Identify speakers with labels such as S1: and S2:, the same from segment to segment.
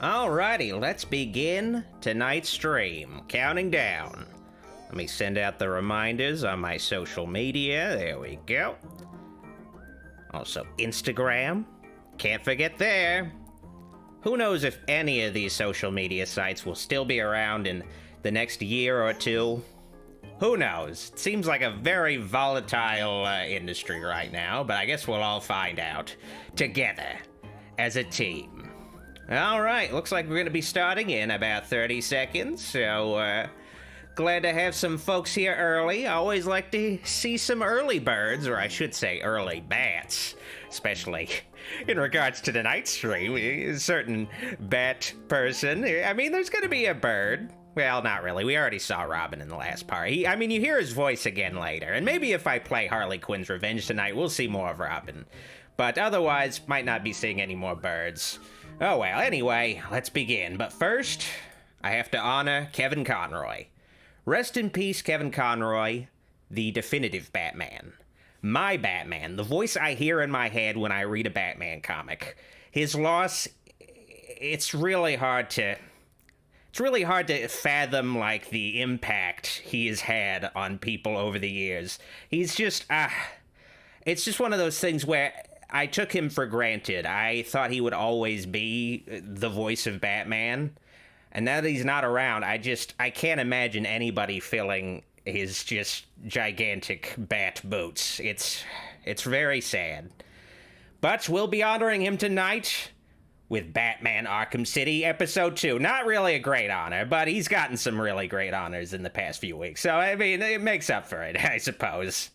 S1: Alrighty, let's begin tonight's stream. Counting down. Let me send out the reminders on my social media. There we go. Also, Instagram. Can't forget there. Who knows if any of these social media sites will still be around in the next year or two? Who knows? It seems like a very volatile industry right now, but I guess we'll all find out together as a team. All right, looks like we're going to be starting in about 30 seconds, so glad to have some folks here early. I always like to see some early birds, or I should say early bats, especially in regards to tonight's stream. A certain bat person. I mean, there's going to be a bird. Well, not really. We already saw Robin in the last part. You hear his voice again later. And maybe if I play Harley Quinn's Revenge tonight, we'll see more of Robin. But otherwise, might not be seeing any more birds. Oh well, anyway, let's begin. But first, I have to honor Kevin Conroy. Rest in peace, Kevin Conroy, the definitive Batman. My Batman, the voice I hear in my head when I read a Batman comic. His loss, it's really hard to fathom, like, the impact he has had on people over the years. He's just, it's just one of those things where I took him for granted. I thought he would always be the voice of Batman. And now that he's not around, I can't imagine anybody filling his just gigantic bat boots. It's very sad. But we'll be honoring him tonight with Batman Arkham City Episode 2. Not really a great honor, but he's gotten some really great honors in the past few weeks. So, I mean, it makes up for it, I suppose.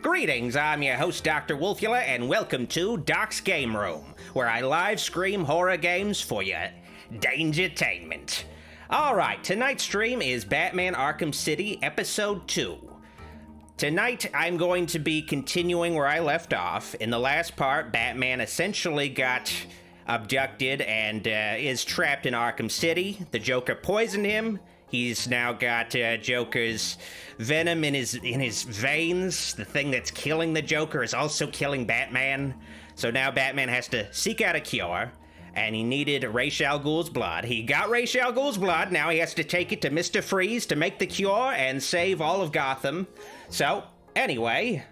S1: Greetings, I'm your host, Dr. Wolfula, and welcome to Doc's Game Room, where I live stream horror games for your dangertainment. Alright, tonight's stream is Batman Arkham City Episode 2. Tonight, I'm going to be continuing where I left off. In the last part, Batman essentially got abducted and is trapped in Arkham City. The Joker poisoned him. He's now got Joker's venom in his veins. The thing that's killing the Joker is also killing Batman. So now Batman has to seek out a cure. And he needed Ra's al Ghul's blood. He got Ra's al Ghul's blood. Now he has to take it to Mr. Freeze to make the cure and save all of Gotham. So, anyway,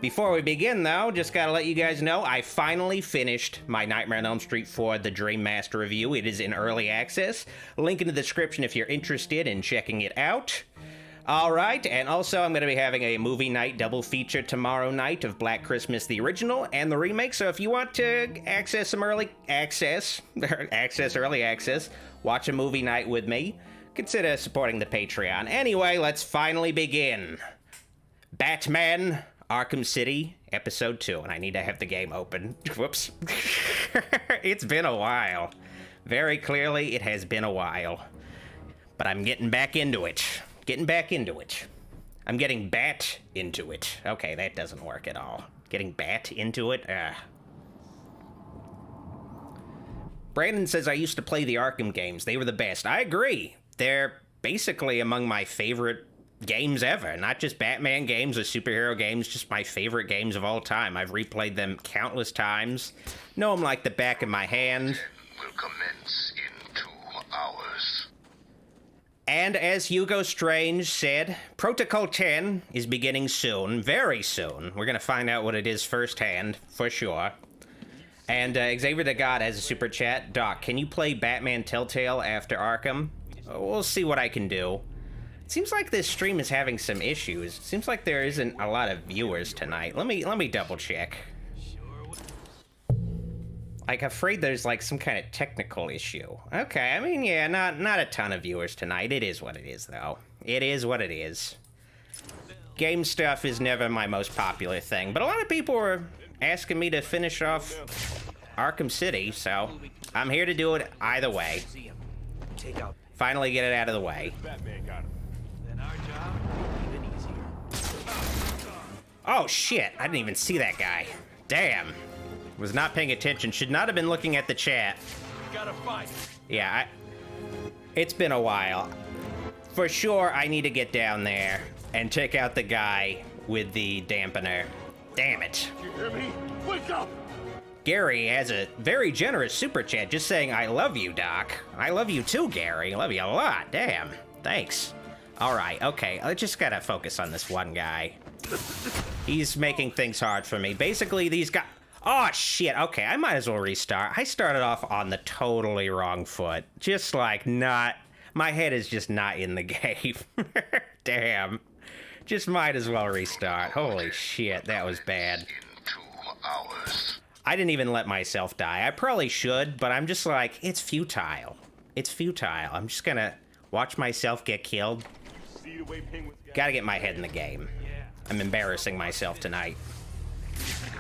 S1: before we begin, though, just gotta let you guys know, I finally finished my Nightmare on Elm Street 4 The Dream Master review. It is in early access. Link in the description if you're interested in checking it out. Alright, and also I'm going to be having a movie night double feature tomorrow night of Black Christmas the original and the remake, so if you want to access some early access, watch a movie night with me, consider supporting the Patreon. Anyway, let's finally begin. Batman Arkham City Episode 2, and I need to have the game open. Whoops. It's been a while. Very clearly, it has been a while. But I'm getting back into it. I'm getting bat into it. Okay, that doesn't work at all. Getting bat into it? Brandon says I used to play the Arkham games. They were the best. I agree. They're basically among my favorite games ever. Not just Batman games or superhero games, just my favorite games of all time. I've replayed them countless times. Know them like the back of my hand.
S2: Will commence in 2 hours.
S1: And as Hugo Strange said, Protocol 10 is beginning soon, very soon. We're going to find out what it is firsthand, for sure. And Xavier the God has a super chat. Doc, can you play Batman Telltale after Arkham? We'll see what I can do. It seems like this stream is having some issues. It seems like there isn't a lot of viewers tonight. Let me double check. Like, afraid there's, like, some kind of technical issue. Okay, I mean, yeah, not a ton of viewers tonight. It is what it is, though. It is what it is. Game stuff is never my most popular thing, but a lot of people were asking me to finish off Arkham City, so I'm here to do it either way. Finally get it out of the way. Oh, shit, I didn't even see that guy. Damn. Was not paying attention. Should not have been looking at the chat.
S3: Gotta fight.
S1: Yeah, it's been a while. For sure, I need to get down there and take out the guy with the dampener. Damn it.
S2: You hear me? Wake up!
S1: Gary has a very generous super chat just saying, I love you, Doc. I love you too, Gary. I love you a lot. Damn. Thanks. All right, okay. I just gotta focus on this one guy. He's making things hard for me. Basically, these guys... Oh, shit. Okay, I might as well restart. I started off on the totally wrong foot. Just like not... My head is just not in the game. Damn. Just might as well restart. Holy shit, that was bad.
S2: In 2 hours.
S1: I didn't even let myself die. I probably should, but I'm just like, it's futile. It's futile. I'm just gonna watch myself get killed. Gotta get my head in the game. I'm embarrassing myself tonight.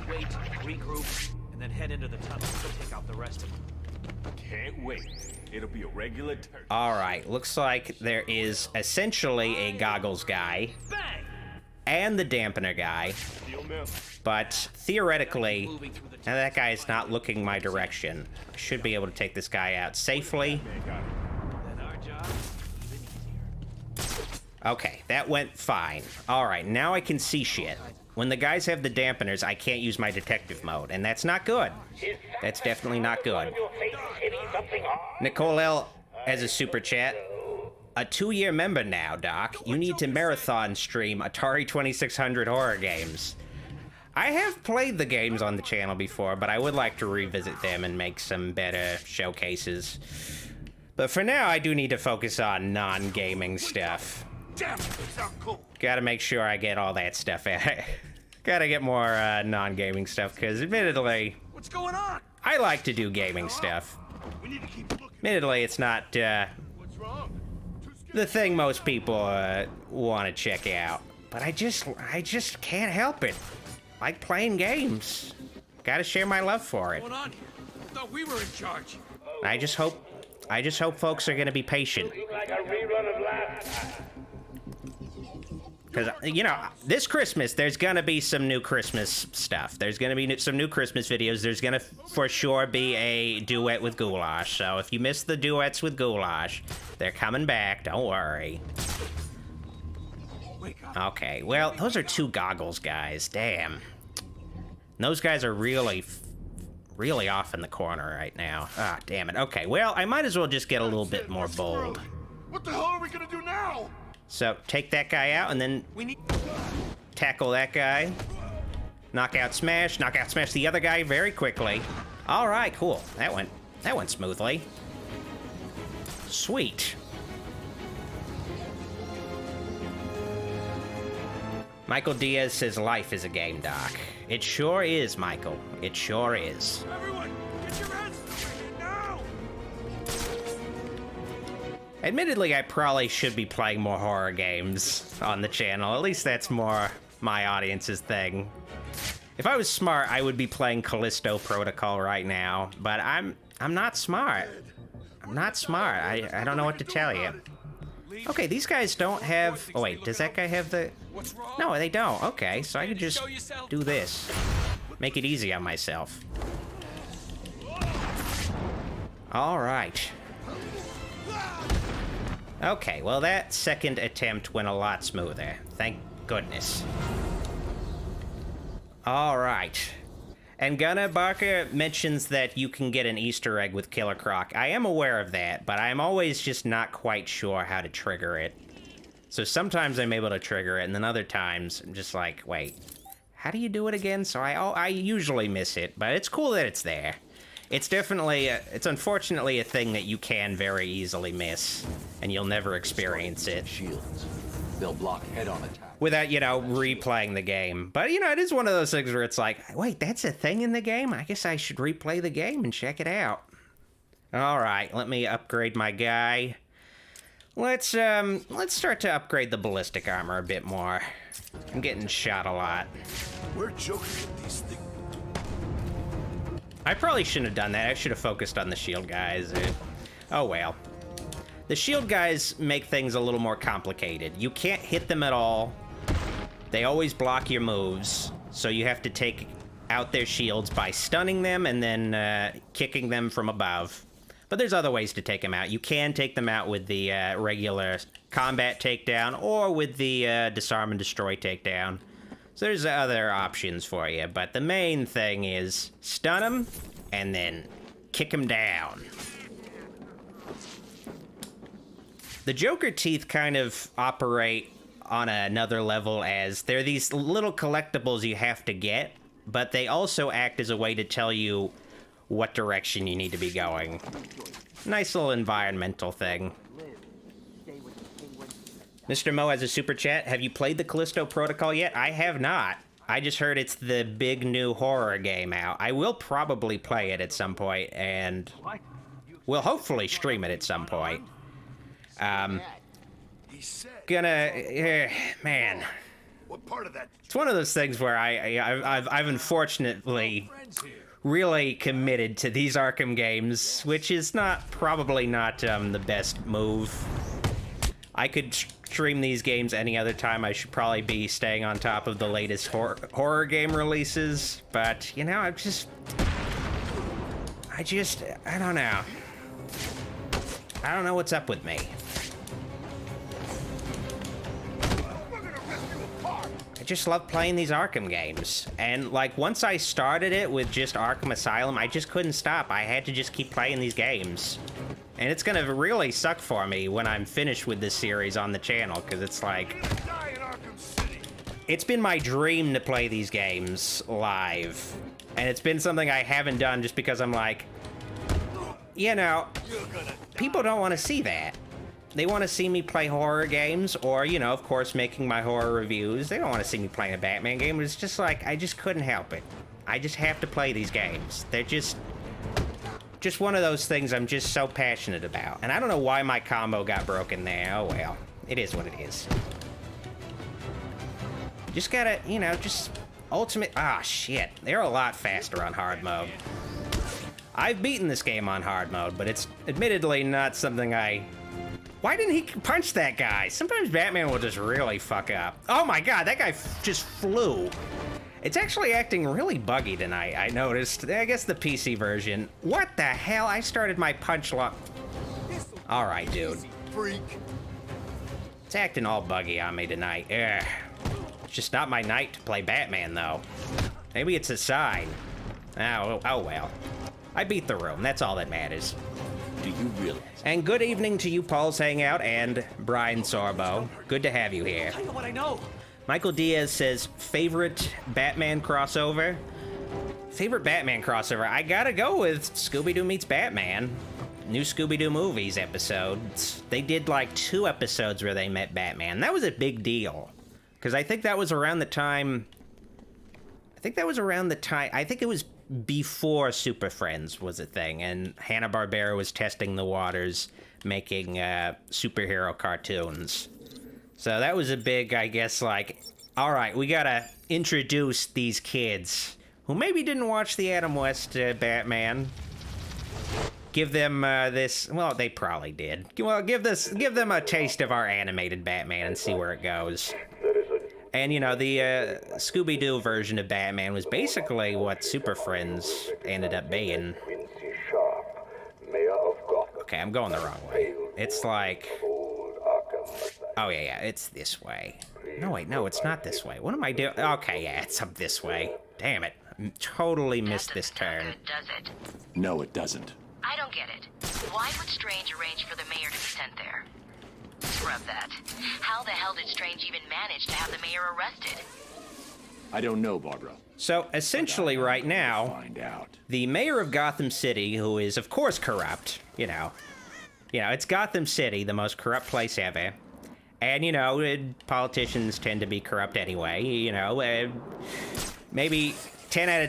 S3: Wait, regroup, and then head into the tunnel to take out the rest of them.
S4: Can't wait. It'll be a regular turn.
S1: Alright, looks like there is essentially a goggles guy.
S3: Bang!
S1: And the dampener guy. But theoretically, now that guy is not looking my direction. I should be able to take this guy out safely.
S3: Then our job is even easier.
S1: Okay, that went fine. Alright, now I can see shit. When the guys have the dampeners, I can't use my detective mode, and that's not good. That's definitely not good. Nicole L. has a super chat. A 2-year member now, Doc. You need to marathon stream Atari 2600 horror games. I have played the games on the channel before, but I would like to revisit them and make some better showcases. But for now, I do need to focus on non-gaming stuff.
S2: Damn, it's not cool.
S1: Gotta make sure I get all that stuff out. Gotta get more non-gaming stuff, because admittedly,
S2: What's going on?
S1: I like to do gaming stuff.
S2: We need to keep looking.
S1: Admittedly, it's not
S2: What's wrong?
S1: the thing most people want to check out. But I just can't help it. Like playing games. Gotta share my love for it.
S3: What's going on here? I thought we were in charge.
S1: I just hope folks are gonna be patient.
S2: Like a rerun of last time.
S1: Because, you know, this Christmas, there's gonna be some new Christmas stuff. There's gonna be some new Christmas videos. There's gonna, for sure, be a duet with Goulash. So if you missed the duets with Goulash, they're coming back. Don't worry. Okay, well, those are 2 goggles guys. Damn. Those guys are really off in the corner right now. Ah, damn it. Okay, well, I might as well just get a little bit more bold.
S2: What the hell are we gonna do now?
S1: So, take that guy out, and then tackle that guy. Knockout smash the other guy very quickly. All right, cool. That went smoothly. Sweet. Michael Diaz says life is a game, Doc. It sure is, Michael. It sure is.
S2: Everyone, get your heads straight now!
S1: Admittedly, I probably should be playing more horror games on the channel. At least that's more my audience's thing. If I was smart, I would be playing Callisto Protocol right now, but I'm not smart. I'm not smart. I don't know what to tell you. Okay, these guys don't have... Oh, wait, does that guy have the... No, they don't. Okay, so I could just do this. Make it easy on myself. All right. Okay, well, that second attempt went a lot smoother. Thank goodness. All right. And Gunnar Barker mentions that you can get an Easter egg with Killer Croc. I am aware of that, but I'm always just not quite sure how to trigger it. So sometimes I'm able to trigger it, and then other times I'm just like, wait, how do you do it again? So I usually miss it, but it's cool that it's there. It's definitely, it's unfortunately a thing that you can very easily miss, and you'll never experience it.
S5: Shields. They'll block head-on attack.
S1: Without, you know, replaying the game. But, you know, it is one of those things where it's like, wait, that's a thing in the game? I guess I should replay the game and check it out. All right, let me upgrade my guy. Let's start to upgrade the ballistic armor a bit more. I'm getting shot a lot.
S2: We're joking at these things.
S1: I probably shouldn't have done that. I should have focused on the shield guys. Oh well. The shield guys make things a little more complicated. You can't hit them at all. They always block your moves, so you have to take out their shields by stunning them and then kicking them from above. But there's other ways to take them out. You can take them out with the regular combat takedown or with the disarm and destroy takedown. So there's other options for you, but the main thing is stun them and then kick them down. The Joker teeth kind of operate on another level, as they're these little collectibles you have to get, but they also act as a way to tell you what direction you need to be going. Nice little environmental thing. Mr. Mo has a super chat. Have you played the Callisto Protocol yet? I have not. I just heard it's the big new horror game out. I will probably play it at some point, and we'll hopefully stream it at some point. Man.
S2: What part of that?
S1: It's one of those things where I've unfortunately really committed to these Arkham games, which is probably not the best move. I could stream these games any other time. I should probably be staying on top of the latest horror game releases, but you know, I don't know. I don't know what's up with me. I just love playing these Arkham games. And, like, once I started it with just Arkham Asylum, I just couldn't stop. I had to just keep playing these games. And it's gonna really suck for me when I'm finished with this series on the channel, because it's like... It's been my dream to play these games live. And it's been something I haven't done just because I'm like... You know, people don't want to see that. They want to see me play horror games, or, you know, of course, making my horror reviews. They don't want to see me playing a Batman game. It's just like, I just couldn't help it. I just have to play these games. They're just one of those things I'm just so passionate about. And I don't know why my combo got broken there. Oh, well. It is what it is. Just gotta, you know, just ultimate... Ah, shit. They're a lot faster on hard mode. I've beaten this game on hard mode, but it's admittedly not something I... Why didn't he punch that guy? Sometimes Batman will just really fuck up. Oh my god, that guy just flew. It's actually acting really buggy tonight, I noticed. I guess the PC version. What the hell? I started my punch lock. Alright, dude. It's acting all buggy on me tonight. Ugh. It's just not my night to play Batman, though. Maybe it's a sign. Oh well. I beat the room. That's all that matters.
S5: Do you realize?
S1: And good evening to you, Paul's Hangout, and Brian Sorbo. Good to have you here.
S3: Tell you what I know.
S1: Michael Diaz says, favorite Batman crossover? Favorite Batman crossover? I gotta go with Scooby-Doo Meets Batman. New Scooby-Doo movies episodes. They did like 2 episodes where they met Batman. That was a big deal. Because I think that was around the time... I think it was before Super Friends was a thing, and Hanna-Barbera was testing the waters, making superhero cartoons. So that was a big, I guess, like, alright, we gotta introduce these kids who maybe didn't watch the Adam West Batman. Give them this, well, they probably did. Well, give them a taste of our animated Batman and see where it goes. And, you know, the Scooby-Doo version of Batman was basically what Super Friends ended up being. Okay, I'm going the wrong way. It's like... Oh, yeah, it's this way. No, wait, no, it's not this way. What am I doing? Okay, yeah, it's up this way. Damn it. I totally missed this turn.
S6: Does it?
S5: No, it doesn't.
S6: I don't get it. Why would Strange arrange for the mayor to be sent there? Scrub that. How the hell did Strange even manage to have the mayor arrested?
S5: I don't know, Barbara.
S1: So, essentially right now,
S5: Find out.
S1: the mayor of Gotham City, who is, of course, corrupt, you know, it's Gotham City, the most corrupt place ever. And, you know, politicians tend to be corrupt anyway, you know, maybe 10 out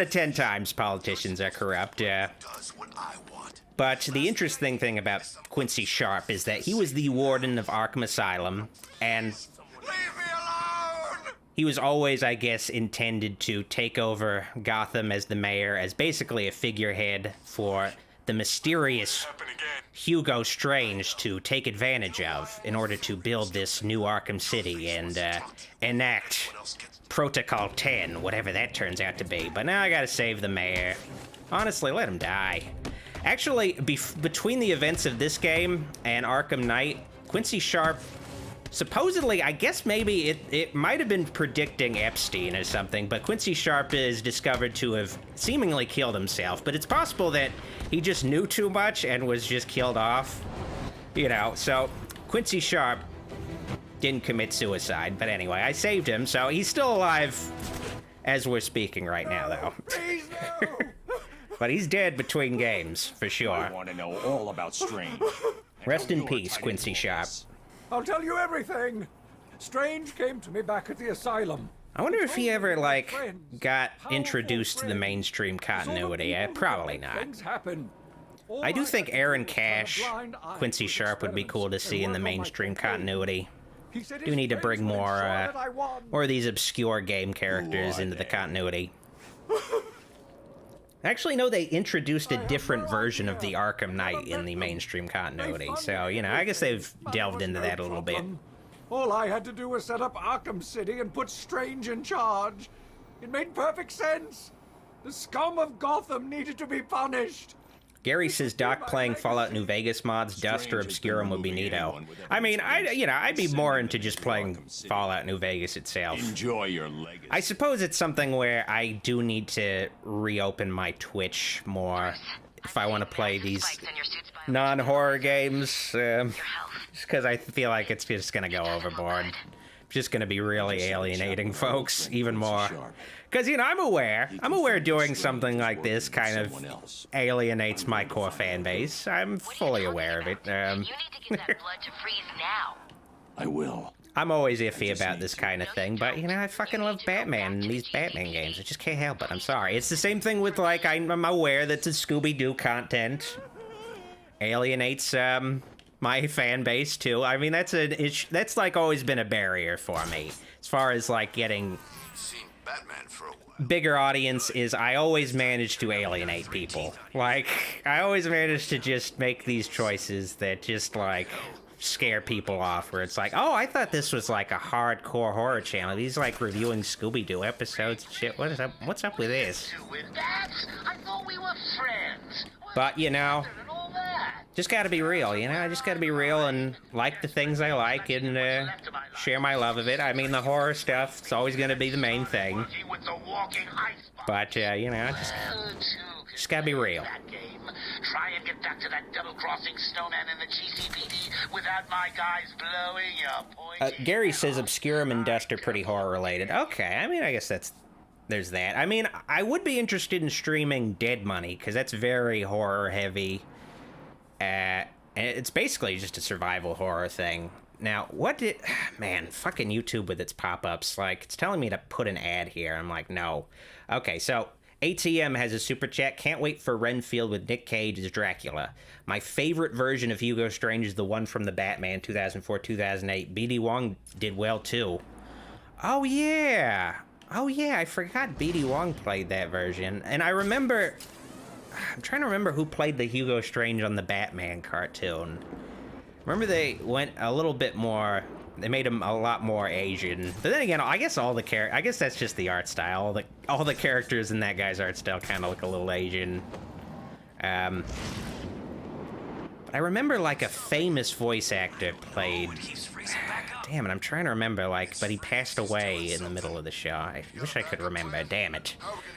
S1: of 10 times politicians are corrupt.
S2: Does what I want.
S1: But the interesting thing about Quincy Sharp is that he was the warden of Arkham Asylum, and
S2: Leave me alone!
S1: he was always, I guess, intended to take over Gotham as the mayor, as basically a figurehead for the mysterious Hugo Strange to take advantage of in order to build this new Arkham City and enact Protocol 10, whatever that turns out to be. But now I gotta save the mayor. Honestly, let him die. Actually, between the events of this game and Arkham Knight, Quincy Sharp, supposedly, I guess maybe it might have been predicting Epstein or something, but Quincy Sharp is discovered to have seemingly killed himself, but it's possible that he just knew too much and was just killed off, you know, so Quincy Sharp didn't commit suicide, but anyway, I saved him, so he's still alive as we're speaking right now, though.
S4: Please, no!
S1: But he's dead between games, for sure.
S5: I want to know all about Strange.
S1: Rest in peace, Quincy Sharp.
S7: I'll tell you everything. Strange came to me back at the asylum.
S1: I wonder if he ever, like, got introduced to the mainstream continuity. Probably not.
S7: Things happen.
S1: I do think Aaron Cash, Quincy Sharp would be cool to see in the mainstream continuity. Do need to bring more of these obscure game characters into the continuity. Actually, no, they introduced a different version of the Arkham Knight in the mainstream continuity, so, you know, I guess they've delved into that a little bit.
S7: All I had to do was set up Arkham City and put Strange in charge. It made perfect sense. The scum of Gotham needed to be punished.
S1: Gary says Doc playing Fallout New Vegas mods, Dust or Obscurum would be neato. I mean, I'd be more into just playing Fallout New Vegas itself.
S5: Enjoy your legacy.
S1: I suppose it's something where I do need to reopen my Twitch more if I want to play these non-horror games, just because I feel like it's just going to go overboard. Just going to be really alienating folks even more. Because, you know, I'm aware doing something like this kind of alienates my core fan base. I'm fully aware of it.
S6: You need to get that blood to freeze now.
S5: I will.
S1: I'm always iffy about this kind of thing, but, you know, I fucking love Batman and these Batman games. I just can't help it. I'm sorry. It's the same thing with, like, I'm aware that the Scooby-Doo content alienates, my fan base, too. I mean, that's, like, always been a barrier for me. As far as, like, getting
S2: Batman for a while.
S1: bigger audience is I always manage to alienate people. Like, I always manage to just make these choices that just, like, scare people off, where it's like, oh, I thought this was, like, a hardcore horror channel. He's, like, reviewing Scooby-Doo episodes and shit. What's up with this?
S2: With that, I thought we were friends.
S1: But, you know,
S2: And all that.
S1: just gotta be real, you know? I just gotta be real and like the things I like and share my love of it. I mean, the horror stuff, it's always gonna be the main thing.
S2: With the walking iceberg.
S1: But, you know, just gotta be real.
S2: That game. Try and get back to that double-crossing snowman in the GCPD without my guys blowing your point.
S1: Gary says Obscurum and Dust are pretty horror-related. Okay, I mean, I guess there's that. I mean, I would be interested in streaming Dead Money, because that's very horror-heavy. And it's basically just a survival horror thing. Now, man, fucking YouTube with its pop-ups. Like, it's telling me to put an ad here. I'm like, no. Okay, so ATM has a super chat. Can't wait for Renfield with Nick Cage as Dracula. My favorite version of Hugo Strange is the one from the Batman 2004-2008. BD Wong did well, too. Oh, yeah. Oh, yeah, I forgot BD Wong played that version. And I remember... I'm trying to remember who played the Hugo Strange on the Batman cartoon. Remember they went a little bit more... They made him a lot more Asian. But then again, I guess I guess that's just the art style. All the characters in that guy's art style kind of look a little Asian. But I remember, like, a famous voice actor played... Damn it, I'm trying to remember, like, but he passed away in the middle of the show. I wish I could remember, damn it.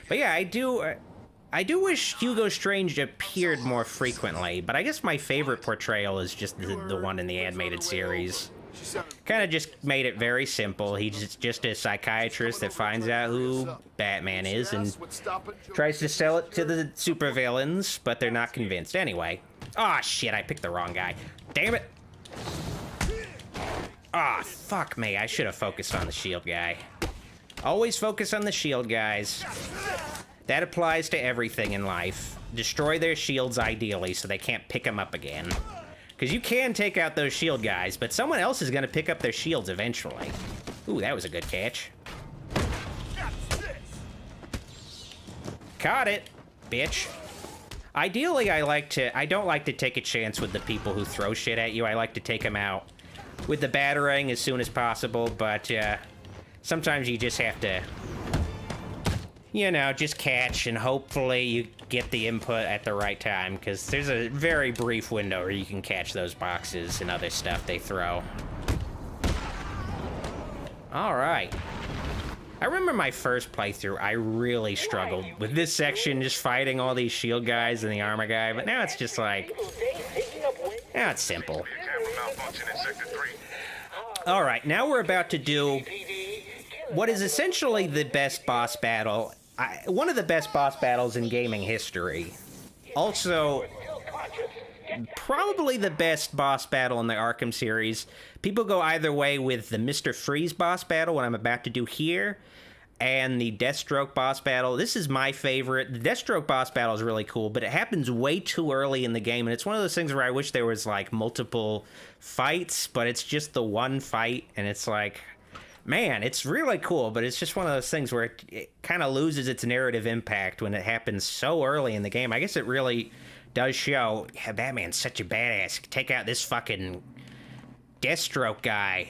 S1: But yeah, I do wish Hugo Strange appeared more frequently, but I guess my favorite portrayal is just the one in the animated series. Kind of just made it very simple. He's just a psychiatrist that finds out who Batman is and tries to sell it to the supervillains, but they're not convinced. Anyway. Aw, shit, I picked the wrong guy. Damn it. Ah, fuck me. I should have focused on the shield guy. Always focus on the shield guys. That applies to everything in life. Destroy their shields ideally so they can't pick them up again. Because you can take out those shield guys, but someone else is going to pick up their shields eventually. Ooh, that was a good catch. Caught it, bitch. Ideally, I don't like to take a chance with the people who throw shit at you. I like to take them out with the batarang as soon as possible, but sometimes you just have to you know, just catch, and hopefully you get the input at the right time, because there's a very brief window where you can catch those boxes and other stuff they throw. All right. I remember my first playthrough, I really struggled with this section, just fighting all these shield guys and the armor guy, but now it's just like, now it's simple. All right, now we're about to do what is essentially the best boss battle, one of the best boss battles in gaming history. Also, probably the best boss battle in the Arkham series. People go either way with the Mr. Freeze boss battle, what I'm about to do here, and the Deathstroke boss battle. This is my favorite. The Deathstroke boss battle is really cool, but it happens way too early in the game, and it's one of those things where I wish there was, like, multiple fights, but it's just the one fight, and it's like, man, it's really cool, but it's just one of those things where it kind of loses its narrative impact when it happens so early in the game. I guess it really does show, yeah, Batman's such a badass. Take out this fucking Deathstroke guy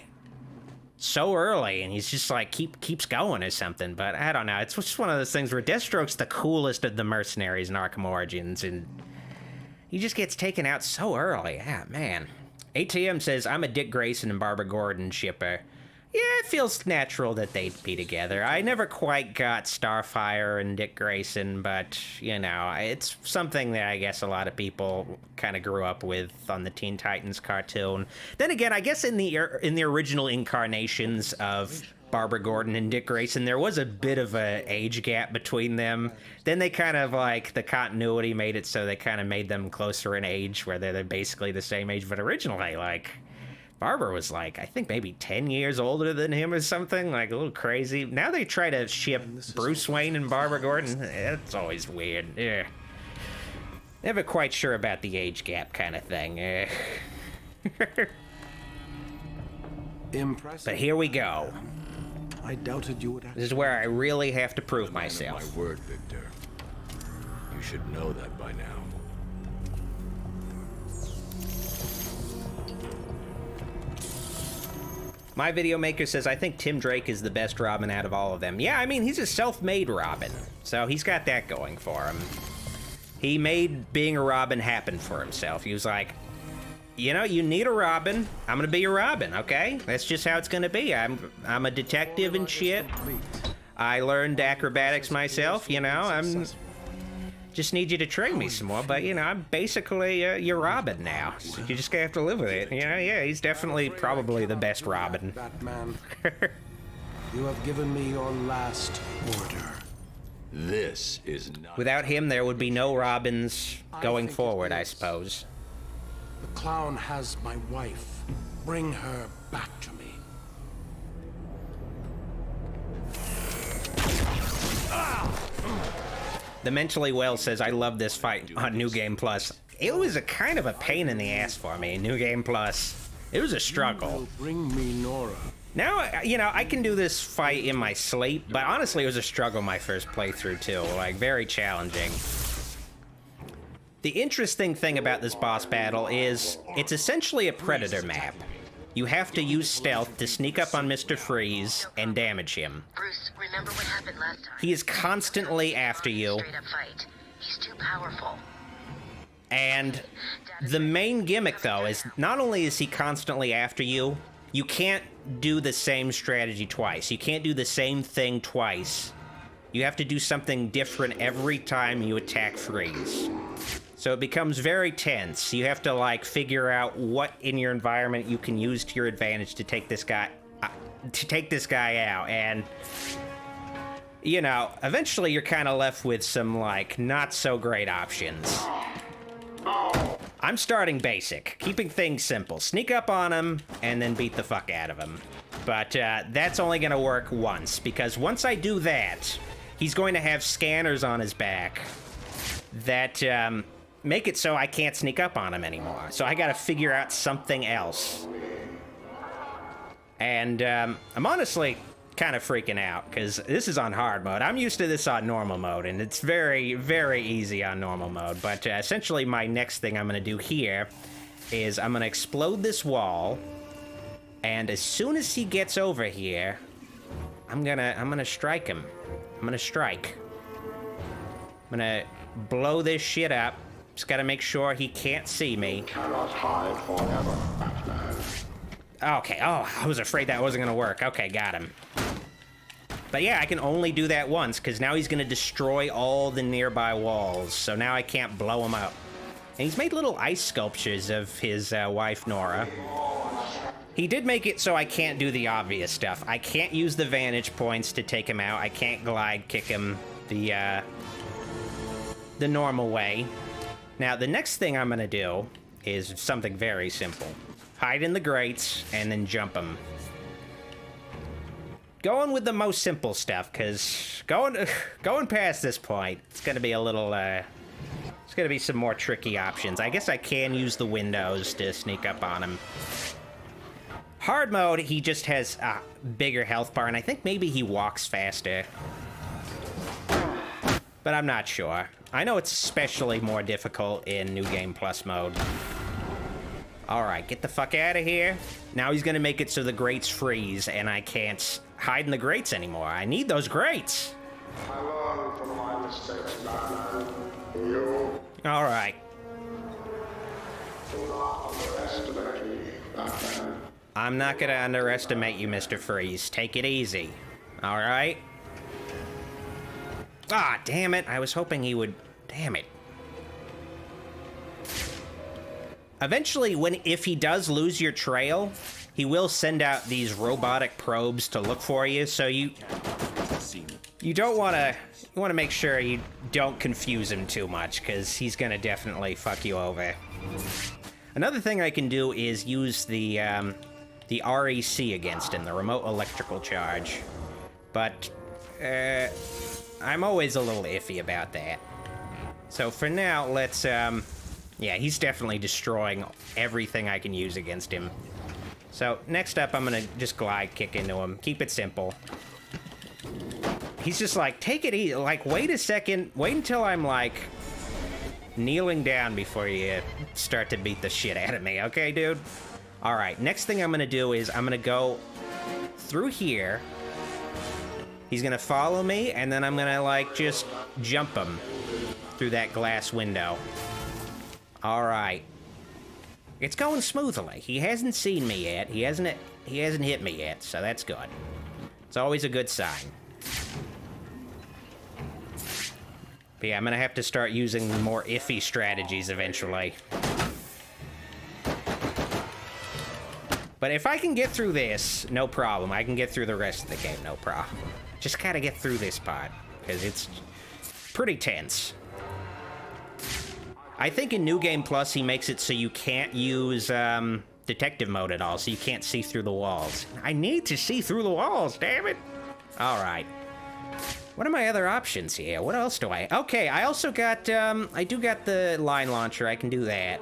S1: so early, and he's just like keeps going or something. But I don't know. It's just one of those things where Deathstroke's the coolest of the mercenaries in Arkham Origins, and he just gets taken out so early. Ah, man. ATM says, I'm a Dick Grayson and Barbara Gordon shipper. Yeah, it feels natural that they'd be together. I never quite got Starfire and Dick Grayson, but, you know, it's something that I guess a lot of people kind of grew up with on the Teen Titans cartoon. Then again, I guess in the original incarnations of Barbara Gordon and Dick Grayson, there was a bit of a age gap between them. Then they kind of, like, the continuity made it so they kind of made them closer in age, where they're basically the same age, but originally, like, Barbara was, like, I think maybe 10 years older than him or something, like a little crazy. Now they try to ship Bruce Wayne and Barbara Gordon. That's always weird. Yeah. Never quite sure about the age gap kind of thing.
S8: Impressive.
S1: But here we go.
S8: I doubted you would.
S1: This is where I really have to prove
S5: My
S1: myself.
S5: word, Victor. You should know that by now.
S1: My video maker says, I think Tim Drake is the best Robin out of all of them. Yeah, I mean, he's a self-made Robin, so he's got that going for him. He made being a Robin happen for himself. He was like, you know, you need a Robin. I'm gonna be a Robin, okay? That's just how it's gonna be. I'm a detective and shit. I learned acrobatics myself, you know. I'm just need you to train me some more, but, you know, I'm basically your Robin now. So you just gonna have to live with it. You know, yeah, he's definitely probably the best Robin.
S8: Batman, you have given me your last order.
S5: This is not...
S1: Without him, there would be no Robins going forward, I suppose.
S8: The clown has my wife. Bring her back to me.
S1: The Mentally Well says, I love this fight on New Game Plus. It was a kind of a pain in the ass for me, New Game Plus. It was a struggle.
S8: Bring me Nora.
S1: Now, you know, I can do this fight in my sleep, but honestly, it was a struggle my first playthrough, too. Like, very challenging. The interesting thing about this boss battle is it's essentially a Predator map. You have to use stealth to sneak up on Mr. Freeze and damage him.
S6: Bruce, remember what happened last time?
S1: He is constantly after you.
S6: Straight up fight. He's too powerful.
S1: And the main gimmick, though, is not only is he constantly after you, you can't do the same strategy twice. You can't do the same thing twice. You have to do something different every time you attack Freeze. So it becomes very tense. You have to, like, figure out what in your environment you can use to your advantage to take this guy out. And, you know, eventually you're kind of left with some, like, not so great options. I'm starting basic, keeping things simple. Sneak up on him and then beat the fuck out of him. But that's only gonna work once, because once I do that, he's going to have scanners on his back that make it so I can't sneak up on him anymore. So I gotta figure out something else. And I'm honestly kind of freaking out, because this is on hard mode. I'm used to this on normal mode, and it's very, very easy on normal mode. But essentially my next thing I'm gonna do here is I'm gonna explode this wall, and as soon as he gets over here, I'm gonna strike him. I'm gonna strike. gonna blow this shit up. Just gotta make sure he can't see me.
S9: Cannot hide forever, Batman.
S1: Okay, oh, I was afraid that wasn't gonna work. Okay, got him. But yeah, I can only do that once, because now he's gonna destroy all the nearby walls, so now I can't blow him up. And he's made little ice sculptures of his wife, Nora. He did make it so I can't do the obvious stuff. I can't use the vantage points to take him out. I can't glide kick him the normal way. Now, the next thing I'm gonna do is something very simple. Hide in the grates, and then jump him. Going with the most simple stuff, because going past this point, it's gonna be a little, there's gonna be some more tricky options. I guess I can use the windows to sneak up on him. Hard mode, he just has a bigger health bar, and I think maybe he walks faster. But I'm not sure. I know it's especially more difficult in New Game Plus mode. Alright, get the fuck out of here. Now he's gonna make it so the grates freeze, and I can't hide in the grates anymore. I need those grates.
S9: I learned from my mistakes, Batman. You
S1: Alright.
S9: do not underestimate me, Batman.
S1: I'm not gonna underestimate you, Mr. Freeze. Take it easy. Alright? Ah, damn it. I was hoping he would... Damn it. Eventually, if he does lose your trail, he will send out these robotic probes to look for you, so you don't want to... You want to make sure you don't confuse him too much, because he's gonna definitely fuck you over. Another thing I can do is use the REC against him, the remote electrical charge. But, I'm always a little iffy about that. So for now, let's, yeah, he's definitely destroying everything I can use against him. So next up, I'm gonna just glide kick into him. Keep it simple. He's just like, take it easy. Like, wait a second. Wait until I'm, like, kneeling down before you start to beat the shit out of me. Okay, dude? All right, next thing I'm gonna do is I'm gonna go through here. He's gonna follow me, and then I'm gonna, like, just jump him through that glass window. All right. It's going smoothly. He hasn't seen me yet. He hasn't hit me yet, so that's good. It's always a good sign. But yeah, I'm gonna have to start using more iffy strategies eventually. But if I can get through this, no problem. I can get through the rest of the game, no problem. Just gotta get through this part, because it's pretty tense. I think in New Game Plus, he makes it so you can't use detective mode at all, so you can't see through the walls. I need to see through the walls, damn it! Alright. What are my other options here? What else do I... Okay, I also got, I do got the line launcher. I can do that.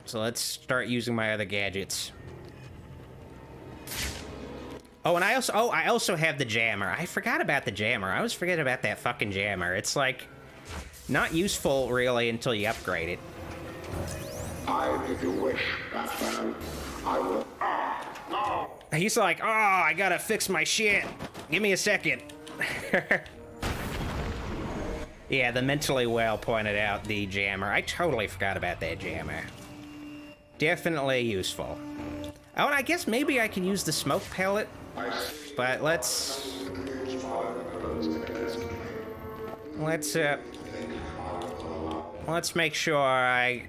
S1: So let's start using my other gadgets. Oh, and I also have the jammer. I forgot about the jammer. I always forget about that fucking jammer. It's, like, not useful, really, until you upgrade it.
S9: I give you wish, Batman. I will... No!
S1: He's like, oh, I gotta fix my shit. Give me a second. Yeah, the mentally well pointed out the jammer. I totally forgot about that jammer. Definitely useful. Oh, and I guess maybe I can use the smoke pellet. But let's make sure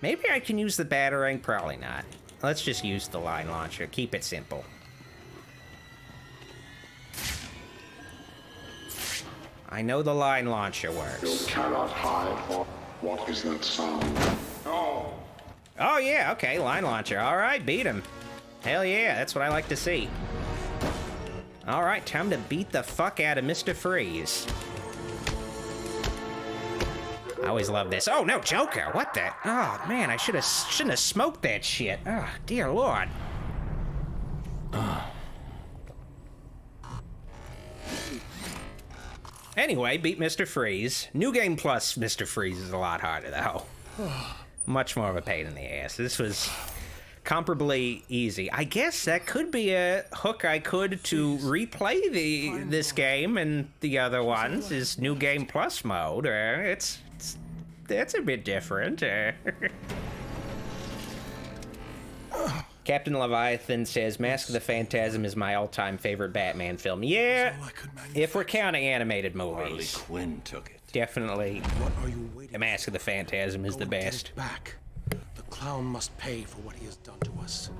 S1: maybe I can use the batarang, probably not. Let's just use the line launcher, keep it simple. I know the line launcher works.
S9: You cannot hide. What is that sound? No!
S1: Oh yeah, okay, line launcher. Alright, beat him. Hell yeah, that's what I like to see. Alright, time to beat the fuck out of Mr. Freeze. I always love this. Oh no, Joker! What the? Oh man, I shouldn't have smoked that shit. Oh, dear lord. Anyway, beat Mr. Freeze. New Game Plus Mr. Freeze is a lot harder though. Much more of a pain in the ass. This was comparably easy. I guess that could be a hook I could to replay this game and the other ones, is New Game Plus mode. That's a bit different. Captain Leviathan says, Mask of the Phantasm is my all-time favorite Batman film. Yeah, if we're counting animated movies.
S5: Harley Quinn took it.
S1: Definitely,
S8: What are you waiting
S1: the Mask of the Phantasm is
S8: for?
S1: the
S8: Go and get
S1: best.
S8: it back. The clown must pay for what he has done to us.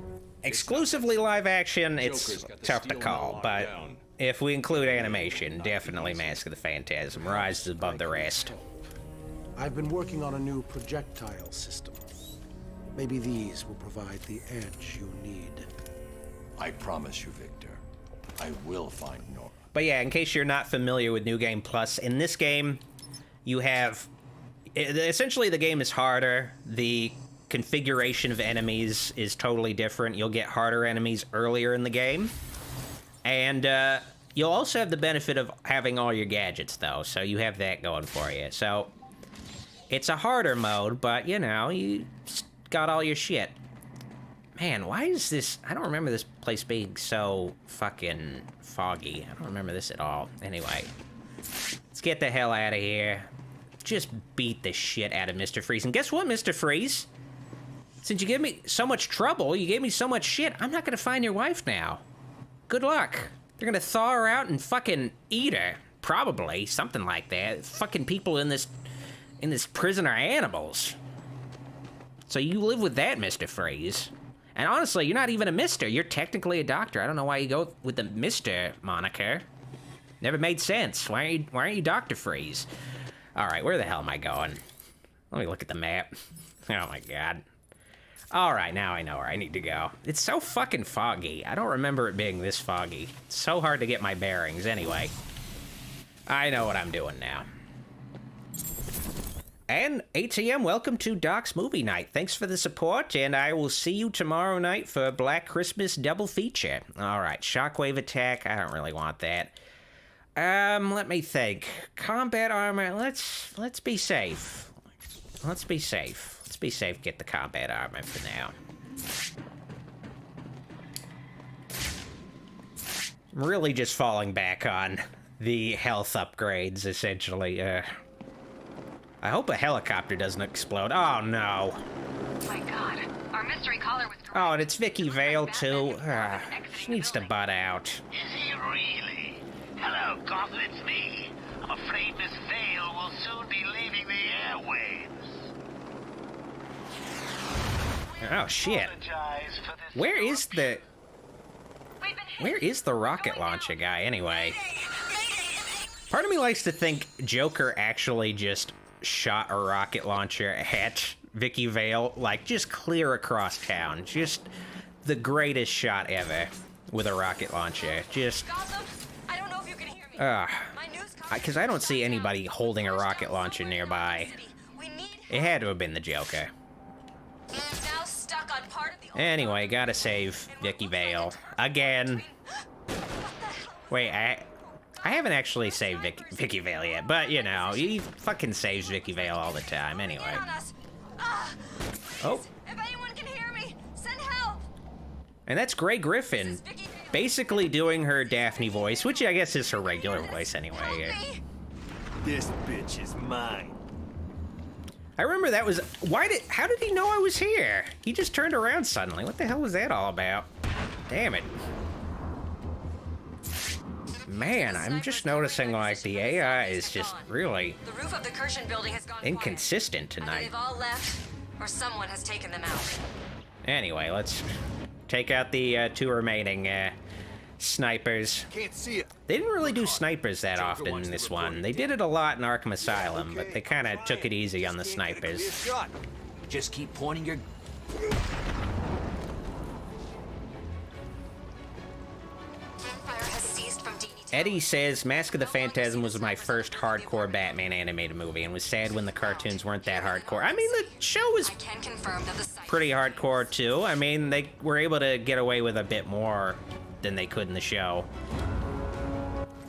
S1: Exclusively live action, it's
S5: Joker's got the
S1: tough to
S5: steel
S1: call,
S5: locked
S1: but
S5: down.
S1: if we include animation, definitely Mask of the Phantasm rises above the rest.
S8: I've been working on a new projectile system. Maybe these will provide the edge you need.
S5: I promise you, Victor, I will find Nora.
S1: But yeah, in case you're not familiar with New Game Plus, in this game, you have... Essentially, the game is harder. The configuration of enemies is totally different. You'll get harder enemies earlier in the game. And you'll also have the benefit of having all your gadgets, though. So you have that going for you. So it's a harder mode, but, you know, you got all your shit. Man, why is this... I don't remember this place being so fucking foggy. I don't remember this at all. Anyway, let's get the hell out of here. Just beat the shit out of Mr. Freeze. And guess what, Mr. Freeze? Since you gave me so much trouble, you gave me so much shit, I'm not gonna find your wife now. Good luck. They're gonna thaw her out and fucking eat her. Probably. Something like that. Fucking people in this prison are animals. So you live with that, Mr. Freeze. And honestly, you're not even a mister. You're technically a doctor. I don't know why you go with the Mr. moniker. Never made sense. Why aren't you Dr. Freeze? All right, where the hell am I going? Let me look at the map. Oh my god. All right, now I know where I need to go. It's so fucking foggy. I don't remember it being this foggy. It's so hard to get my bearings. Anyway, I know what I'm doing now. And ATM, welcome to Doc's Movie Night. Thanks for the support, and I will see you tomorrow night for Black Christmas double feature. All right, Shockwave Attack. I don't really want that. Let me think. Combat armor. Let's be safe. Let's be safe. Let's be safe. Get the combat armor for now. I'm really just falling back on the health upgrades, essentially. I hope a helicopter doesn't explode. Oh, no.
S6: Oh my god. Our mystery caller was...
S1: Oh, and it's Vicky Vale, too. She needs to butt out.
S2: Is he really? Hello, Gotham, it's me. I'm afraid Miss Vale will soon be leaving the airwaves.
S1: Oh, shit.
S2: Apologize for this.
S1: Where is the rocket launcher guy, anyway? Part of me likes to think Joker actually just shot a rocket launcher at Vicky Vale, like, just clear across town. Just the greatest shot ever with a rocket launcher. Just...
S6: I don't know if you can hear me.
S1: Because I don't see anybody holding a rocket launcher nearby. It had to have been the Joker. Anyway, gotta save Vicky Vale. Again. Wait, I haven't actually saved Vicky Vale yet, but, you know, he fucking saves Vicky Vale all the time, anyway. Oh.
S6: If anyone can hear me, send help.
S1: And that's Grey Griffin, basically doing her Daphne voice, which I guess is her regular voice anyway.
S4: This bitch is mine.
S1: I remember that was... How did he know I was here? He just turned around suddenly. What the hell was that all about? Damn it. Man, I'm just noticing, like, the AI is just really
S6: The roof of the Kirshen building has gone
S1: inconsistent
S6: quiet.
S1: tonight.
S6: They've all left, or someone has taken them out.
S1: Anyway, let's take out the 2 remaining snipers.
S4: Can't see it.
S1: They didn't really do snipers that often in this one. They did it a lot in Arkham Asylum, but they kind of took it easy on the snipers.
S4: Shot.
S3: Just keep pointing your...
S6: Fire has ceased from DD.
S1: Eddie says, Mask of the Phantasm was my first hardcore Batman animated movie and was sad when the cartoons weren't that hardcore. I mean, the show was
S6: I can confirm that the site...
S1: pretty hardcore, too. I mean, they were able to get away with a bit more than they could in the show.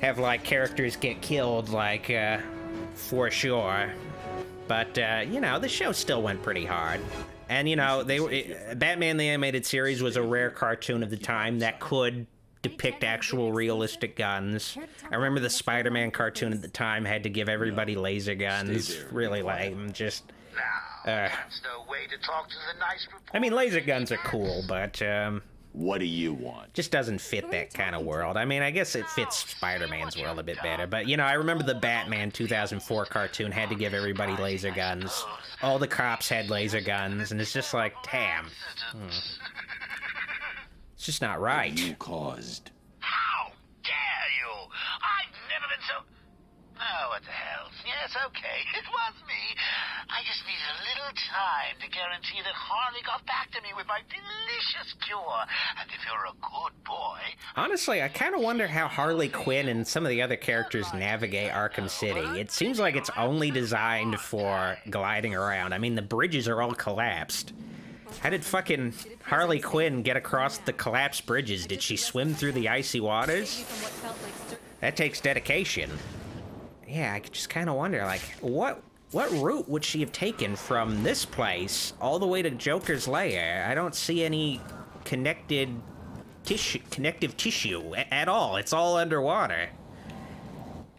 S1: Have, like, characters get killed, like, for sure. But, you know, the show still went pretty hard. And, you know, Batman the Animated Series was a rare cartoon of the time that could depict actual realistic guns. I remember the Spider-Man cartoon at the time had to give everybody laser guns. Really lame. Just...
S2: That's no way to talk to the nice reporter.
S1: I mean, laser guns are cool, but,
S5: What do you want?
S1: just doesn't fit that kind of world. I mean, I guess it fits Spider-Man's world a bit better, but, you know, I remember the Batman 2004 cartoon had to give everybody laser guns. All the cops had laser guns, and it's just like, damn. It's just not right.
S5: You caused.
S2: How dare you? I've never been so... Oh, what the hell? Yes, okay, it was me. I just needed a little time to guarantee that Harley got back to me with my delicious cure. And if you're a good boy...
S1: Honestly, I kind of wonder how Harley Quinn and some of the other characters navigate Arkham City. It seems like it's only designed for gliding around. I mean, the bridges are all collapsed. How did fucking Harley Quinn get across the collapsed bridges? Did she swim through the icy waters? That takes dedication. Yeah, I just kind of wonder, like, what route would she have taken from this place all the way to Joker's lair? I don't see any connective tissue at all. It's all underwater.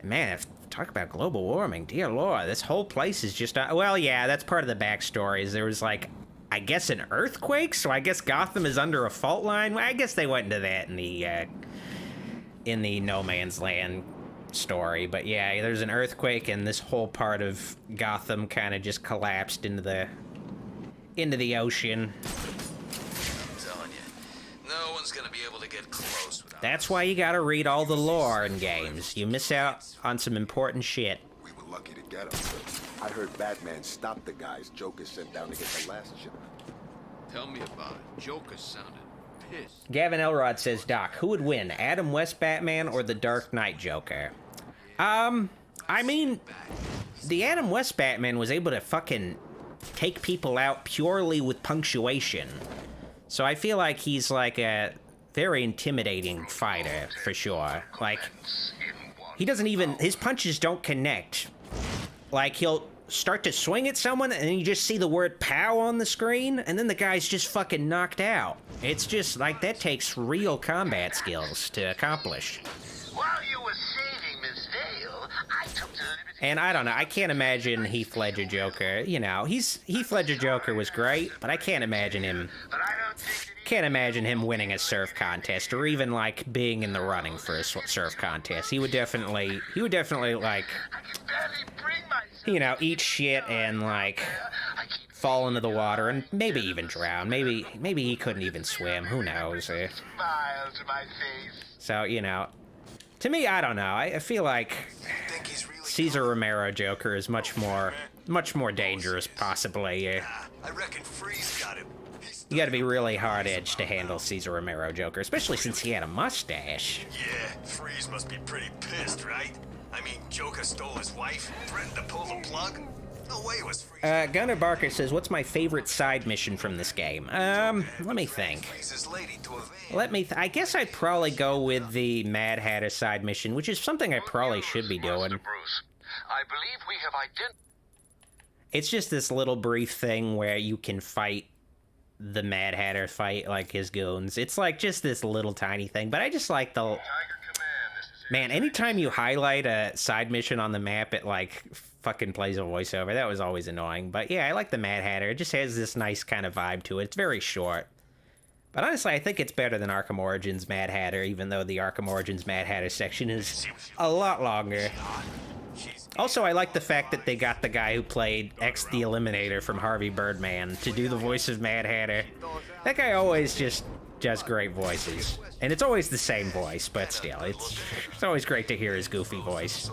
S1: Man, talk about global warming, dear Lord, this whole place is just... well, yeah, that's part of the backstory, is there was, like, I guess an earthquake, so I guess Gotham is under a fault line? Well, I guess they went into that in the No Man's Land story, but yeah, there's an earthquake and this whole part of Gotham kind of just collapsed into the ocean.
S10: I'm telling you, no one's gonna be able to get close without...
S1: That's why you gotta read all the lore in games. You miss out on some important shit.
S11: We were lucky to get him. I heard Batman stopped the guys Joker sent down to get the last ship.
S10: Tell me about it. Joker sounded pissed.
S1: Gavin Elrod says, Doc, who would win, Adam West Batman or the Dark Knight Joker? I mean, the Adam West Batman was able to fucking take people out purely with punctuation. So I feel like he's like a very intimidating fighter, for sure. Like, he doesn't even, his punches don't connect. Like, he'll start to swing at someone, and then you just see the word POW on the screen, and then the guy's just fucking knocked out. It's just, like, that takes real combat skills to accomplish.
S2: While you were saving Miss Vale, I took the liberty...
S1: And I don't know, I can't imagine Heath Ledger Joker. You know, Heath Ledger Joker was great, but I can't imagine him... Can't imagine him winning a surf contest, or even, like, being in the running for a surf contest. He would definitely, like... you know, eat shit and, like, fall into the water and maybe even drown. Maybe he couldn't even swim. Who knows? So, you know, to me, I don't know. I feel like Cesar Romero Joker is much more dangerous, possibly.
S4: I reckon Freeze got him.
S1: You gotta be really hard-edged to handle Cesar Romero Joker, especially since he had a mustache.
S4: Yeah, Freeze must be pretty pissed, right? I mean, Joker stole his wife, threatened to pull the plug. No way was Freeze.
S1: Gunnar Barker says, what's my favorite side mission from this game? Let me think. I guess I'd probably go with the Mad Hatter side mission, which is something I probably should be doing.
S2: I believe we have identified...
S1: It's just this little brief thing where you can fight the Mad Hatter, fight, like, his goons. It's, like, just this little tiny thing, but I just like the... Man, anytime you highlight a side mission on the map, it, like, fucking plays a voiceover. That was always annoying. But, yeah, I like the Mad Hatter. It just has this nice kind of vibe to it. It's very short. But honestly, I think it's better than Arkham Origins Mad Hatter, even though the Arkham Origins Mad Hatter section is a lot longer. Also, I like the fact that they got the guy who played X the Eliminator from Harvey Birdman to do the voice of Mad Hatter. That guy always just does great voices. And it's always the same voice, but still, it's always great to hear his goofy voice.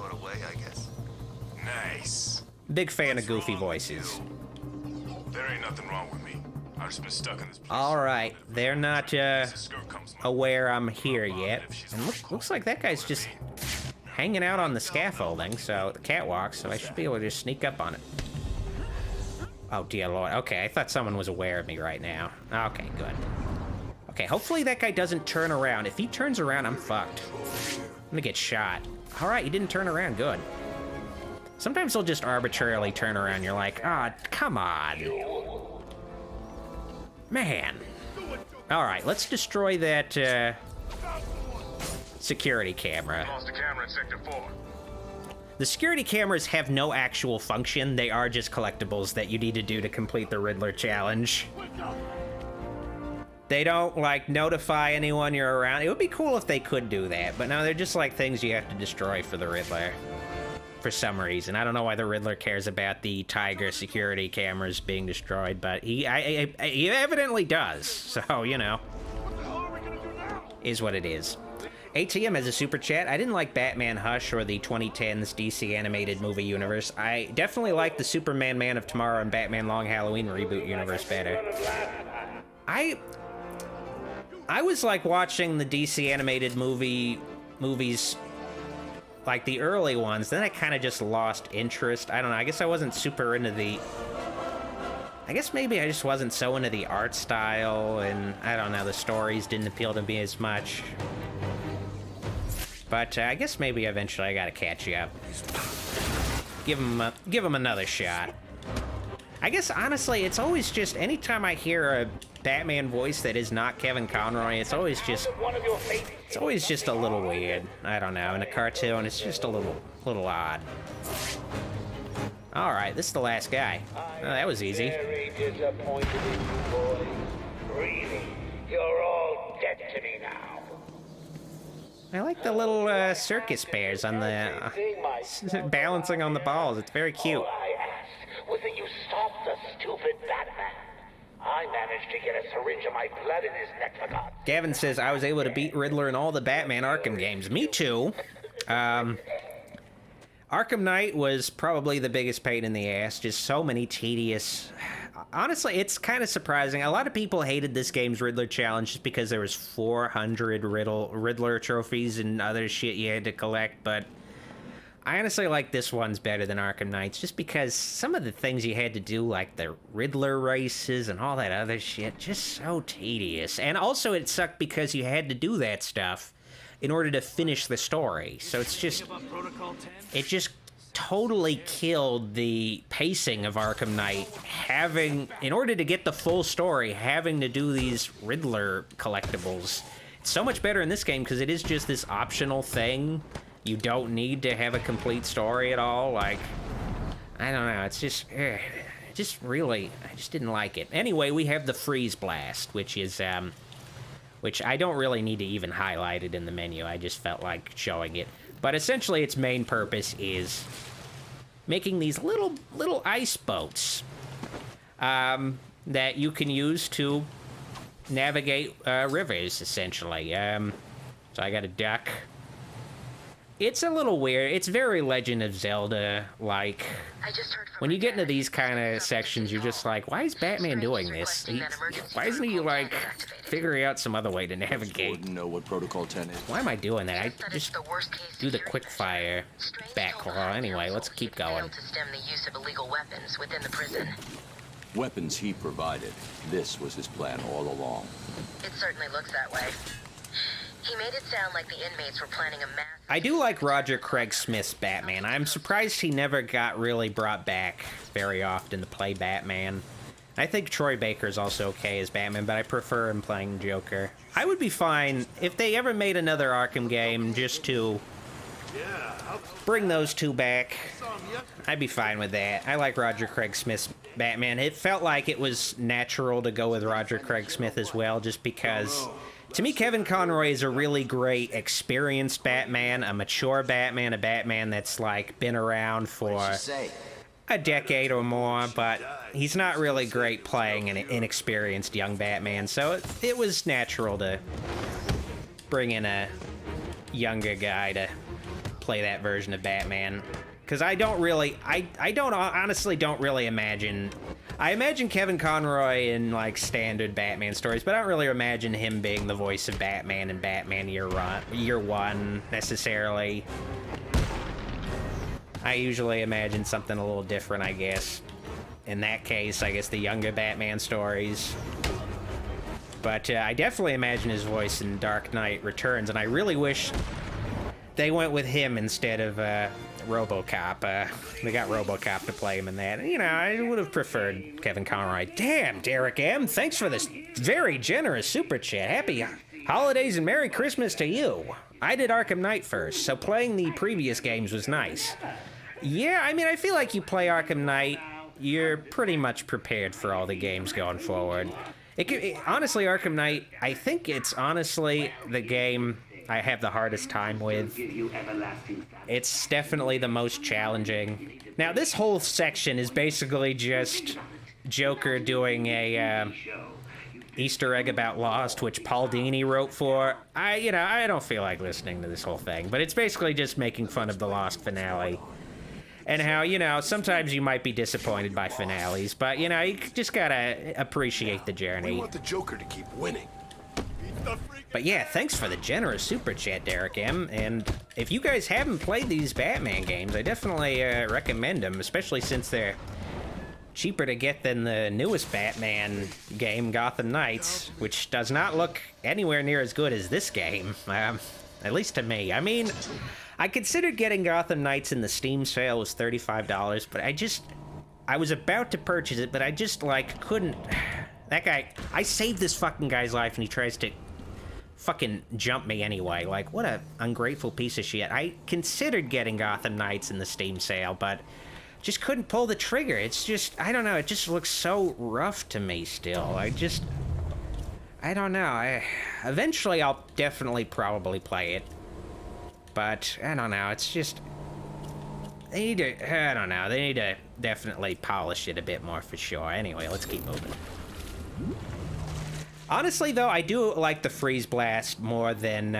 S4: Nice.
S1: Big fan of goofy voices.
S4: There ain't nothing wrong with me. I've just been stuck in this place.
S1: Alright, they're not aware I'm here yet. And looks like that guy's just hanging out on the scaffolding, so the catwalk, so I should be able to just sneak up on it. Oh dear Lord. Okay, I thought someone was aware of me right now. Okay, good. Okay, hopefully that guy doesn't turn around. If he turns around, I'm fucked. I'm gonna get shot. Alright, he didn't turn around, good. Sometimes they'll just arbitrarily turn around, you're like, ah, come on. Man. Alright, let's destroy that, security camera.
S9: Lost a camera in Sector 4.
S1: The security cameras have no actual function. They are just collectibles that you need to do to complete the Riddler challenge. They don't, like, notify anyone you're around. It would be cool if they could do that, but no, they're just, like, things you have to destroy for the Riddler. For some reason. I don't know why the Riddler cares about the Tiger security cameras being destroyed, but he evidently does. So, you know. Is what it is. ATM has a super chat. I didn't like Batman Hush or the 2010s DC animated movie universe. I definitely like the Superman Man of Tomorrow and Batman Long Halloween reboot universe better. I was like watching the DC animated movies, like the early ones, then I kind of just lost interest. I don't know, I guess I wasn't super into the... I guess maybe I just wasn't so into the art style, and I don't know, the stories didn't appeal to me as much. But I guess maybe eventually I gotta catch you up. Give him another shot. I guess, honestly, it's always just, anytime I hear a Batman voice that is not Kevin Conroy, it's always just a little weird. I don't know, in a cartoon, it's just a little odd. Alright, this is the last guy. Oh, that was easy.
S2: Very disappointed in you boys. Really, you're all dead to me now.
S1: I like the little circus bears on the balancing on the balls. It's very cute.
S2: All I asked was that you stop the stupid Batman. I managed to get a syringe of my blood in his neck for God.
S1: Gavin says, I was able to beat Riddler in all the Batman Arkham games. Me too. Arkham Knight was probably the biggest pain in the ass. Just so many tedious... Honestly, it's kind of surprising. A lot of people hated this game's Riddler challenge just because there was 400 Riddler trophies and other shit you had to collect, but I honestly like this one's better than Arkham Knight's just because some of the things you had to do, like the Riddler races and all that other shit, just so tedious. And also it sucked because you had to do that stuff in order to finish the story. So it's just... It just totally killed the pacing of Arkham Knight, in order to get the full story, having to do these Riddler collectibles. It's so much better in this game because it is just this optional thing. You don't need to have a complete story at all. Like, I don't know, it's just, I just didn't like it. Anyway, we have the Freeze Blast, which is, which I don't really need to even highlight it in the menu. I just felt like showing it. But essentially, its main purpose is making these little ice boats that you can use to navigate rivers, essentially. So I got a duck. It's a little weird. It's very Legend of Zelda-like. When you get into these kind of sections, you're just like, why is Batman doing this? Why isn't he, like, figuring out some other way to navigate?
S5: Know what Protocol 10 is.
S1: Why am I doing that? I just do the quick fire back claw. Anyway, let's keep going.
S6: To stem the use of illegal weapons within the prison.
S5: Weapons he provided. This was his plan all along.
S6: It certainly looks that way. He made it sound like the inmates were planning a mass...
S1: I do like Roger Craig Smith's Batman. I'm surprised he never got really brought back very often to play Batman. I think Troy Baker's also okay as Batman, but I prefer him playing Joker. I would be fine if they ever made another Arkham game just to bring those two back. I'd be fine with that. I like Roger Craig Smith's Batman. It felt like it was natural to go with Roger Craig Smith as well, just because... To me, Kevin Conroy is a really great, experienced Batman, a mature Batman, a Batman that's, like, been around for a decade or more, but he's not really great playing an inexperienced young Batman, so it was natural to bring in a younger guy to play that version of Batman. Because I honestly don't really imagine... I imagine Kevin Conroy in, like, standard Batman stories, but I don't really imagine him being the voice of Batman in Batman Year One, necessarily. I usually imagine something a little different, I guess. In that case, I guess the younger Batman stories. But I definitely imagine his voice in Dark Knight Returns, and I really wish they went with him instead of RoboCop. They got RoboCop to play him in that. You know, I would have preferred Kevin Conroy. Damn, Derek M., thanks for this very generous super chat. Happy holidays and Merry Christmas to you. I did Arkham Knight first, so playing the previous games was nice. Yeah, I mean, I feel like you play Arkham Knight, you're pretty much prepared for all the games going forward. Honestly, Arkham Knight, I think it's honestly the game I have the hardest time with. It's definitely the most challenging. Now, this whole section is basically just Joker doing a Easter egg about Lost, which Paul Dini wrote for. I don't feel like listening to this whole thing, but it's basically just making fun of the Lost finale. And how, sometimes you might be disappointed by finales, but, you just gotta appreciate the journey.
S11: We want the Joker to keep winning.
S1: But yeah, thanks for the generous super chat, Derek M. And if you guys haven't played these Batman games, I definitely recommend them, especially since they're cheaper to get than the newest Batman game, Gotham Knights, which does not look anywhere near as good as this game, at least to me. I mean, I considered getting Gotham Knights in the Steam sale was $35, but I was about to purchase it, but I just, couldn't. That guy, I saved this fucking guy's life and he tries to fucking jump me anyway. What a ungrateful piece of shit. I considered getting Gotham Knights in the Steam sale, but just couldn't pull the trigger. It's just, I don't know, it just looks so rough to me still. I don't know. Eventually I'll definitely probably play it. But, I don't know, it's just, they need to definitely polish it a bit more for sure. Anyway, let's keep moving. Honestly, though, I do like the Freeze Blast more than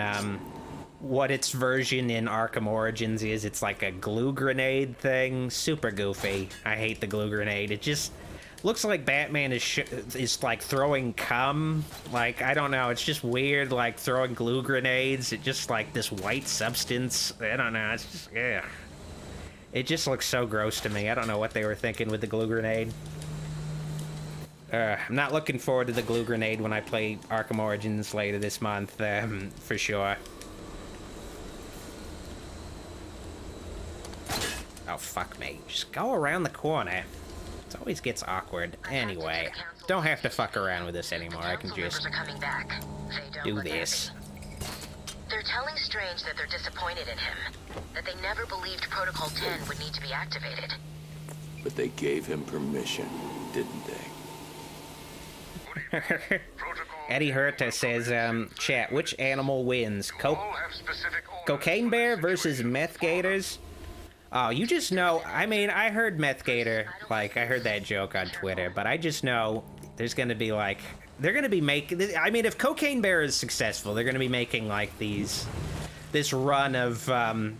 S1: what its version in Arkham Origins is. It's like a glue grenade thing. Super goofy. I hate the glue grenade. It just looks like Batman is like throwing cum. I don't know. It's just weird, throwing glue grenades. It just this white substance. I don't know. It's just, yeah. It just looks so gross to me. I don't know what they were thinking with the glue grenade. I'm not looking forward to the glue grenade when I play Arkham Origins later this month, for sure. Oh, fuck me. Just go around the corner. It always gets awkward. Anyway, don't have to fuck around with this anymore. I can just do this.
S6: They're telling Strange that they're disappointed in him, that they never believed Protocol 10 would need to be activated.
S5: But they gave him permission, didn't they?
S1: Eddie Herta says, chat, which animal wins? Cocaine Bear versus Meth Gators? Oh, you just know, I mean, I heard Meth Gator, I heard that joke on Twitter, but I just know there's gonna be, they're gonna be making, I mean, if Cocaine Bear is successful, they're gonna be making, this run of,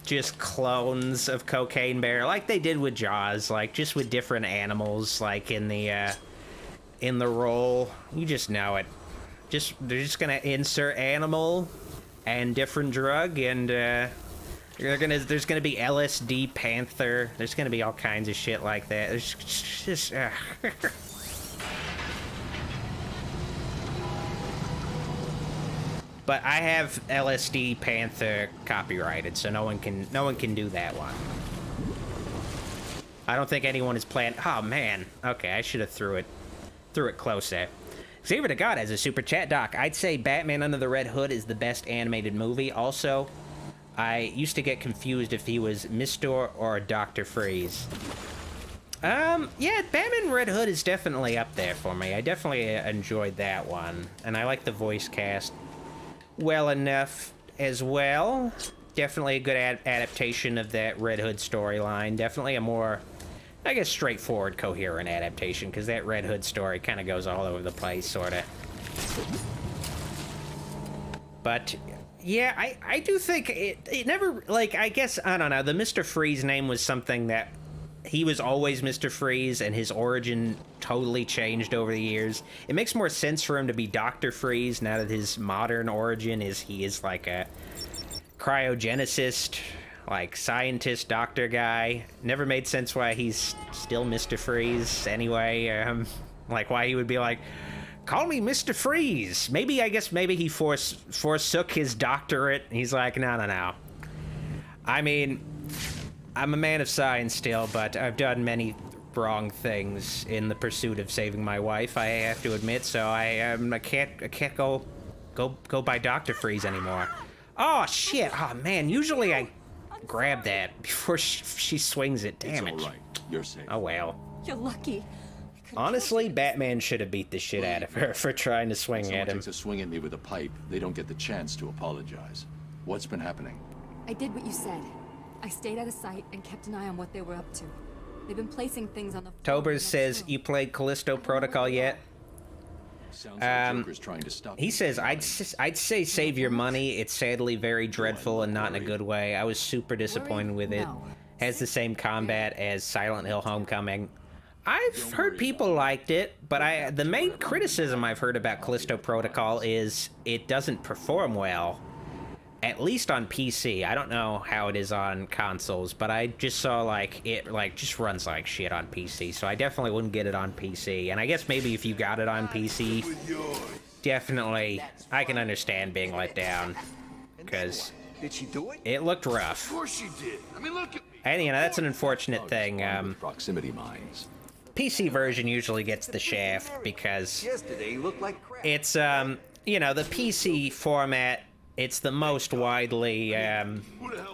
S1: just clones of Cocaine Bear, like they did with Jaws, just with different animals, in the role. You just know it. They're just gonna insert animal and different drug, and there's gonna be LSD Panther. There's gonna be all kinds of shit like that. There's just But I have LSD Panther copyrighted, so no one can do that one. I don't think anyone is planned. Oh man. Okay, I should have threw it closer. Xavier to God has a super chat. Doc, I'd say Batman Under the Red Hood is the best animated movie. Also, I used to get confused if he was Mr. or Dr. Freeze. Yeah, Batman Red Hood is definitely up there for me. I definitely enjoyed that one. And I like the voice cast well enough as well. Definitely a good adaptation of that Red Hood storyline. Definitely a more, I guess, straightforward, coherent adaptation, because that Red Hood story kind of goes all over the place, sort of. But, yeah, I do think it never, I guess, I don't know, the Mr. Freeze name was something that he was always Mr. Freeze, and his origin totally changed over the years. It makes more sense for him to be Dr. Freeze now that his modern origin is he is like a cryogenicist, scientist, doctor guy. Never made sense why he's still Mr. Freeze anyway. Why he would be call me Mr. Freeze. Maybe he forsook his doctorate. He's like, no. I mean, I'm a man of science still, but I've done many wrong things in the pursuit of saving my wife, I have to admit, so I can't go by Dr. Freeze anymore. Oh, shit. Oh, man, usually I grab that before she swings it. Damn it.
S5: It's all right. You're safe.
S1: Oh, well.
S12: You're lucky.
S1: Honestly, Batman should have beat the shit out of her for trying to swing at him.
S5: Takes a swing at me with a pipe, they don't get the chance to apologize. What's been happening?
S12: I did what you said. I stayed out of sight and kept an eye on what they were up to. They've been placing things on the floor.
S1: Tobers says, you played Callisto Protocol yet?
S5: Sounds like Joker's trying to stop.
S1: He says, I'd say save your money. It's sadly very dreadful and not in a good way. I was super disappointed with it. Has the same combat as Silent Hill Homecoming. I've heard people liked it, but the main criticism I've heard about Callisto Protocol is it doesn't perform well. At least on PC. I don't know how it is on consoles, but I just saw, like, it, like, just runs like shit on PC, so I definitely wouldn't get it on PC. And I guess maybe if you got it on PC, definitely, I can understand being let down, because it looked rough.
S11: Of course she did. I mean, look at me.
S1: And, you know, that's an unfortunate thing.
S5: Proximity mines.
S1: PC version usually gets the shaft because it's, you know, the PC format, it's the most widely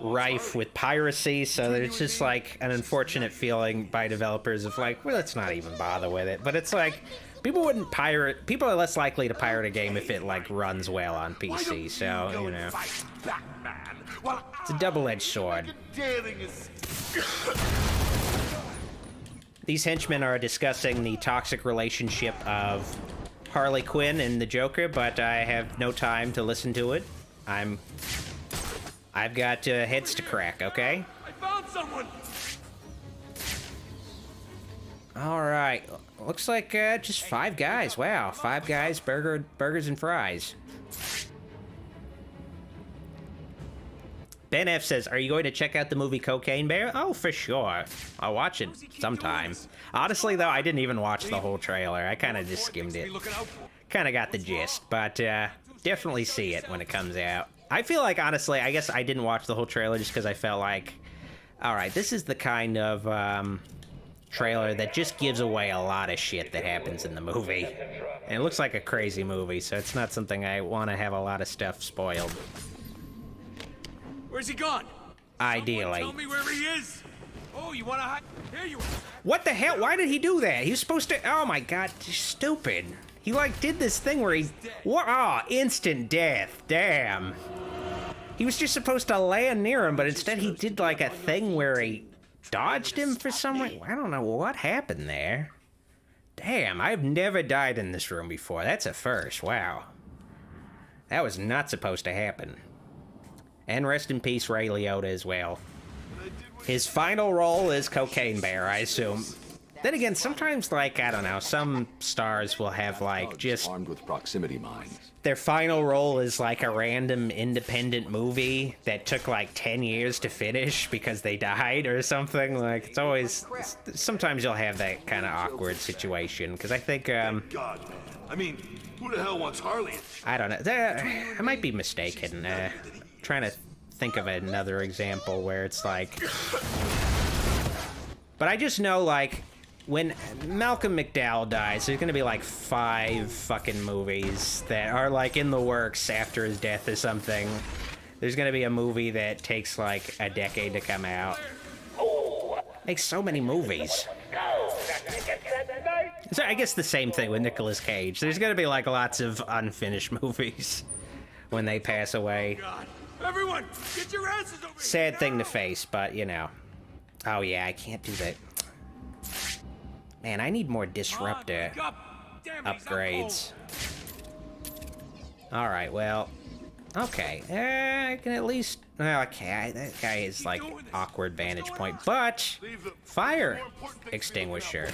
S1: rife with piracy, so there's just like an unfortunate feeling by developers of like, well, let's not even bother with it. But it's like, people are less likely to pirate a game if it like runs well on PC, so, you know. It's a double-edged sword. These henchmen are discussing the toxic relationship of Harley Quinn and the Joker, but I have no time to listen to it. I've got heads to crack, okay?
S3: I found someone!
S1: Alright, looks like just 5 guys. Wow, 5 guys, burgers and fries. Ben F says, are you going to check out the movie Cocaine Bear? Oh, for sure. I'll watch it sometime. Honestly, though, I didn't even watch the whole trailer. I kind of just skimmed it. Kind of got the gist, but definitely see it when it comes out. I feel like, honestly, I guess I didn't watch the whole trailer just because I felt like, all right, this is the kind of trailer that just gives away a lot of shit that happens in the movie. And it looks like a crazy movie, so it's not something I want to have a lot of stuff spoiled.
S3: Where's he gone?
S1: Ideally.
S3: Tell me where he is. Oh, you want to hide? Here you are.
S1: What the hell? Why did he do that? He was supposed to... Oh my god, stupid. He like did this thing where he... What? Oh, instant death. Damn. He was just supposed to land near him, but instead he did like a thing where he dodged him for some reason. I don't know what happened there. Damn, I've never died in this room before. That's a first. Wow. That was not supposed to happen. And rest in peace, Ray Liotta as well. His final role is Cocaine Bear, I assume. Then again, sometimes, like, I don't know, some stars will have, like, just...
S5: Armed with proximity mines.
S1: Their final role is, like, a random independent movie that took, like, 10 years to finish because they died or something. Like, it's always... Sometimes you'll have that kind of awkward situation, because I think,
S11: God, man. I mean, who the hell wants Harley?
S1: I don't know. I might be mistaken. Trying to think of another example where it's like... But I just know, like, when Malcolm McDowell dies, there's gonna be like 5 fucking movies that are like in the works after his death or something. There's gonna be a movie that takes like a decade to come out. Makes so many movies. So I guess the same thing with Nicolas Cage. There's gonna be like lots of unfinished movies when they pass away.
S3: Everyone, get your asses over here.
S1: Sad thing to face, but you know. Oh yeah, I can't do that. Man, I need more disruptor upgrades. Alright, well. Okay, I can at least... Well, okay, that guy is like awkward vantage point, but fire extinguisher.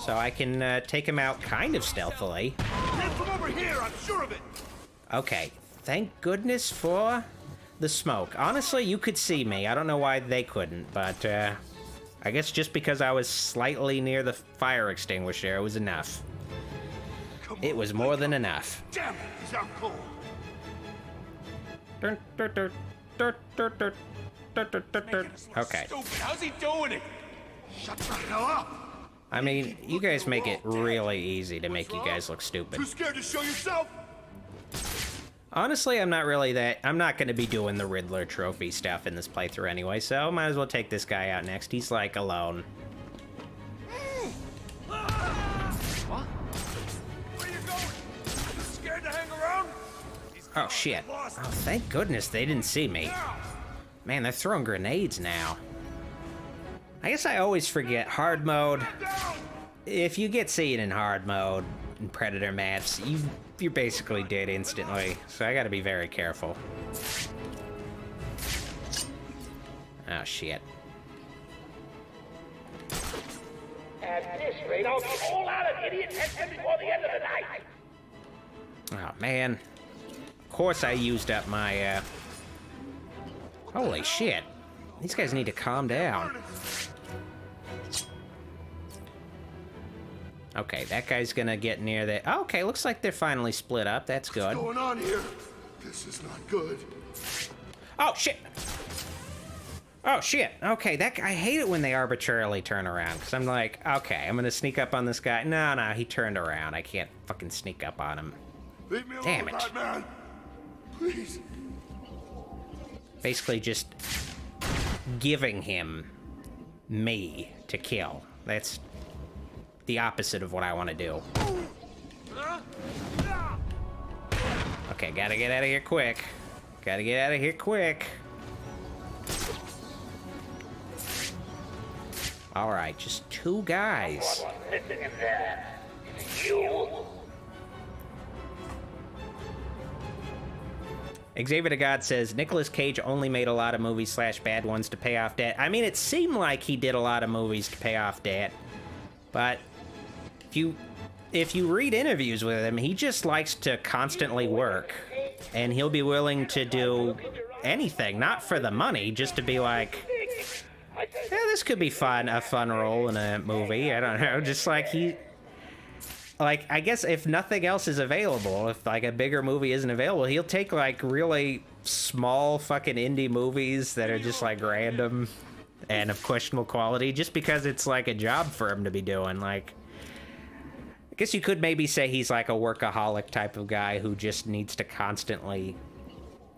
S1: So I can take him out kind of stealthily.
S11: Get from over here, I'm sure of it.
S1: Okay, thank goodness for the smoke. Honestly, you could see me. I don't know why they couldn't, but I guess just because I was slightly near the fire extinguisher, it was enough. It was more than enough.
S11: Damn it, he's out cold.
S1: Okay.
S3: How's he doing it?
S11: Shut the hell up!
S1: I mean, you guys make it really easy to make you guys look stupid.
S11: Too scared to show yourself?
S1: Honestly, I'm not going to be doing the Riddler trophy stuff in this playthrough anyway, so might as well take this guy out next. He's, like, alone.
S7: What? Where are you going? You scared to hang around?
S1: Oh, shit. Oh, thank goodness they didn't see me. Man, they're throwing grenades now. I guess I always forget hard mode. If you get seen in hard mode in Predator maps, you're basically dead instantly. So I gotta be very careful. Oh, shit.
S2: At this rate, I'll be all out of idiot heads before the end of the night.
S1: Oh, man. Of course I used up my, Holy shit. These guys need to calm down. Okay, that guy's gonna get near the... Oh, okay, looks like they're finally split up. That's good.
S11: What's going on here? This is not good.
S1: Oh, shit! Oh, shit. Okay, that guy... I hate it when they arbitrarily turn around, because I'm like, okay, I'm gonna sneak up on this guy. No, he turned around. I can't fucking sneak up on him.
S11: Leave me alone,
S1: Damn it.
S11: Batman. Please.
S1: Basically just giving him me to kill. That's the opposite of what I want to do. Okay, gotta get out of here quick. Gotta get out of here quick. Alright, just two guys. Xavier the God says, Nicolas Cage only made a lot of movies / bad ones to pay off debt. I mean, it seemed like he did a lot of movies to pay off debt. But if you read interviews with him, he just likes to constantly work. And he'll be willing to do anything, not for the money, just to be like, yeah, this could be fun, a fun role in a movie. I don't know, just like like, I guess if nothing else is available, if, like, a bigger movie isn't available, he'll take, like, really small fucking indie movies that are just, like, random and of questionable quality, just because it's, like, a job for him to be doing. Like, I guess you could maybe say he's, like, a workaholic type of guy who just needs to constantly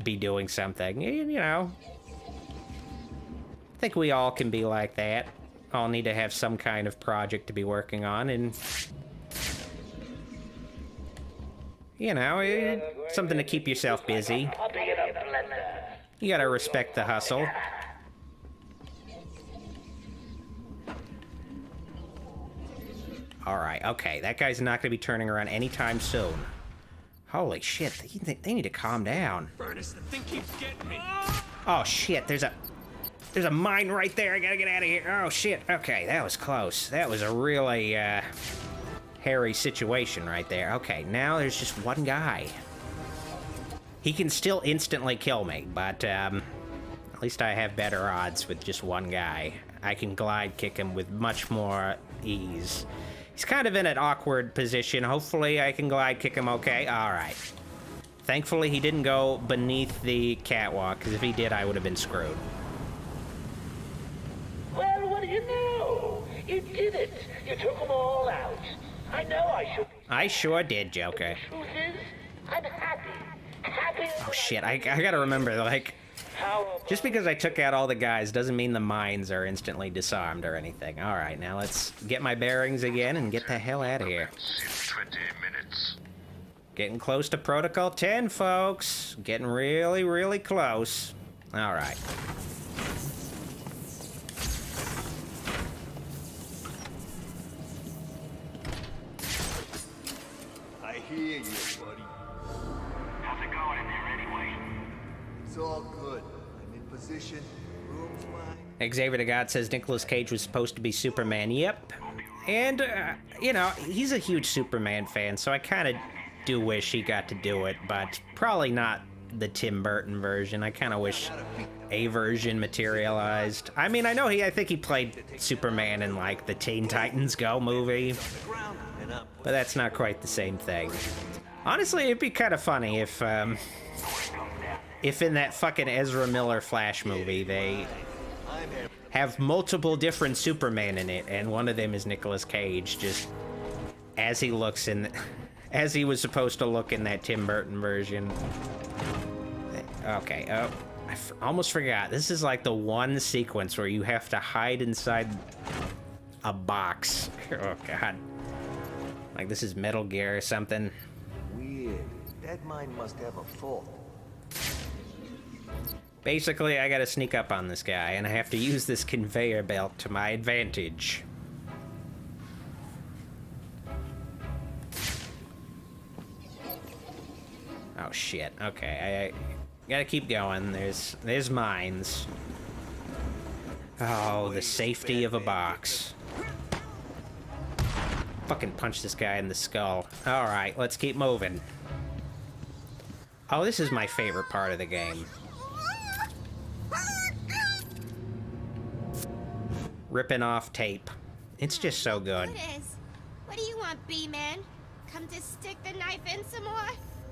S1: be doing something. You know, I think we all can be like that. All need to have some kind of project to be working on, and... you know, something to keep yourself busy. You gotta respect the hustle. Alright, okay, that guy's not gonna be turning around anytime soon. Holy shit, they need to calm down.
S3: Ernest, the thing keeps getting me.
S1: Oh shit, there's a mine right there, I gotta get out of here. Oh shit, okay, that was close. That was a really, hairy situation right there. Okay, now there's just one guy. He can still instantly kill me, but at least I have better odds with just one guy. I can glide kick him with much more ease. He's kind of in an awkward position. Hopefully I can glide kick him okay. Alright. Thankfully he didn't go beneath the catwalk, because if he did I would have been screwed.
S2: Well, what do you know? You did it. You took them all out. I know I should.
S1: I sure did, Joker.
S2: The truth is, I'm happy. Happy.
S1: Oh shit, I gotta remember, like, just because I took out all the guys doesn't mean the mines are instantly disarmed or anything. Alright, now let's get my bearings again and get the hell out of here.
S9: 20 minutes.
S1: Getting close to Protocol 10, folks. Getting really, really close. Alright.
S11: I hear you, buddy.
S2: How's it going in there anyway?
S11: It's all good. I'm in position. Room's mine.
S1: Xavier the God says Nicolas Cage was supposed to be Superman. Yep. And, you know, he's a huge Superman fan, so I kind of do wish he got to do it, but probably not the Tim Burton version. I kind of wish a version materialized. I mean, I think he played Superman in, like, the Teen Titans Go movie, but that's not quite the same thing. Honestly, it'd be kind of funny if in that fucking Ezra Miller Flash movie, have multiple different Superman in it, and one of them is Nicolas Cage, just as he looks in, as he was supposed to look in that Tim Burton version. Okay, oh, I almost forgot. This is like the one sequence where you have to hide inside a box. Oh, God. Like this is Metal Gear or something.
S13: Weird. That mine must have a fault.
S1: Basically, I gotta sneak up on this guy, and I have to use this conveyor belt to my advantage. Oh, shit. Okay, I gotta keep going. There's mines. Oh, the safety of a box. Fucking punch this guy in the skull. Alright, let's keep moving. Oh, this is my favorite part of the game. Ripping off tape. It's just so good.
S14: What do you want, B-Man? Come to stick the knife in some more?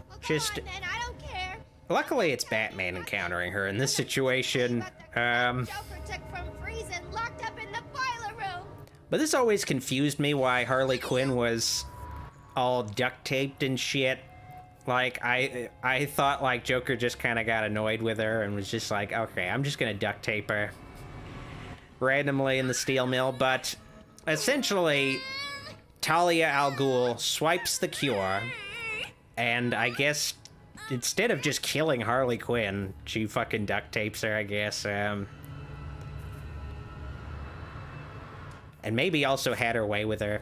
S14: Well,
S1: just
S14: go on, then. I don't care.
S1: Luckily, it's Batman encountering her in this situation.
S14: Joker took from freezing, locked up in the boiler room.
S1: But this always confused me why Harley Quinn was all duct taped and shit. Like, I thought, like, Joker just kind of got annoyed with her and was just like, okay, I'm just gonna duct tape her randomly in the steel mill. But essentially, Talia al Ghul swipes the cure, and I guess instead of just killing Harley Quinn, she fucking duct tapes her, I guess. And maybe also had her way with her.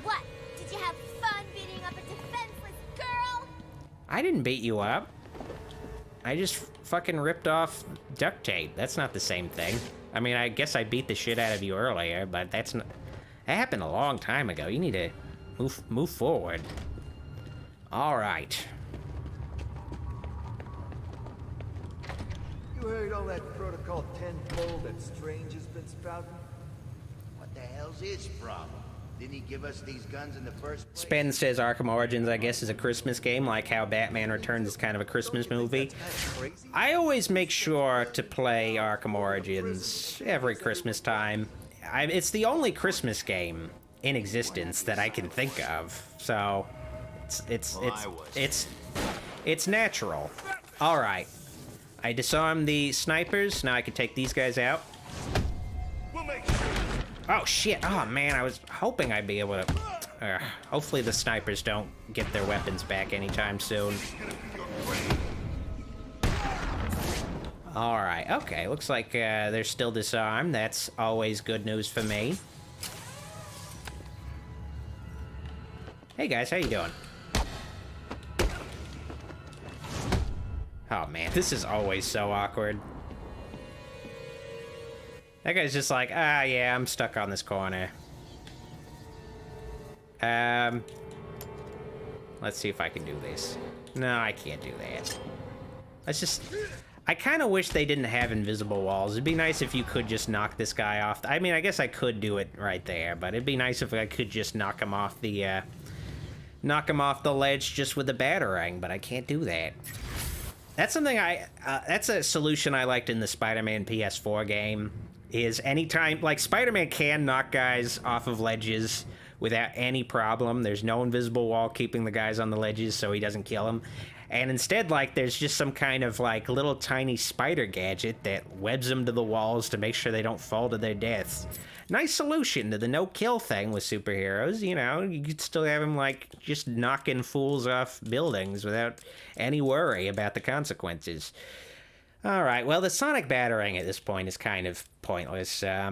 S14: What? Did you have fun beating up a defenseless girl?
S1: I didn't beat you up. I just fucking ripped off duct tape. That's not the same thing. I mean, I guess I beat the shit out of you earlier, but that's not... That happened a long time ago. You need to move forward. All right.
S13: You heard all that Protocol 10-fold that Strange has been spouting?
S2: What the hell's his problem? Didn't he give us these guns in the first place?
S1: Spen says Arkham Origins, I guess, is a Christmas game, like how Batman Returns is kind of a Christmas movie. I always make sure to play Arkham Origins every Christmas time. It's the only Christmas game in existence that I can think of, so it's natural. All right, I disarmed the snipers. Now I can take these guys out. Oh shit! Oh man, I was hoping I'd be able to. Hopefully the snipers don't get their weapons back anytime soon. All right. Okay. Looks like they're still disarmed. That's always good news for me. Hey guys, how you doing? Oh man, this is always so awkward. That guy's just like, ah, yeah, I'm stuck on this corner. Let's see if I can do this. No, I can't do that. Let's just... I kind of wish they didn't have invisible walls. It'd be nice if you could just knock this guy off. I mean, I guess I could do it right there, but it'd be nice if I could just knock him off the ledge just with a batarang, but I can't do that. That's something that's a solution I liked in the Spider-Man PS4 game. Is anytime, like, Spider-Man can knock guys off of ledges without any problem. There's no invisible wall keeping the guys on the ledges so he doesn't kill them. And instead, like, there's just some kind of, like, little tiny spider gadget that webs them to the walls to make sure they don't fall to their deaths. Nice solution to the no-kill thing with superheroes, you know? You could still have them, like, just knocking fools off buildings without any worry about the consequences. Alright, well, the sonic batarang at this point is kind of pointless. I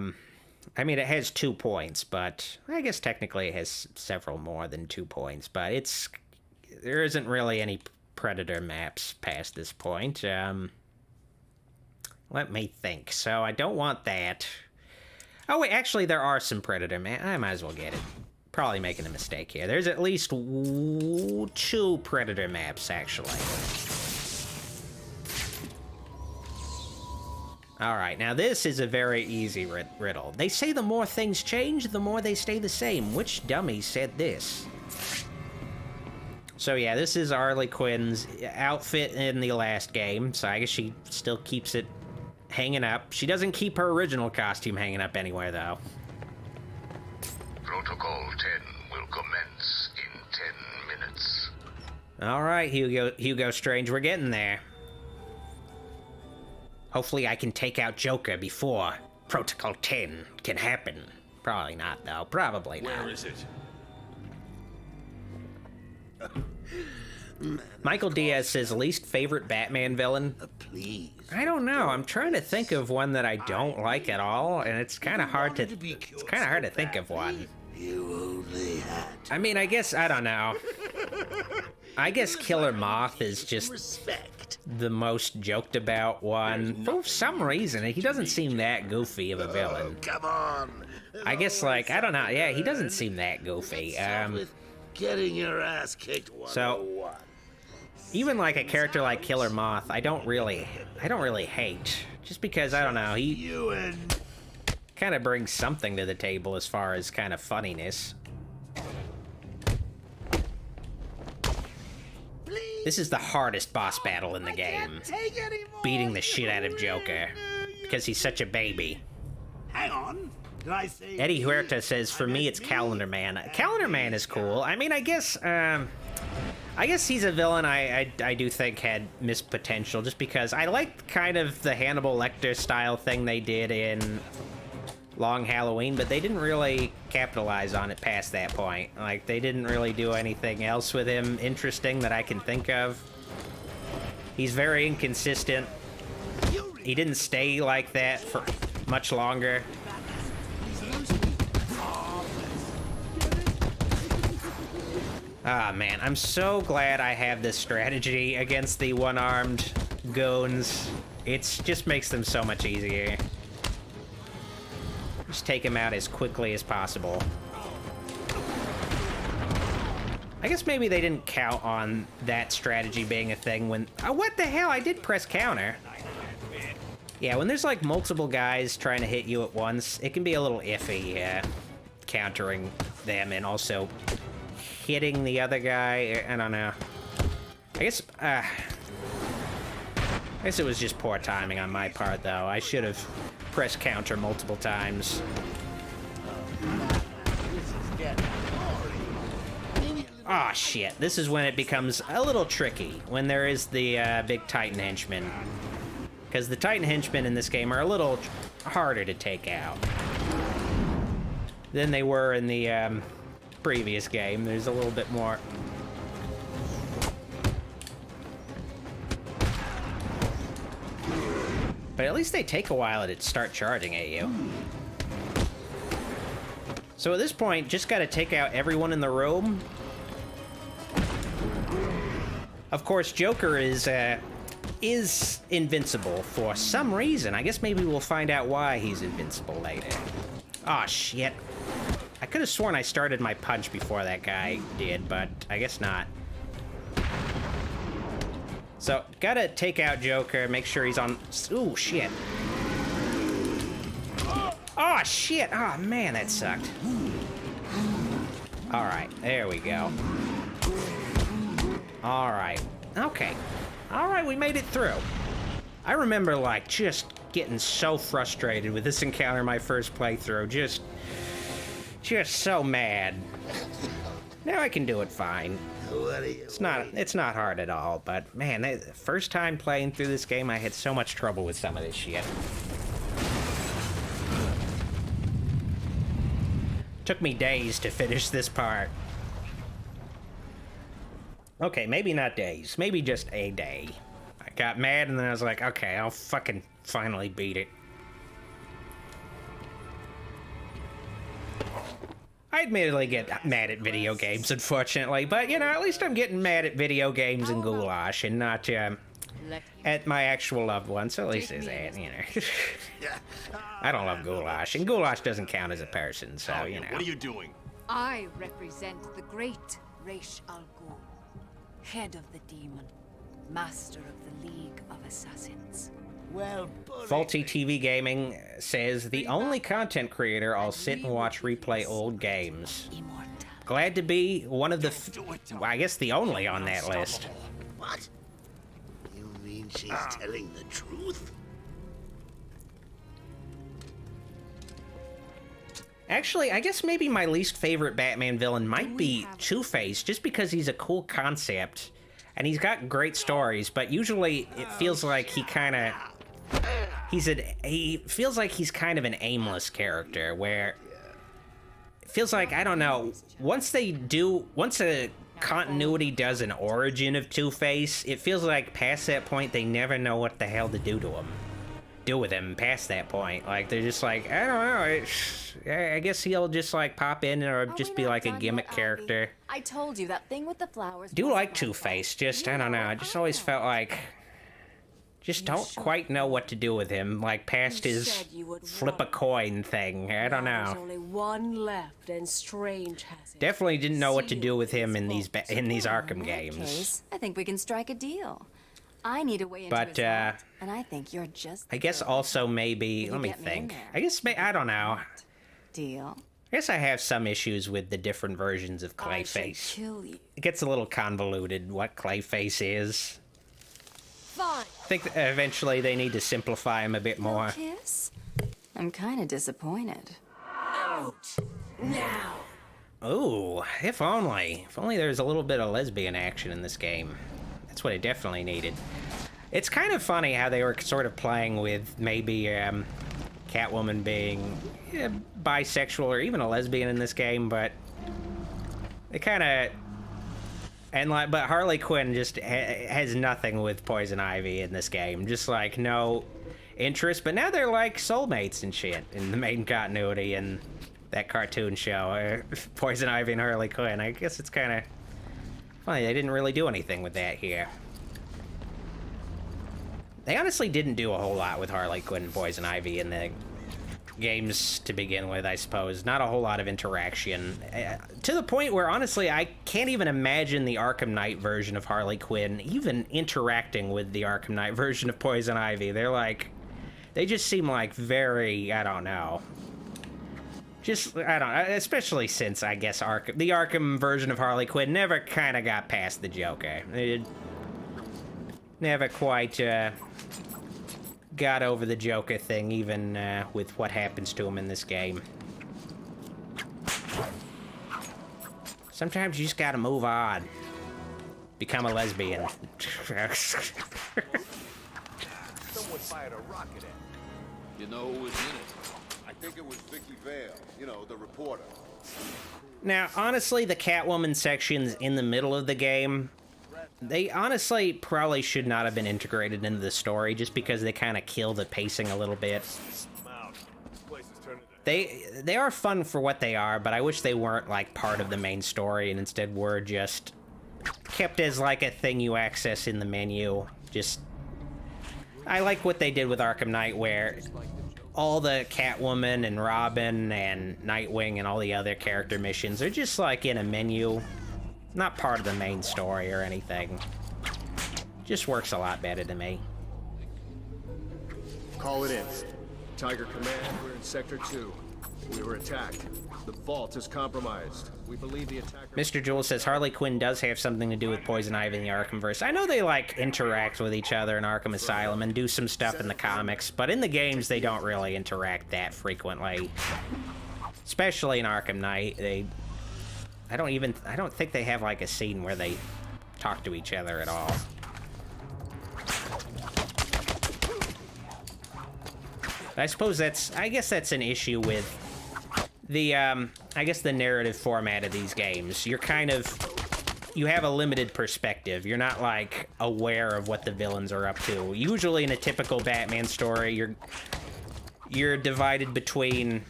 S1: mean, it has 2 points, but I guess technically it has several more than 2 points, but there isn't really any Predator maps past this point. Let me think. So I don't want that. Oh, wait, actually, there are some Predator maps. I might as well get it. Probably making a mistake here. There's at least 2 Predator maps, actually. Alright, now this is a very easy riddle. They say the more things change, the more they stay the same. Which dummy said this? So yeah, this is Harley Quinn's outfit in the last game, so I guess she still keeps it hanging up. She doesn't keep her original costume hanging up anywhere, though.
S9: Protocol 10 will commence in 10 minutes.
S1: All right, Hugo Strange, we're getting there. Hopefully I can take out Joker before Protocol 10 can happen. Probably not, though. Probably not.
S5: Where is it?
S1: Michael Diaz says least favorite Batman villain.
S11: Please.
S1: I don't know. I'm trying to think of one that I don't like at all, and it's kind of hard to. It's kind of hard to think of one.
S11: You only had.
S1: I mean, I guess I don't know. I guess Killer Moth is just the most joked about one. For some reason, he doesn't seem that goofy of a villain.
S11: Come on.
S1: I guess, like, I don't know. Yeah, he doesn't seem that goofy.
S11: Getting your ass kicked 101.
S1: So, even like a character like Killer Moth, I don't really hate. Just because, I don't know, he kind of brings something to the table as far as kind of funniness. This is the hardest boss battle in the game. Beating the shit out of Joker. Because he's such a baby.
S2: Hang on. Did I say
S1: Eddie Huerta says, for me, it's Calendar Man. Calendar Man is cool. I mean, I guess he's a villain I do think had missed potential, just because I liked kind of the Hannibal Lecter style thing they did in Long Halloween, but they didn't really capitalize on it past that point. Like, they didn't really do anything else with him interesting that I can think of. He's very inconsistent. He didn't stay like that for much longer. Ah, man, I'm so glad I have this strategy against the one-armed goons. It just makes them so much easier. Just take him out as quickly as possible. I guess maybe they didn't count on that strategy being a thing when... Oh, what the hell? I did press counter. Yeah, when there's, like, multiple guys trying to hit you at once, it can be a little iffy, countering them and also hitting the other guy. I don't know. I guess it was just poor timing on my part, though. I should have pressed counter multiple times. Oh, shit. This is when it becomes a little tricky, when there is the big Titan henchman. Because the Titan henchmen in this game are a little harder to take out than they were in the previous game. There's a little bit more. But at least they take a while to start charging at you. So at this point, just gotta take out everyone in the room. Of course, Joker is invincible for some reason. I guess maybe we'll find out why he's invincible later. Oh, shit. I could have sworn I started my punch before that guy did, but I guess not. So, gotta take out Joker, make sure he's on... Ooh, shit. Oh, shit! Oh, man, that sucked. Alright, there we go. Alright. Okay. Alright, we made it through. I remember, like, just getting so frustrated with this encounter my first playthrough. Just so mad. Now I can do it fine. It's not hard at all, but man, the first time playing through this game, I had so much trouble with some of this shit. Took me days to finish this part. Okay, maybe not days, maybe just a day. I got mad and then I was like, okay, I'll fucking finally beat it. I admittedly get mad at video games, unfortunately, but, you know, at least I'm getting mad at video games and goulash and not, at my actual loved ones, so at least there's that, you know. I don't love goulash, and goulash doesn't count as a person, so, you know.
S5: What are you doing?
S12: I represent the great Ra's al Ghul, head of the demon, master of the League of Assassins.
S2: Well,
S1: Faulty TV Gaming says, the only content creator I'll sit and watch replay old games. Glad to be one of the, well, I guess the only on that list.
S2: What? You mean she's telling the truth?
S1: Actually, I guess maybe my least favorite Batman villain might be Two-Face, just because he's a cool concept. And he's got great stories, but usually it feels like he kind of... He feels like he's kind of an aimless character, where... It feels like, I don't know, once a continuity does an origin of Two-Face, it feels like past that point they never know what the hell to do with him past that point. Like, they're just like, I don't know, I guess he'll just like pop in or just be like a gimmick character.
S15: I told you that thing with the flowers.
S1: Do like Two-Face, just, I don't know, I just always felt like, just don't quite know what to do with him, like past his flip a coin thing, I don't know.
S15: There's only one left, and Strange has it.
S1: Definitely didn't know what to do with him in these Arkham games.
S15: I think we can strike a deal. I need a way into his vault, and I think you're just.
S1: I guess also maybe, let me think. I guess, I don't know.
S15: Deal.
S1: I guess I have some issues with the different versions of Clayface.
S15: Kill you.
S1: It gets a little convoluted what Clayface is.
S15: Fine.
S1: I think that eventually they need to simplify him a bit more.
S15: Kiss? I'm kind of disappointed. Out now.
S1: Ooh, if only. If only there was a little bit of lesbian action in this game. That's what it definitely needed. It's kind of funny how they were sort of playing with maybe Catwoman being bisexual or even a lesbian in this game, but they kind of... but Harley Quinn just has nothing with Poison Ivy in this game. Just, like, no interest. But now they're, like, soulmates and shit in the main continuity and that cartoon show. Poison Ivy and Harley Quinn. I guess it's kind of funny. They didn't really do anything with that here. They honestly didn't do a whole lot with Harley Quinn and Poison Ivy in the games to begin with, I suppose. Not a whole lot of interaction. To the point where, honestly, I can't even imagine the Arkham Knight version of Harley Quinn even interacting with the Arkham Knight version of Poison Ivy. They're like... They just seem like very... I don't know. Just, I don't know. Especially since, I guess, the Arkham version of Harley Quinn never kind of got past the Joker. It never quite... got over the Joker thing, even with what happens to him in this game. Sometimes you just gotta move on. Become a lesbian.
S11: Someone fired a rocket at me.
S10: You know who was in it?
S11: I think it was Vicky Vale, you know, the reporter.
S1: Now, honestly, the Catwoman sections in the middle of the game, they honestly probably should not have been integrated into the story just because they kind of kill the pacing a little bit. They are fun for what they are, but I wish they weren't like part of the main story and instead were just kept as like a thing you access in the menu. Just, I like what they did with Arkham Knight where all the Catwoman and Robin and Nightwing and all the other character missions are just like in a menu. Not part of the main story or anything. Just works a lot better to me.
S16: Call it in. Tiger Command, we're in Sector 2. We were attacked. The vault is compromised. We believe the attacker...
S1: Mr. Jules says Harley Quinn does have something to do with Poison Ivy in the Arkhamverse. I know they, like, interact with each other in Arkham Asylum and do some stuff in the comics, but in the games they don't really interact that frequently. Especially in Arkham Knight, I don't think they have, like, a scene where they talk to each other at all. I suppose I guess that's an issue with the, I guess the narrative format of these games. You have a limited perspective. You're not, like, aware of what the villains are up to. Usually in a typical Batman story, you're divided between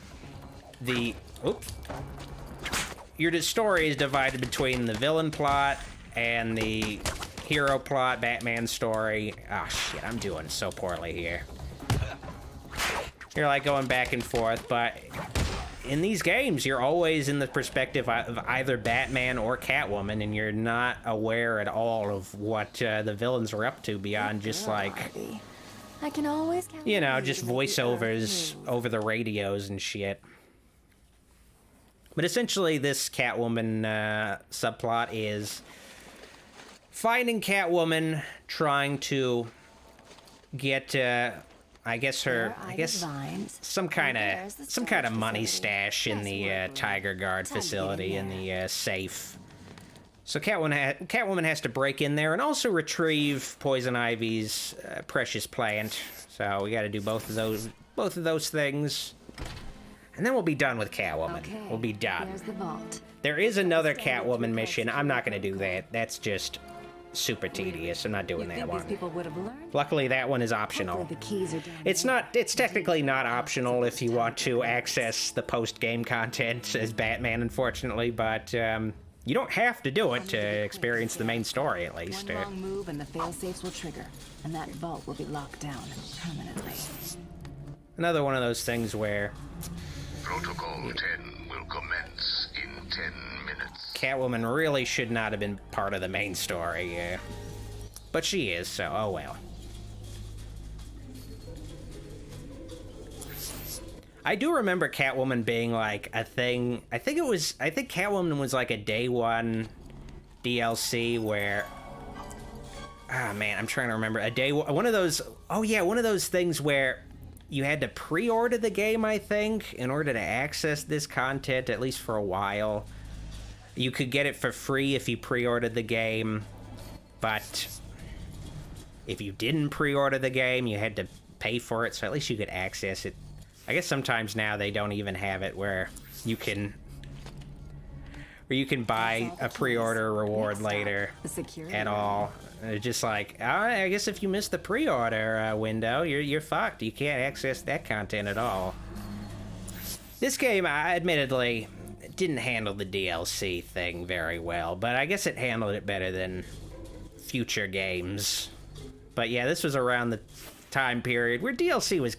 S1: your story is divided between the villain plot and the hero plot, Batman story. Oh, shit, I'm doing so poorly here. You're, like, going back and forth, but in these games, you're always in the perspective of either Batman or Catwoman, and you're not aware at all of what the villains are up to beyond just, like,
S15: I can always count
S1: you know, just voiceovers over the radios and shit. But essentially, this Catwoman subplot is finding Catwoman, trying to get I guess some kind of money stash in the Tiger Guard facility in the safe. So Catwoman has to break in there and also retrieve Poison Ivy's precious plant. So we got to do both of those things, and then we'll be done with Catwoman.
S15: Okay,
S1: we'll be done.
S15: There's the vault.
S1: There is another Catwoman mission. I'm not going to do that. That's just super tedious. I'm not doing that one.
S15: People would have learned?
S1: Luckily, that one is optional.
S15: The keys are down
S1: It's technically not optional if you want to access the post-game content as Batman, unfortunately, but you don't have to do it to experience the main story, at least.
S15: One wrong move and the fail-safes will trigger, and that vault will be locked down permanently.
S1: Another one of those things where
S2: Protocol 10 will commence in 10 minutes.
S1: Catwoman really should not have been part of the main story, but she is, so oh well. I do remember Catwoman being like a thing. I think Catwoman was like a day one DLC where, man, I'm trying to remember one of those things where you had to pre-order the game, I think, in order to access this content, at least for a while. You could get it for free if you pre-ordered the game, but if you didn't pre-order the game, you had to pay for it, so at least you could access it. I guess sometimes now they don't even have it where you can buy a pre-order reward later at all. It's just like, I guess if you miss the pre-order window, you're fucked. You can't access that content at all. This game, admittedly, didn't handle the DLC thing very well, but I guess it handled it better than future games. But yeah, this was around the time period where DLC was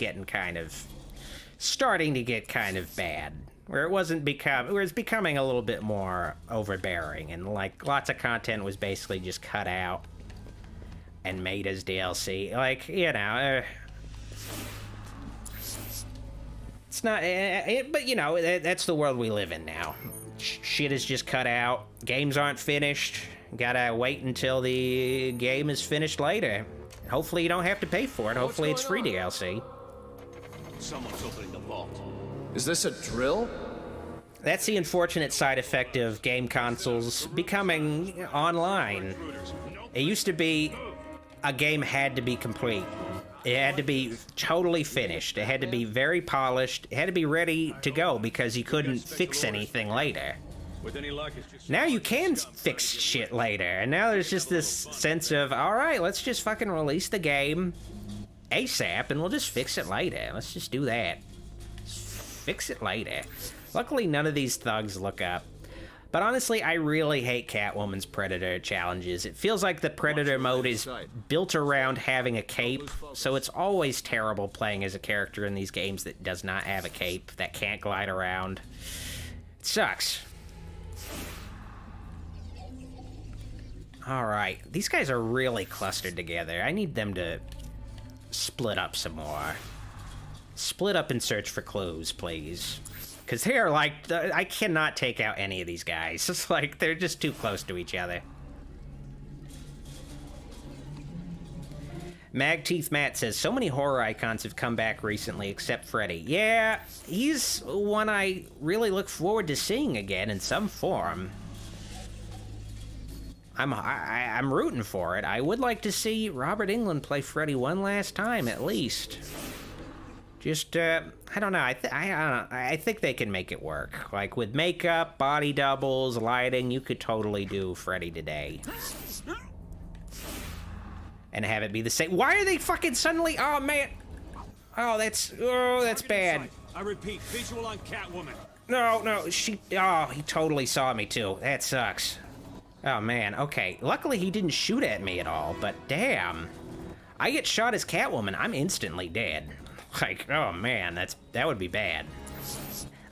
S1: starting to get kind of bad, where it's becoming a little bit more overbearing, and like lots of content was basically just cut out and made as DLC. Like, you know, it's not, but you know, that's the world we live in now. Shit is just cut out. Games aren't finished. Gotta wait until the game is finished later. Hopefully you don't have to pay for it. Hopefully it's free DLC.
S5: Someone's opening the vault.
S16: Is this a drill?
S1: That's the unfortunate side effect of game consoles becoming online. It used to be a game had to be complete. It had to be totally finished. It had to be very polished. It had to be ready to go because you couldn't fix anything later. Now you can fix shit later, and now there's just this sense of, alright, let's just fucking release the game ASAP and we'll just fix it later. Let's just do that. Fix it later. Luckily, none of these thugs look up. But honestly, I really hate Catwoman's Predator challenges. It feels like the Predator mode is built around having a cape, so it's always terrible playing as a character in these games that does not have a cape, that can't glide around. It sucks. Alright, these guys are really clustered together. I need them to split up some more. Split up and search for clues, please. Because they're like, I cannot take out any of these guys. It's like, they're just too close to each other. Magteeth Matt says, so many horror icons have come back recently except Freddy. Yeah, he's one I really look forward to seeing again in some form. I'm rooting for it. I would like to see Robert Englund play Freddy one last time, at least. Just, I don't know. I think they can make it work. Like, with makeup, body doubles, lighting, you could totally do Freddy today. And have it be the same. Why are they fucking suddenly... Oh, man. Oh, that's bad.
S3: I repeat, visual on Catwoman.
S1: No, she... Oh, he totally saw me, too. That sucks. Oh, man. Okay. Luckily, he didn't shoot at me at all, but damn. I get shot as Catwoman, I'm instantly dead. Like, oh man, that would be bad.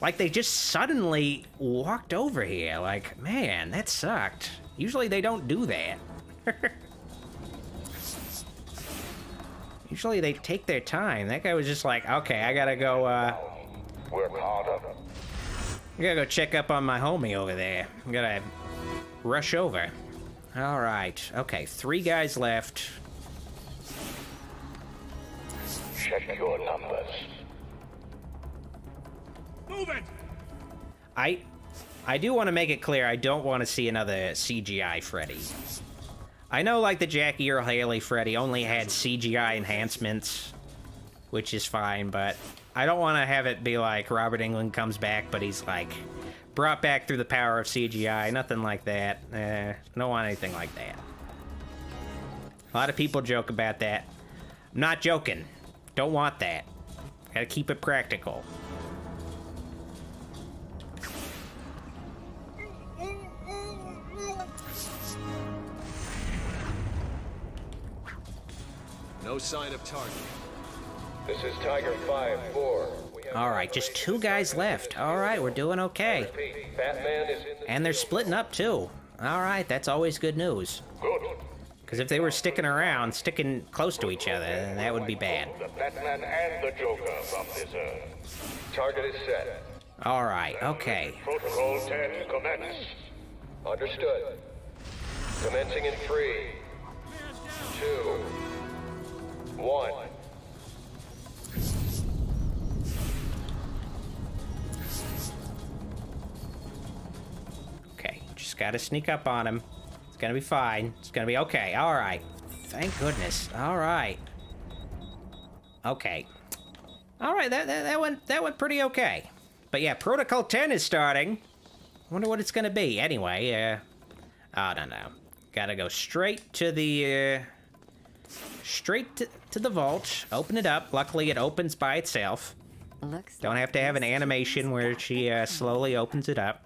S1: Like, they just suddenly walked over here. Like, man, that sucked. Usually they don't do that. Usually they take their time. That guy was just like, okay, I gotta go, I gotta go check up on my homie over there. I gotta rush over. All right, okay, 3 guys left.
S9: Check your numbers.
S16: Move it!
S1: I do want to make it clear I don't want to see another CGI Freddy. I know, like, the Jackie Earle Haley Freddy only had CGI enhancements, which is fine, but I don't want to have it be like Robert Englund comes back, but he's, like, brought back through the power of CGI. Nothing like that. I don't want anything like that. A lot of people joke about that. I'm not joking. Don't want that. Gotta keep it practical.
S16: No sign of target.
S9: This is Tiger 5-4.
S1: Alright, just 2 guys left. Alright, we're doing okay.
S9: Batman is in the...
S1: And they're splitting up, too. Alright, that's always good news.
S9: Good.
S1: Because if they were sticking close to each other, then that would be bad.
S9: The Batman and the Joker from this Earth. Target is set.
S1: Alright, okay.
S9: Protocol 10 commence. Understood. Commencing in 3, 2, 1.
S1: Okay, just gotta sneak up on him. It's gonna be fine. It's gonna be okay. Alright. Thank goodness. Alright. Okay. Alright, that went pretty okay. But yeah, Protocol 10 is starting. Wonder what it's gonna be. Anyway, I don't know. Gotta go straight to the, straight to the vault. Open it up. Luckily, it opens by itself. Don't have to have an animation where she slowly opens it up.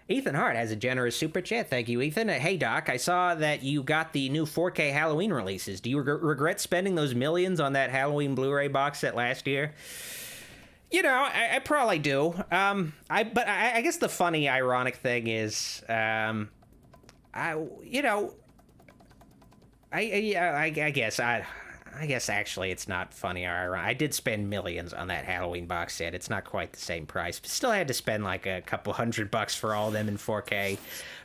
S1: Ethan Hart has a generous super chat. Thank you, Ethan. Hey, Doc, I saw that you got the new 4K Halloween releases. Do you regret spending those millions on that Halloween Blu-ray box set last year? You know, I probably do. But I guess the funny, ironic thing is, I guess actually it's not funny or ironic. I did spend millions on that Halloween box set. It's not quite the same price, but still had to spend like a couple $100 for all of them in 4K.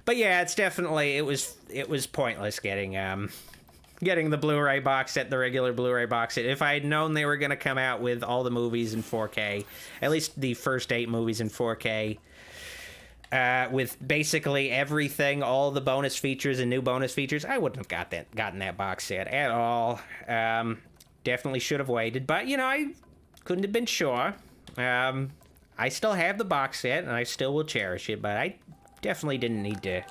S1: But yeah, it's definitely, it was pointless getting the Blu-ray box set, the regular Blu-ray box set. If I had known they were going to come out with all the movies in 4K, at least the first 8 movies in 4K, with basically everything, all the bonus features and new bonus features, I wouldn't have gotten that box set at all. Definitely should have waited, but, you know, I couldn't have been sure. I still have the box set, and I still will cherish it, but I definitely didn't need to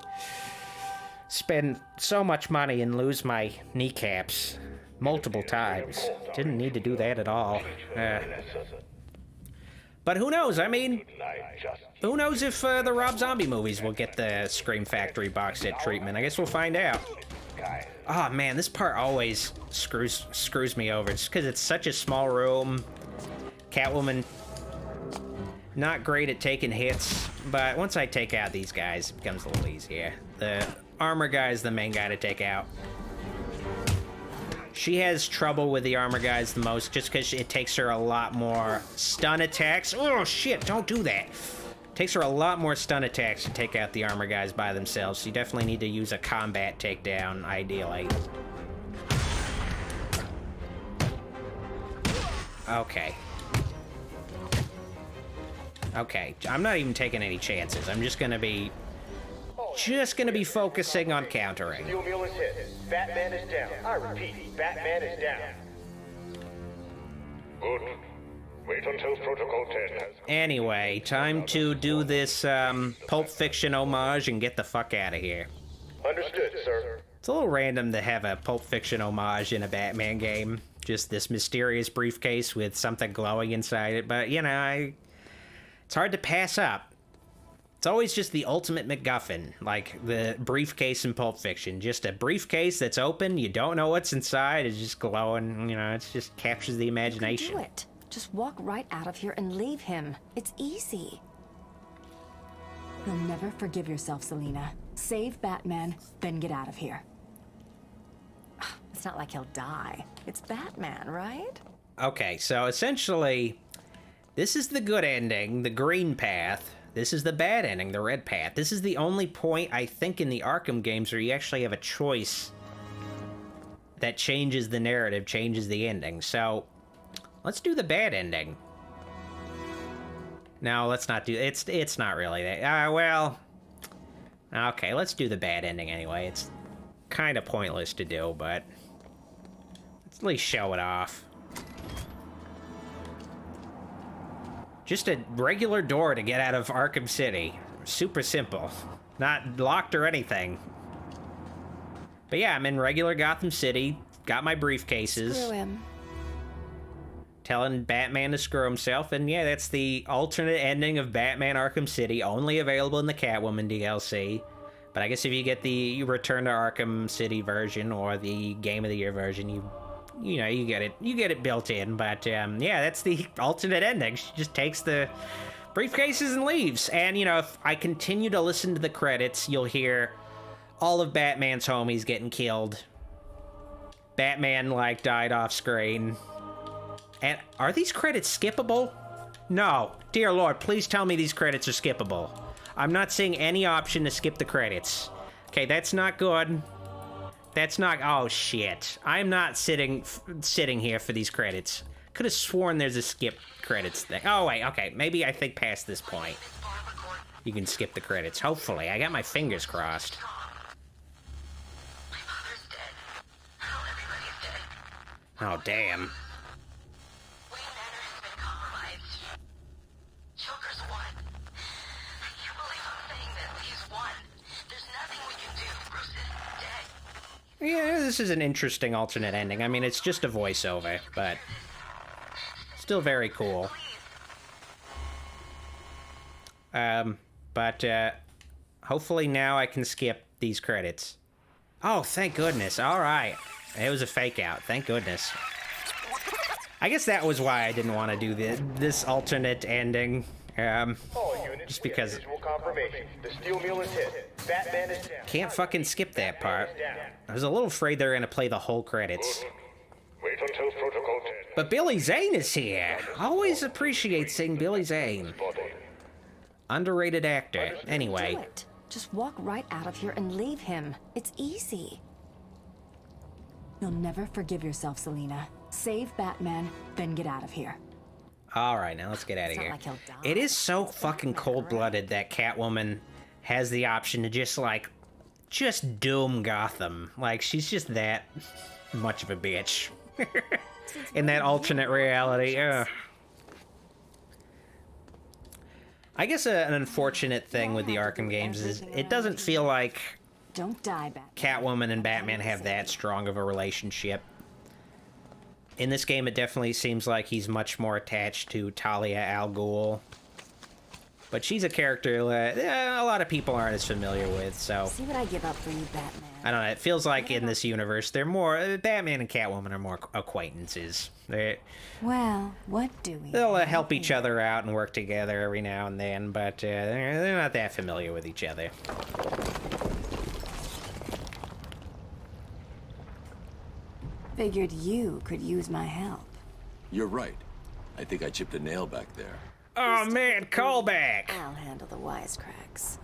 S1: spend so much money and lose my kneecaps multiple times. Didn't need to do that at all. But who knows? I mean, who knows if the Rob Zombie movies will get the Scream Factory box set treatment? I guess we'll find out. Oh man, this part always screws me over. Just because it's such a small room. Catwoman, not great at taking hits, but once I take out these guys, it becomes a little easier. The armor guy is the main guy to take out. She has trouble with the armor guys the most just because it takes her a lot more stun attacks. Oh shit, don't do that. Takes her a lot more stun attacks to take out the armor guys by themselves. So you definitely need to use a combat takedown, ideally. Okay. Okay, I'm not even taking any chances. I'm just gonna be focusing on countering.
S9: Steel Mule is hit. Batman is down. I repeat, Batman is down. Good. Wait until Protocol 10 has...
S1: Anyway, time to do this Pulp Fiction homage and get the fuck out of here.
S9: Understood, sir.
S1: It's a little random to have a Pulp Fiction homage in a Batman game. Just this mysterious briefcase with something glowing inside it, but, you know, it's hard to pass up. It's always just the ultimate MacGuffin, like the briefcase in Pulp Fiction. Just a briefcase that's open, you don't know what's inside, it's just glowing, you know, it just captures the imagination.
S15: You can do it. Just walk right out of here and leave him. It's easy. You'll never forgive yourself, Selina. Save Batman, then get out of here. It's not like he'll die. It's Batman, right?
S1: Okay, so essentially, this is the good ending, the green path. This is the bad ending, the red path. This is the only point, I think, in the Arkham games where you actually have a choice that changes the narrative, changes the ending. So, Let's do the bad ending. No, let's not do... It's not really that... well... Okay, let's do the bad ending anyway. It's kind of pointless to do, but... let's at least show it off. Just a regular door to get out of Arkham City. Super simple. Not locked or anything. But yeah, I'm in regular Gotham City. Got my briefcases.
S15: Screw him.
S1: Telling Batman to screw himself. And yeah, that's the alternate ending of Batman Arkham City. Only available in the Catwoman DLC. But I guess if you get the Return to Arkham City version or the Game of the Year version, you know, you get it built in. But yeah, that's the alternate ending. She just takes the briefcases and leaves. And you know, if I continue to listen to the credits, you'll hear all of Batman's homies getting killed. Batman, like, died off screen. And are these credits skippable? No. Dear Lord, please tell me these credits are skippable. I'm not seeing any option to skip the credits. Okay, that's not good. That's not... oh, shit. I'm not sitting here for these credits. Could have sworn there's a skip credits thing. Oh, wait, okay. Maybe I think past this point you can skip the credits. Hopefully. I got my fingers crossed. Oh, damn. Yeah, this is an interesting alternate ending. I mean, it's just a voiceover, but still very cool. But hopefully now I can skip these credits. Oh, thank goodness. All right. It was a fake out. Thank goodness. I guess that was why I didn't want to do this alternate ending. Just because...
S17: The steel mill is hit. Batman is down.
S1: Can't fucking skip that part. I was a little afraid they were gonna play the whole credits.
S17: Wait until Protocol 10.
S1: But Billy Zane is here. Always appreciate seeing Billy Zane. Underrated actor. Anyway.
S15: Do it. Just walk right out of here and leave him. It's easy. You'll never forgive yourself, Selina. Save Batman, then get out of here.
S1: Alright, now let's get out of here.
S15: Like he'll die.
S1: It is so fucking cold-blooded that Catwoman has the option to just doom Gotham. Like, she's just that much of a bitch. In that alternate reality. I guess an unfortunate thing with the Arkham games is it doesn't feel like
S15: Don't die, Batman.
S1: Catwoman and Batman have that strong of a relationship. In this game, it definitely seems like he's much more attached to Talia al Ghul. But she's a character that a lot of people aren't as familiar with, so...
S15: See what I give up for you, Batman.
S1: I don't know, it feels like in this universe, they're more... Batman and Catwoman are more acquaintances.
S15: Well, what do we...
S1: They'll help each other out and work together every now and then, but they're not that familiar with each other.
S15: Figured you could use my help.
S5: You're right. I think I chipped a nail back there.
S1: Oh man, callback!
S15: I'll handle the wisecracks.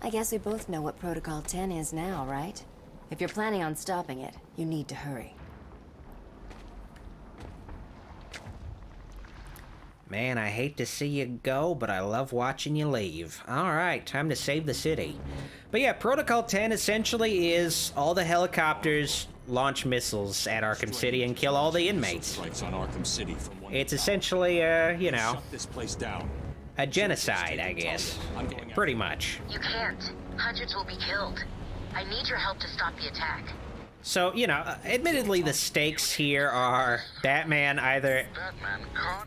S15: I guess we both know what Protocol 10 is now, right? If you're planning on stopping it, you need to hurry.
S1: Man, I hate to see you go, but I love watching you leave. Alright, time to save the city. But yeah, Protocol 10 essentially is all the helicopters launch missiles at Arkham City and kill all the inmates.
S5: On Arkham City
S1: It's essentially, you know,
S5: shut this place down.
S1: a genocide, I guess. Pretty much.
S6: You can't. Hundreds will be killed. I need your help to stop the attack.
S1: So, you know, admittedly the stakes here are Batman either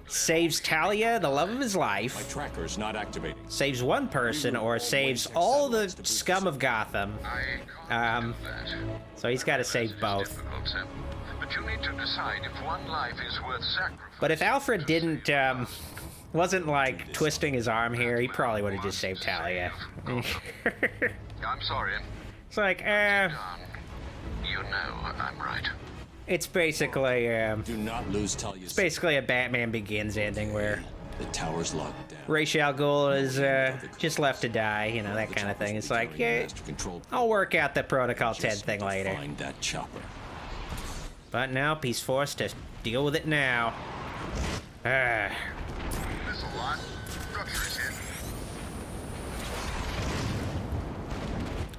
S1: saves Talia, the love of his life,
S5: My tracker's not activating.
S1: saves one person, or saves all the scum of Gotham. So he's got to save both.
S17: But you need to decide if one life is worth sacrificing.
S1: But if Alfred didn't, wasn't like twisting his arm here, he probably would have just saved Talia.
S17: I'm sorry.
S1: It's like,
S17: You know I'm right.
S1: it's basically,
S5: Do not lose Talia's.
S1: it's basically a Batman Begins ending where
S5: The tower's locked down.
S1: Ra's al Ghul is just left to die, you know, that kind of thing. It's like, yeah, I'll work out the Protocol 10 thing later.
S5: Find that chopper.
S1: But now, he's forced to deal with it now.
S17: Missile launch. Structure is hit.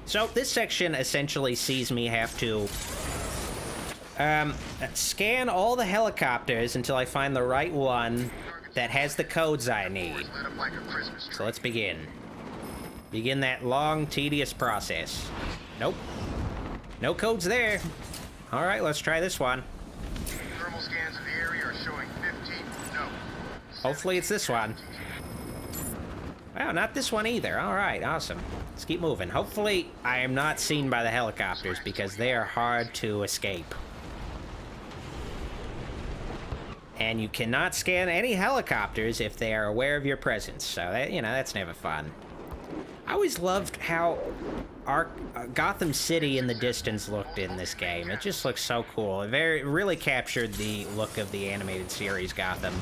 S1: So this section essentially sees me have to scan all the helicopters until I find the right one that has the codes I need. So let's begin. Begin that long, tedious process. Nope. No codes there. All right, let's try this one.
S17: Thermal scans of the area are showing 15. No.
S1: Hopefully it's this one. Wow, not this one either. All right, awesome. Let's keep moving. Hopefully I am not seen by the helicopters because they are hard to escape. And you cannot scan any helicopters if they are aware of your presence. So, that, you know, that's never fun. I always loved how Gotham City in the distance looked in this game. It just looks so cool. It really captured the look of the animated series Gotham.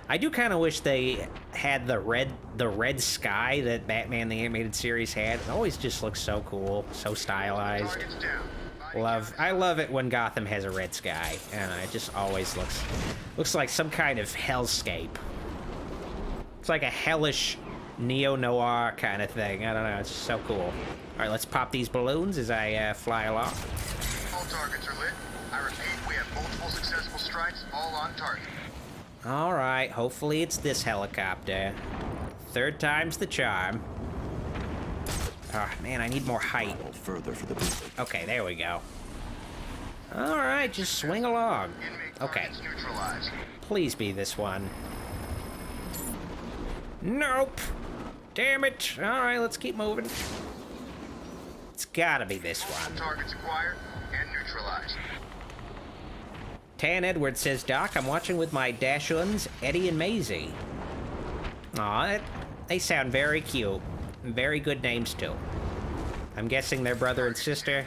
S1: I do kind of wish they had the red sky that Batman the Animated Series had. It always just looks so cool, so stylized. I love it when Gotham has a red sky, and it just always looks like some kind of hellscape. It's like a hellish neo-noir kind of thing. I don't know, it's so cool. All right, let's pop these balloons as I fly along.
S17: All targets are lit. I repeat, we have multiple successful strikes, all on target.
S1: All right, hopefully it's this helicopter. Third time's the charm. Oh, man, I need more height.
S5: Further for the boost.
S1: Okay, there we go. All right, just swing along. Okay. Please be this one. Nope. Damn it. All right, let's keep moving. It's gotta be this one.
S17: Targets acquired and neutralized.
S1: Tan Edwards says, Doc, I'm watching with my Dashuns, Eddie and Maisie. Aw, they sound very cute. Very good names, too. I'm guessing they're brother and sister.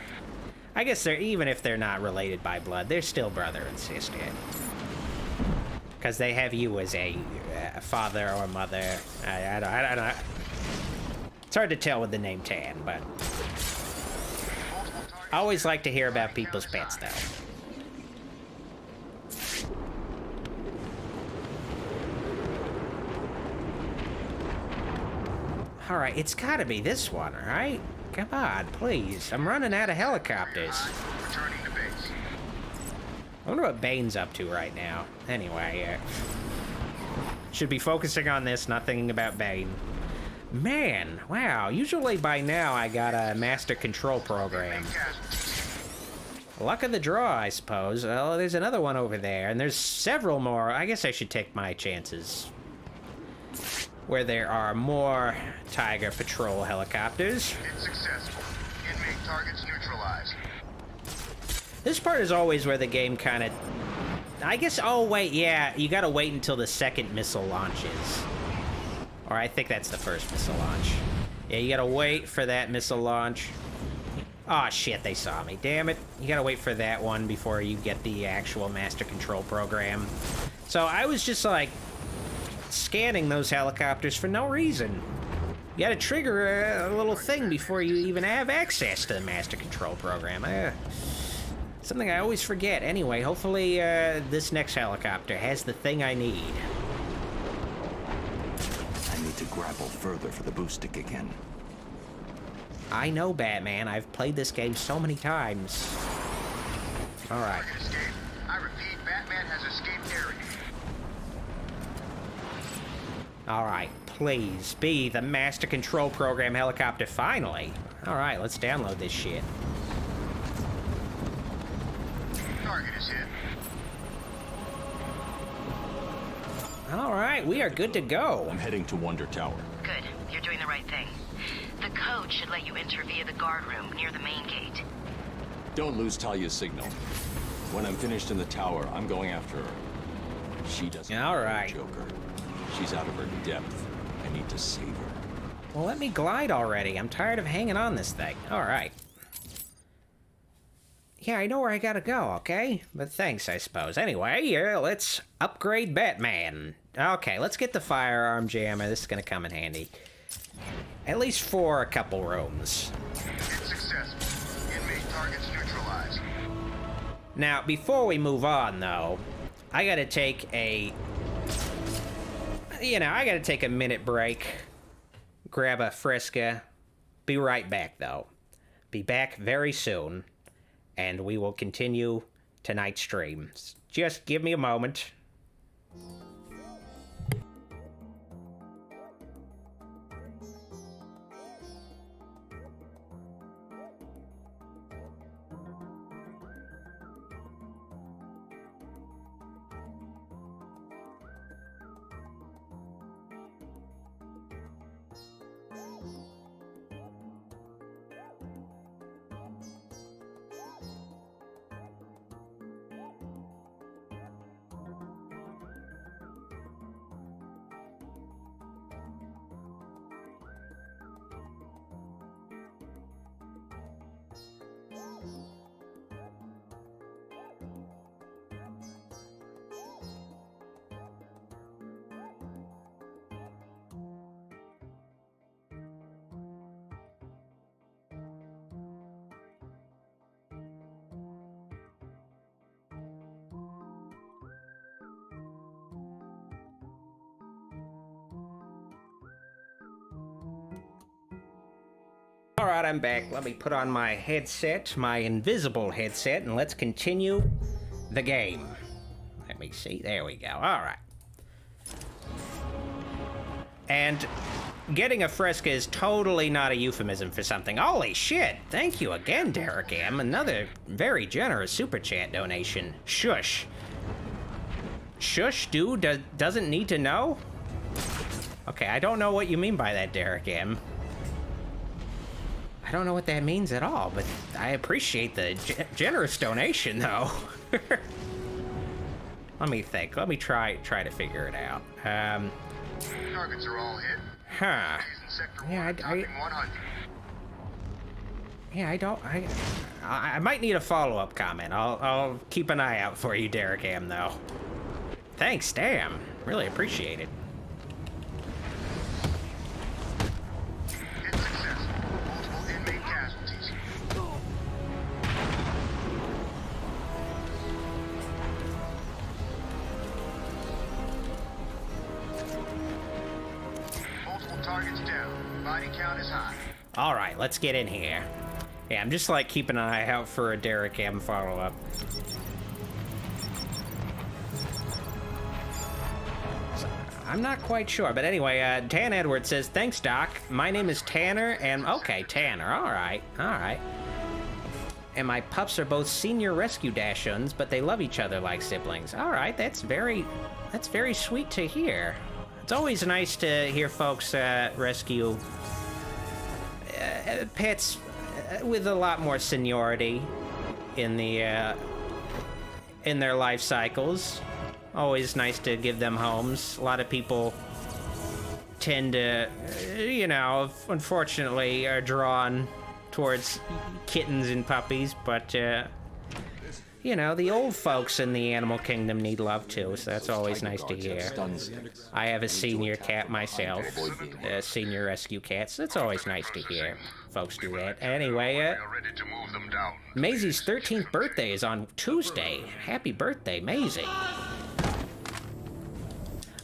S1: I guess they're, even if they're not related by blood, they're still brother and sister. Because they have you as a father or mother. I don't know. It's hard to tell with the name Tan, but... I always like to hear about people's pets, though. All right, it's gotta be this one, all right? Come on, please. I'm running out of helicopters.
S17: Returning to base.
S1: I wonder what Bane's up to right now. Anyway, should be focusing on this, not thinking about Bane. Man, wow, usually by now I got a master control program. Luck of the draw, I suppose. Oh, there's another one over there, and there's several more. I guess I should take my chances. Where there are more Tiger Patrol helicopters.
S17: It's successful. Inmate targets neutralized.
S1: This part is always where the game kind of... I guess, oh wait, yeah, you gotta wait until the second missile launches. Or I think that's the first missile launch. Yeah, you gotta wait for that missile launch. Oh shit, they saw me, damn it. You gotta wait for that one before you get the actual master control program. So I was just like... scanning those helicopters for no reason. You gotta trigger a little thing before you even have access to the master control program. Something I always forget. Anyway, hopefully this next helicopter has the thing I need.
S5: I need to grapple further for the boost to kick in.
S1: I know, Batman. I've played this game so many times. All right.
S17: I repeat, Batman has escaped area.
S1: All right, please be the master control program helicopter finally. All right, let's download this shit.
S17: Target is hit.
S1: All right, we are good to go.
S5: I'm heading to Wonder Tower.
S6: Good. You're doing the right thing. The code should let you enter via the guard room near the main gate.
S5: Don't lose Talia's signal. When I'm finished in the tower, I'm going after her. She doesn't
S1: All right.
S5: Joker. She's out of her depth. I need to save her.
S1: Well, let me glide already. I'm tired of hanging on this thing. All right. Yeah, I know where I gotta go, okay? But thanks, I suppose. Anyway, let's upgrade Batman. Okay, let's get the firearm jammer. This is gonna come in handy. At least for a couple rooms.
S17: It's successful. Inmate targets neutralized.
S1: Now, before we move on, though, I gotta take a you know, I gotta take a minute break. Grab a Fresca. Be right back, though. Be back very soon. And we will continue tonight's stream. Just give me a moment. Alright, I'm back. Let me put on my headset, my invisible headset, and let's continue the game. Let me see. There we go. Alright. And getting a Fresca is totally not a euphemism for something. Holy shit! Thank you again, Derek M. Another very generous super chat donation. Shush. Shush, dude, doesn't need to know? Okay, I don't know what you mean by that, Derek M. I don't know what that means at all, but I appreciate the generous donation, though. Let me think. Let me try to figure it out.
S17: Targets are all hit.
S1: Huh. Yeah, I might need a follow-up comment. I'll keep an eye out for you, Derek M, though. Thanks, damn. Really appreciate it.
S17: Targets down. Body count is high.
S1: Alright, let's get in here. Yeah, I'm just like keeping an eye out for a Derek M follow-up. I'm not quite sure, but anyway, Tan Edwards says, thanks, Doc. My name is Tanner, and... Okay, Tanner, alright. And my pups are both senior rescue Dashuns, but they love each other like siblings. Alright, that's very sweet to hear. It's always nice to hear folks rescue pets with a lot more seniority in their life cycles. Always nice to give them homes. A lot of people tend to, you know, unfortunately are drawn towards kittens and puppies, but you know, the old folks in the animal kingdom need love too, so that's always nice to hear. I have a senior cat myself, a senior rescue cat, so it's always nice to hear folks do that. Anyway, Maisie's 13th birthday is on Tuesday. Happy birthday, Maisie.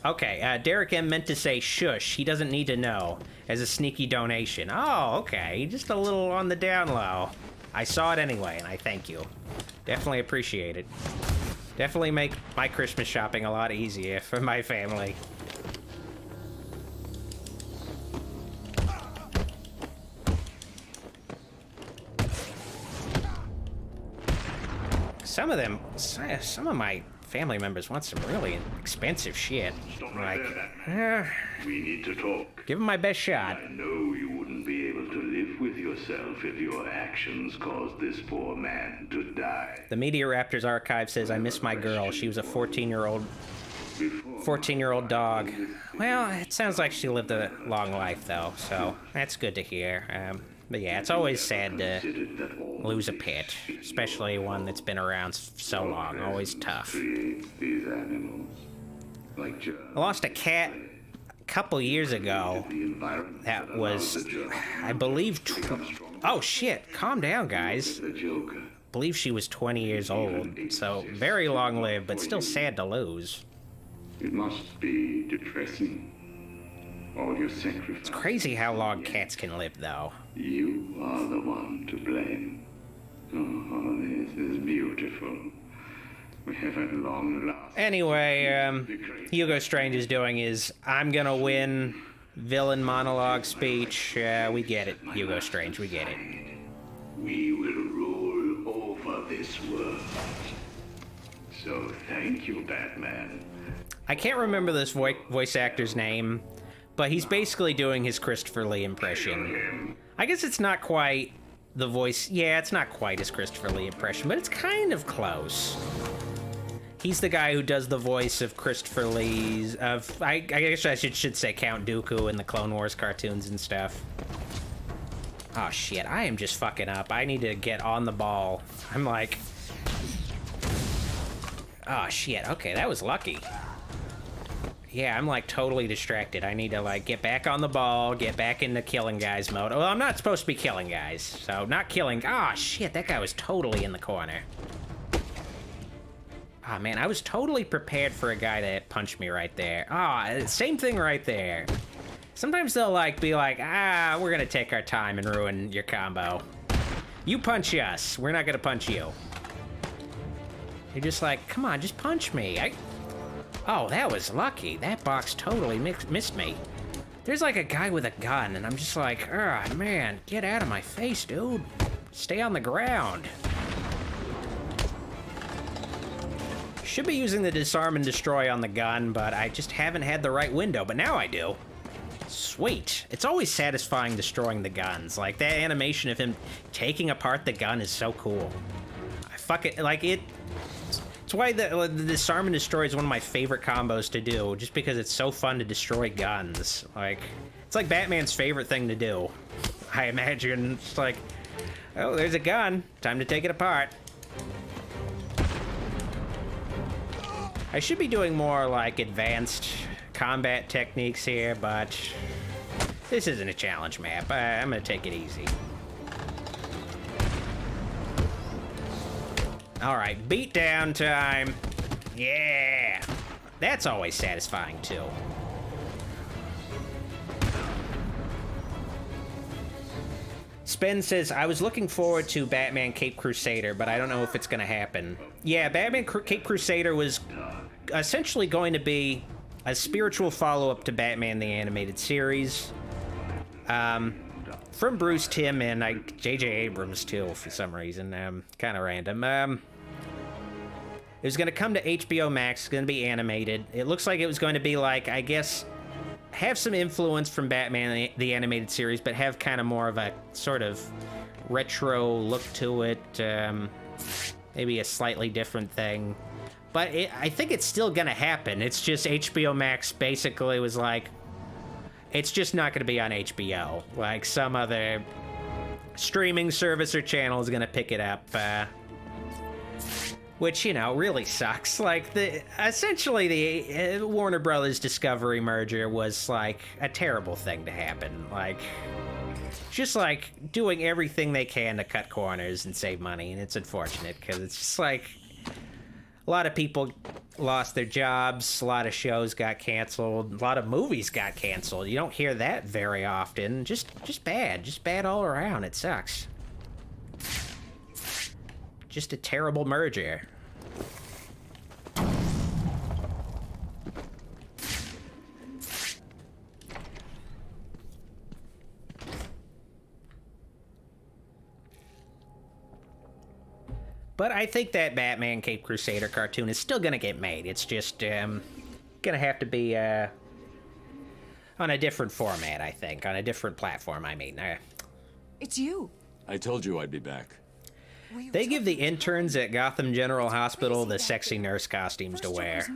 S1: Okay, Derek M meant to say shush. He doesn't need to know, as a sneaky donation. Oh, okay, just a little on the down low. I saw it anyway, and I thank you. Definitely appreciate it. Definitely make my Christmas shopping a lot easier for my family. Some of my family members want some really expensive shit.
S9: Stop right there. We need to talk.
S1: Give them my best shot.
S9: I know you wouldn't be able to live with yourself if your actions caused this poor man to die.
S1: The Media Raptors archive says I miss my girl. She was a 14-year-old dog. Well, it sounds like she lived a long life though, so that's good to hear. But yeah, it's always sad to lose a pet, especially one that's been around so long. Always tough. I lost a cat a couple years ago. That was, I believe, oh shit, calm down, guys. I believe she was 20 years old, so very long-lived, but still sad to lose.
S9: It must be depressing. All your sacrifice.
S1: It's crazy how long cats can live, though.
S9: You are the one to blame. Oh, this is beautiful. We have at long last.
S1: Anyway, Hugo Strange is doing his I'm gonna win villain monologue speech. We get it, Hugo Strange, we get it.
S9: We will rule over this world. So thank you, Batman.
S1: I can't remember this voice actor's name, but he's basically doing his Christopher Lee impression. I guess it's not quite the voice. Yeah, it's not quite his Christopher Lee impression, but it's kind of close. He's the guy who does the voice of Christopher Lee's, I guess I should say Count Dooku in the Clone Wars cartoons and stuff. Oh shit, I am just fucking up. I need to get on the ball. I'm like... Oh shit, okay, that was lucky. Yeah, I'm like totally distracted. I need to like get back on the ball, get back into killing guys mode. Well, I'm not supposed to be killing guys, so not killing... Oh shit, that guy was totally in the corner. Oh man, I was totally prepared for a guy that punched me right there. Oh, same thing right there. Sometimes they'll like be like, we're gonna take our time and ruin your combo. You punch us, we're not gonna punch you. You're just like, come on, just punch me. Oh, that was lucky. That box totally missed me. There's like a guy with a gun, and I'm just like, oh man, get out of my face, dude. Stay on the ground. Should be using the disarm and destroy on the gun, but I just haven't had the right window, but now I do. Sweet. It's always satisfying destroying the guns. Like, that animation of him taking apart the gun is so cool. I fucking, like, it's why the disarm and destroy is one of my favorite combos to do, just because it's so fun to destroy guns. Like, it's like Batman's favorite thing to do. I imagine. It's like, oh, there's a gun. Time to take it apart. I should be doing more, like, advanced combat techniques here, but this isn't a challenge map. I'm gonna take it easy. Alright, beatdown time. Yeah! That's always satisfying, too. Spen says, I was looking forward to Batman Cape Crusader, but I don't know if it's gonna happen. Yeah, Batman Cape Crusader was essentially going to be a spiritual follow-up to Batman the Animated Series. From Bruce Timm and J.J. Abrams, too, for some reason. Kind of random. It was going to come to HBO Max. It's going to be animated. It looks like it was going to be like, I guess, have some influence from Batman the Animated Series, but have kind of more of a sort of retro look to it. Maybe a slightly different thing. But I think it's still gonna happen. It's just HBO Max basically was like, it's just not gonna be on HBO. Like some other streaming service or channel is gonna pick it up. Which, you know, really sucks. Like, essentially the Warner Brothers Discovery merger was like a terrible thing to happen. Like, just like doing everything they can to cut corners and save money. And it's unfortunate because it's just like, a lot of people lost their jobs, a lot of shows got canceled, a lot of movies got canceled. You don't hear that very often. Just bad all around. It sucks. Just a terrible merger. But I think that Batman Cape Crusader cartoon is still gonna get made. It's just gonna have to be on a different format, I think. On a different platform, I mean.
S12: It's you.
S5: I told you I'd be back.
S1: They give the interns at Gotham General Hospital the sexy nurse costumes to wear.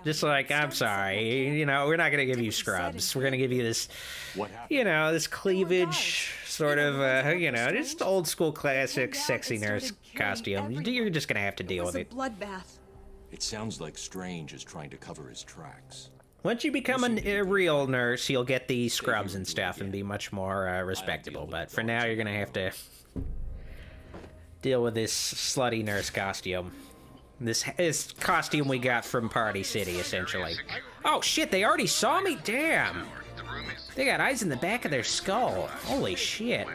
S1: Just like, I'm sorry, you know, we're not gonna give you scrubs. We're gonna give you this, you know, this cleavage sort of, you know, just old school classic sexy nurse costume. You're just gonna have to deal with it.
S12: Bloodbath.
S5: It sounds like Strange is trying to cover his tracks.
S1: Once you become a real nurse, you'll get the scrubs and stuff and be much more respectable. But for now, you're gonna have to deal with this slutty nurse costume. This costume we got from Party City, essentially. Oh shit, they already saw me? Damn. They got eyes in the back of their skull. Holy shit.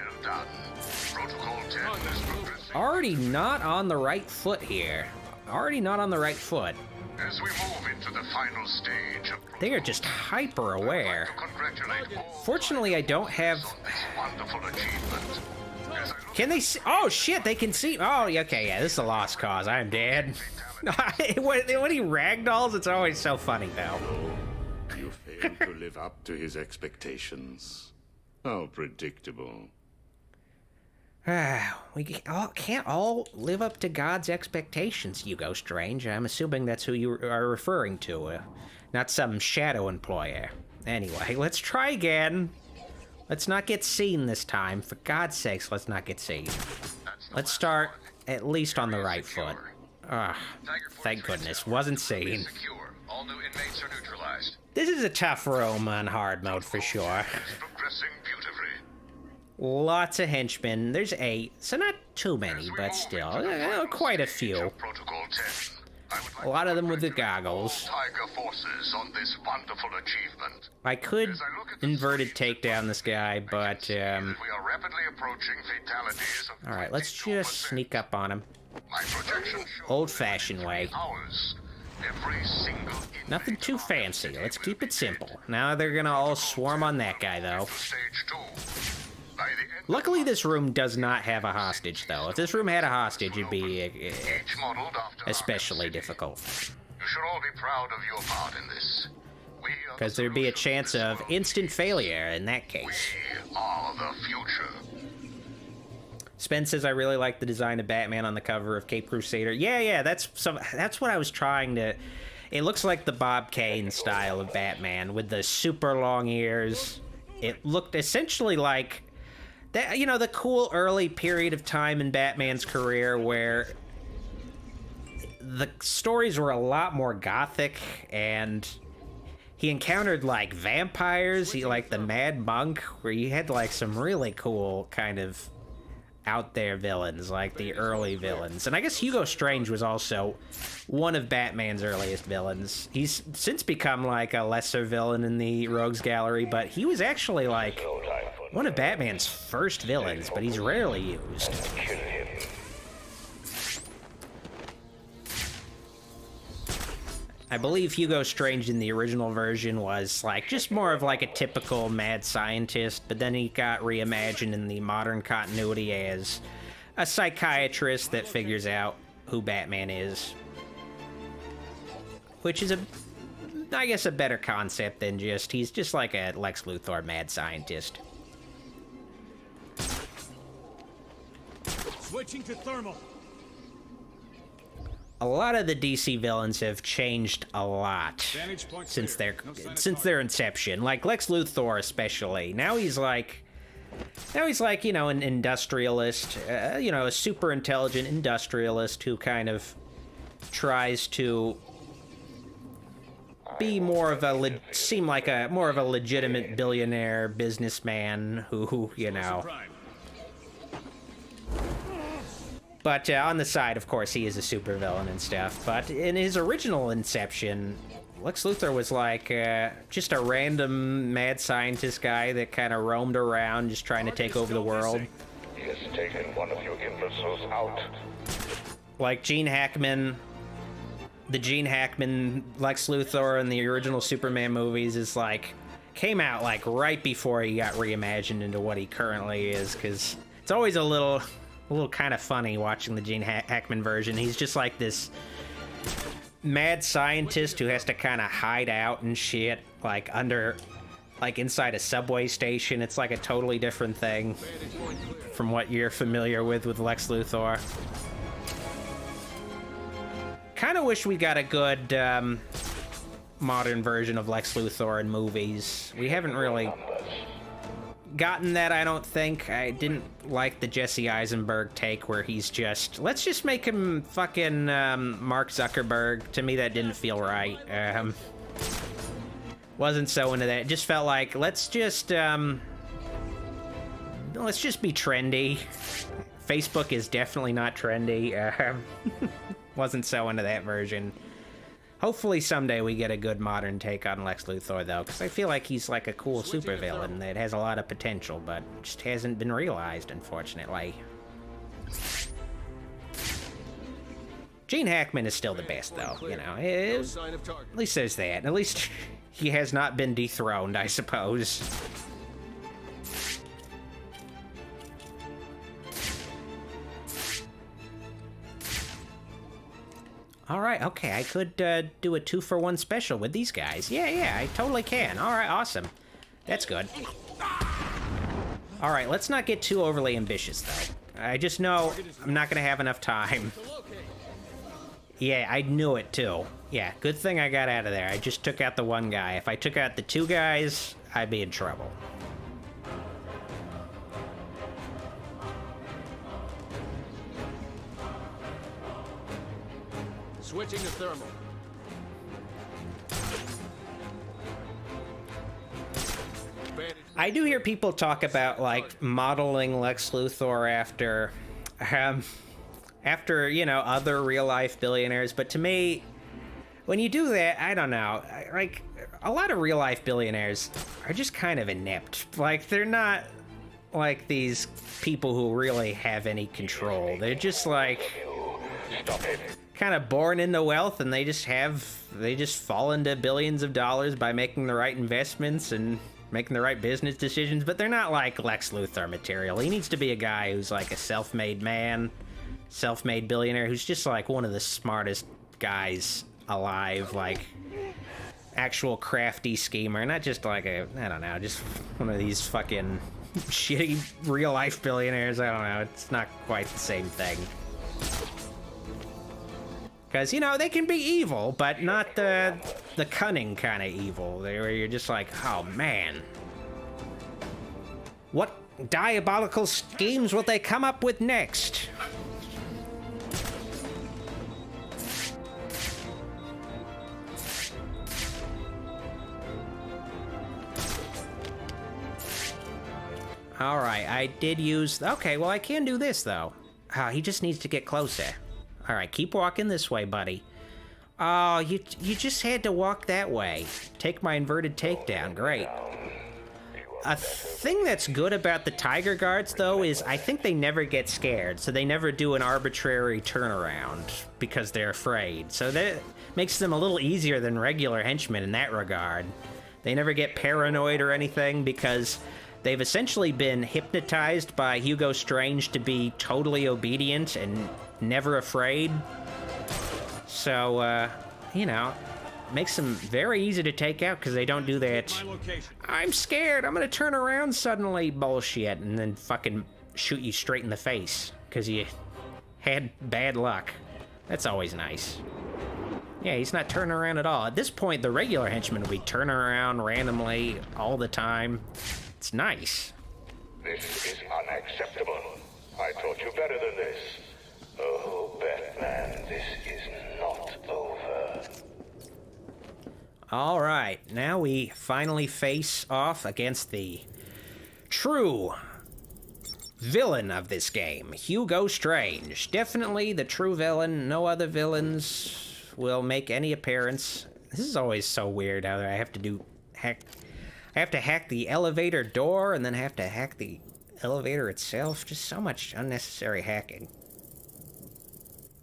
S1: Already not on the right foot here. Already not on the right foot.
S17: As we move into the final stage of
S1: They are just hyper aware. Fortunately, I don't have...
S17: wonderful achievement.
S1: Can they see? Oh shit, they can see. Oh, okay, yeah, this is a lost cause. I'm dead. when he ragdolls, it's always so funny, though.
S9: You failed to live up to his expectations. How predictable.
S1: We can't all live up to God's expectations, Hugo Strange. I'm assuming that's who you are referring to, not some shadow employer. Anyway, let's try again. Let's not get seen this time. For God's sakes, let's not get seen. Let's start at least on the right foot. Thank goodness, wasn't seen.
S17: All new inmates are neutralized.
S1: This is a tough room on hard mode for sure.
S17: Progressing beautifully.
S1: Lots of henchmen. There's 8, so not too many, but still, quite a few.
S17: Protocol 10.
S1: A lot of them with the goggles.
S17: Tiger forces on this wonderful achievement.
S1: I could inverted takedown this guy, but
S17: We are rapidly approaching fatalities of
S1: alright, let's just sneak up on him.
S17: my projection
S1: Old-fashioned way.
S17: hours. Every single
S1: Nothing too fancy. Let's keep it simple. Now they're gonna all swarm on that guy, though.
S17: stage 2.
S1: Luckily, this room does not have a hostage, though. If this room had a hostage, it'd be
S17: modeled after
S1: especially difficult.
S17: You should all be proud of your part in this. We are
S1: Because there'd be a chance of instant failure in that case.
S17: the future.
S1: Spence says, I really like the design of Batman on the cover of Cape Crusader. Yeah, that's what I was trying to... It looks like the Bob Kane style of Batman, with the super long ears. It looked essentially like... that, you know, the cool early period of time in Batman's career where the stories were a lot more gothic, and he encountered, like, vampires, like the Mad Monk, where you had, like, some really cool kind of out there villains, like the early villains. And I guess Hugo Strange was also one of Batman's earliest villains. He's since become like a lesser villain in the Rogues Gallery, but he was actually like one of Batman's first villains, but he's rarely used. I believe Hugo Strange in the original version was like just more of like a typical mad scientist, but then he got reimagined in the modern continuity as a psychiatrist that figures out who Batman is. Which is I guess a better concept than he's just like a Lex Luthor mad scientist.
S3: Switching to thermal.
S1: A lot of the DC villains have changed a lot since their inception. Like Lex Luthor, especially. Now he's like, you know, an industrialist. You know, a super intelligent industrialist who kind of tries to be more of a seem like a more of a legitimate billionaire businessman who you know. But on the side, of course, he is a supervillain and stuff. But in his original inception, Lex Luthor was like just a random mad scientist guy that kind of roamed around just trying to take over the world.
S17: He has taken one of you imbeciles out.
S1: Like Gene Hackman, the Gene Hackman Lex Luthor in the original Superman movies is like, came out like right before he got reimagined into what he currently is, because it's always a little kind of funny watching the Gene Hackman version. He's just like this mad scientist who has to kind of hide out and shit, like inside a subway station. It's like a totally different thing from what you're familiar with Lex Luthor. Kind of wish we got a good modern version of Lex Luthor in movies. We haven't really gotten that, I don't think. I didn't like the Jesse Eisenberg take where he's just, let's just make him fucking Mark Zuckerberg. To me, that didn't feel right. Wasn't so into that. It just felt like, let's just be trendy. Facebook is definitely not trendy. Wasn't so into that version. Hopefully someday we get a good modern take on Lex Luthor, though, because I feel like he's like a cool supervillain that has a lot of potential, but just hasn't been realized, unfortunately. Gene Hackman is still the best, though, you know. At least there's that. At least he has not been dethroned, I suppose. All right, okay, I could do a 2-for-1 special with these guys. Yeah, I totally can. All right, awesome. That's good. All right, let's not get too overly ambitious, though. I just know I'm not gonna have enough time. Yeah, I knew it, too. Yeah, good thing I got out of there. I just took out the one guy. If I took out the 2 guys, I'd be in trouble.
S16: Switching to thermal.
S1: I do hear people talk about, like, modeling Lex Luthor after, you know, other real-life billionaires, but to me, when you do that, I don't know, like, a lot of real-life billionaires are just kind of inept. Like, they're not like these people who really have any control. They're just, like, kind of born into wealth, and they just fall into billions of dollars by making the right investments and making the right business decisions, but they're not like Lex Luthor material. He needs to be a guy who's like a self-made man, self-made billionaire, who's just like one of the smartest guys alive, like actual crafty schemer, not just like I don't know, just one of these fucking shitty real-life billionaires. I don't know, it's not quite the same thing. Because, you know, they can be evil, but not the cunning kind of evil, where you're just like, oh, man. What diabolical schemes will they come up with next? All right, I did use... Okay, well, I can do this, though. He just needs to get closer. All right, keep walking this way, buddy. Oh, you just had to walk that way. Take my inverted takedown. Great. A thing that's good about the Tiger Guards, though, is I think they never get scared, so they never do an arbitrary turnaround because they're afraid. So that makes them a little easier than regular henchmen in that regard. They never get paranoid or anything because they've essentially been hypnotized by Hugo Strange to be totally obedient and never afraid. So, you know, makes them very easy to take out because they don't do that I'm scared, I'm gonna turn around suddenly bullshit and then fucking shoot you straight in the face because you had bad luck. That's always nice. Yeah, he's not turning around at all. At this point, the regular henchman will be turning around randomly all the time. It's nice.
S18: This is unacceptable. I taught you better than this. Oh, Batman, this is not over.
S1: All right, now we finally face off against the true villain of this game, Hugo Strange. Definitely the true villain. No other villains will make any appearance. This is always so weird how I have to hack the elevator door and then have to hack the elevator itself. Just so much unnecessary hacking.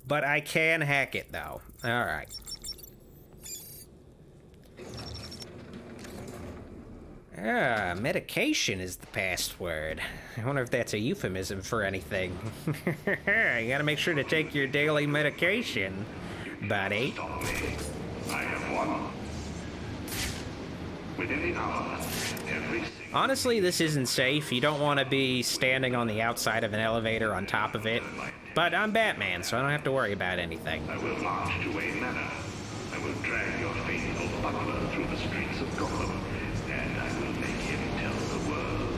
S1: But I can hack it, though. All right. Medication is the password. I wonder if that's a euphemism for anything. You gotta make sure to take your daily medication, buddy.
S18: Stop me. I have won. Within the hour, every
S1: Honestly, this isn't safe. You don't want to be standing on the outside of an elevator on top of it. But I'm Batman, so I don't have to worry about anything.
S18: I will march to Wayne Manor. I will drag your faithful butler through the streets of Gotham, and I will make him tell the world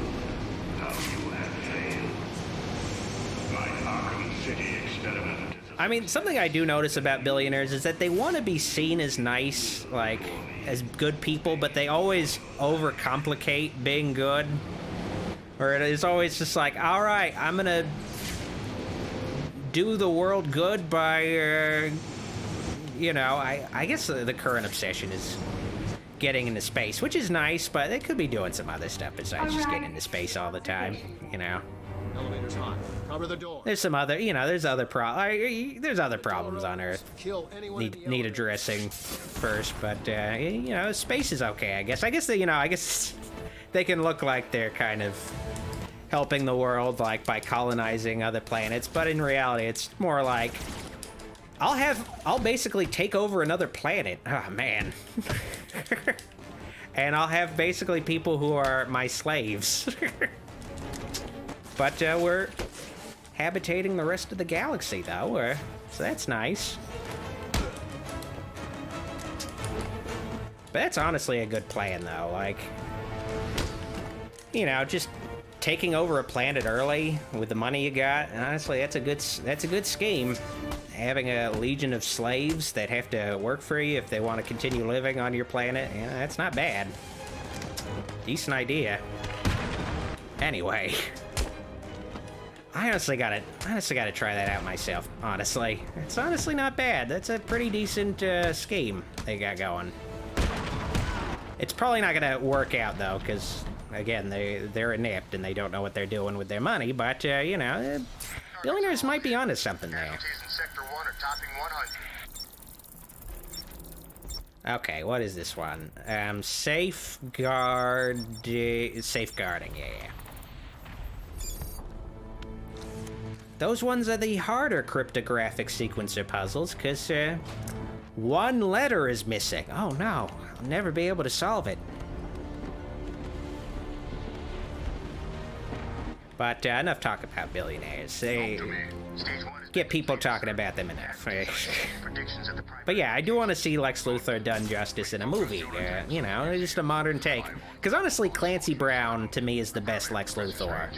S18: how you have failed. My Arkham City experiment.
S1: I mean, something I do notice about billionaires is that they want to be seen as nice, like, as good people, but they always overcomplicate being good. Or it is always just like, all right, I'm gonna do the world good by, you know, I guess the current obsession is getting into space, which is nice, but they could be doing some other stuff besides just getting into space all the time, you know.
S16: Elevator's hot. Cover the door.
S1: There's some other, you know, there's other problems on Earth need addressing first, but you know, space is okay, I guess. I guess they can look like they're kind of helping the world, like by colonizing other planets, but in reality, it's more like I'll basically take over another planet. Oh man. And I'll have basically people who are my slaves. But we're habitating the rest of the galaxy, though, so that's nice. But that's honestly a good plan, though. Like, you know, just taking over a planet early with the money you got. Honestly, that's a good scheme. Having a legion of slaves that have to work for you if they want to continue living on your planet, yeah, that's not bad. Decent idea. Anyway. I honestly gotta try that out myself, honestly. It's honestly not bad. That's a pretty decent scheme they got going. It's probably not gonna work out, though, because, again, they're inept and they don't know what they're doing with their money, but, you know, billionaires might be onto something there. Okay, what is this one? Safeguarding, yeah. Those ones are the harder cryptographic sequencer puzzles, because one letter is missing. Oh no, I'll never be able to solve it. But enough talk about billionaires. Get people talking about them enough. But yeah, I do want to see Lex Luthor done justice in a movie. You know, just a modern take. Because honestly, Clancy Brown, to me, is the best Lex Luthor.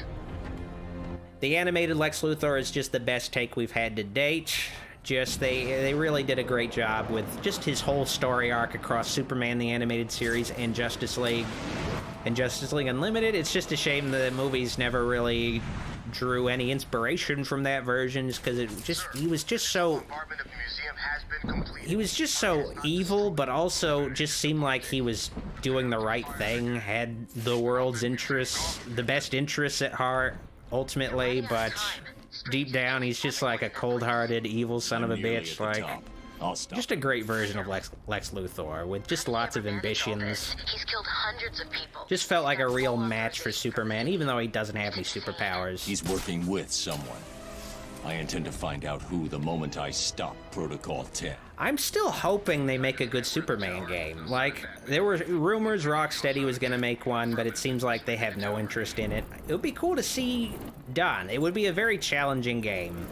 S1: The animated Lex Luthor is just the best take we've had to date. Just, they really did a great job with just his whole story arc across Superman the Animated Series and Justice League. And Justice League Unlimited, it's just a shame the movies never really drew any inspiration from that version, just because he was just so evil, but also just seemed like he was doing the right thing, had the world's interests, the best interests at heart, ultimately, but deep down, he's just like a cold-hearted, evil son of a bitch, like... Just a great version of Lex Luthor, with just lots of ambitions.
S6: He's killed hundreds of people.
S1: Just felt like a real match for Superman, even though he doesn't have any superpowers.
S5: He's working with someone. I intend to find out who the moment I stop Protocol 10.
S1: I'm still hoping they make a good Superman game. Like, there were rumors Rocksteady was gonna make one, but it seems like they have no interest in it. It would be cool to see done. It would be a very challenging game.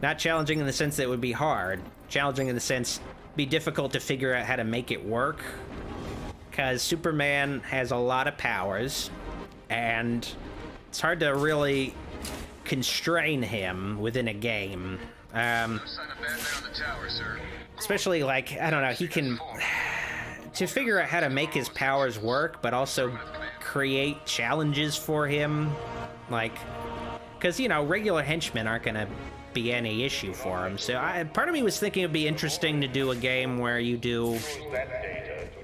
S1: Not challenging in the sense that it would be hard. Challenging in the sense be difficult to figure out how to make it work, because Superman has a lot of powers and it's hard to really constrain him within a game. Especially, like, I don't know, he can to figure out how to make his powers work but also create challenges for him, like, because, you know, regular henchmen aren't gonna be any issue for him. So part of me was thinking it'd be interesting to do a game where you do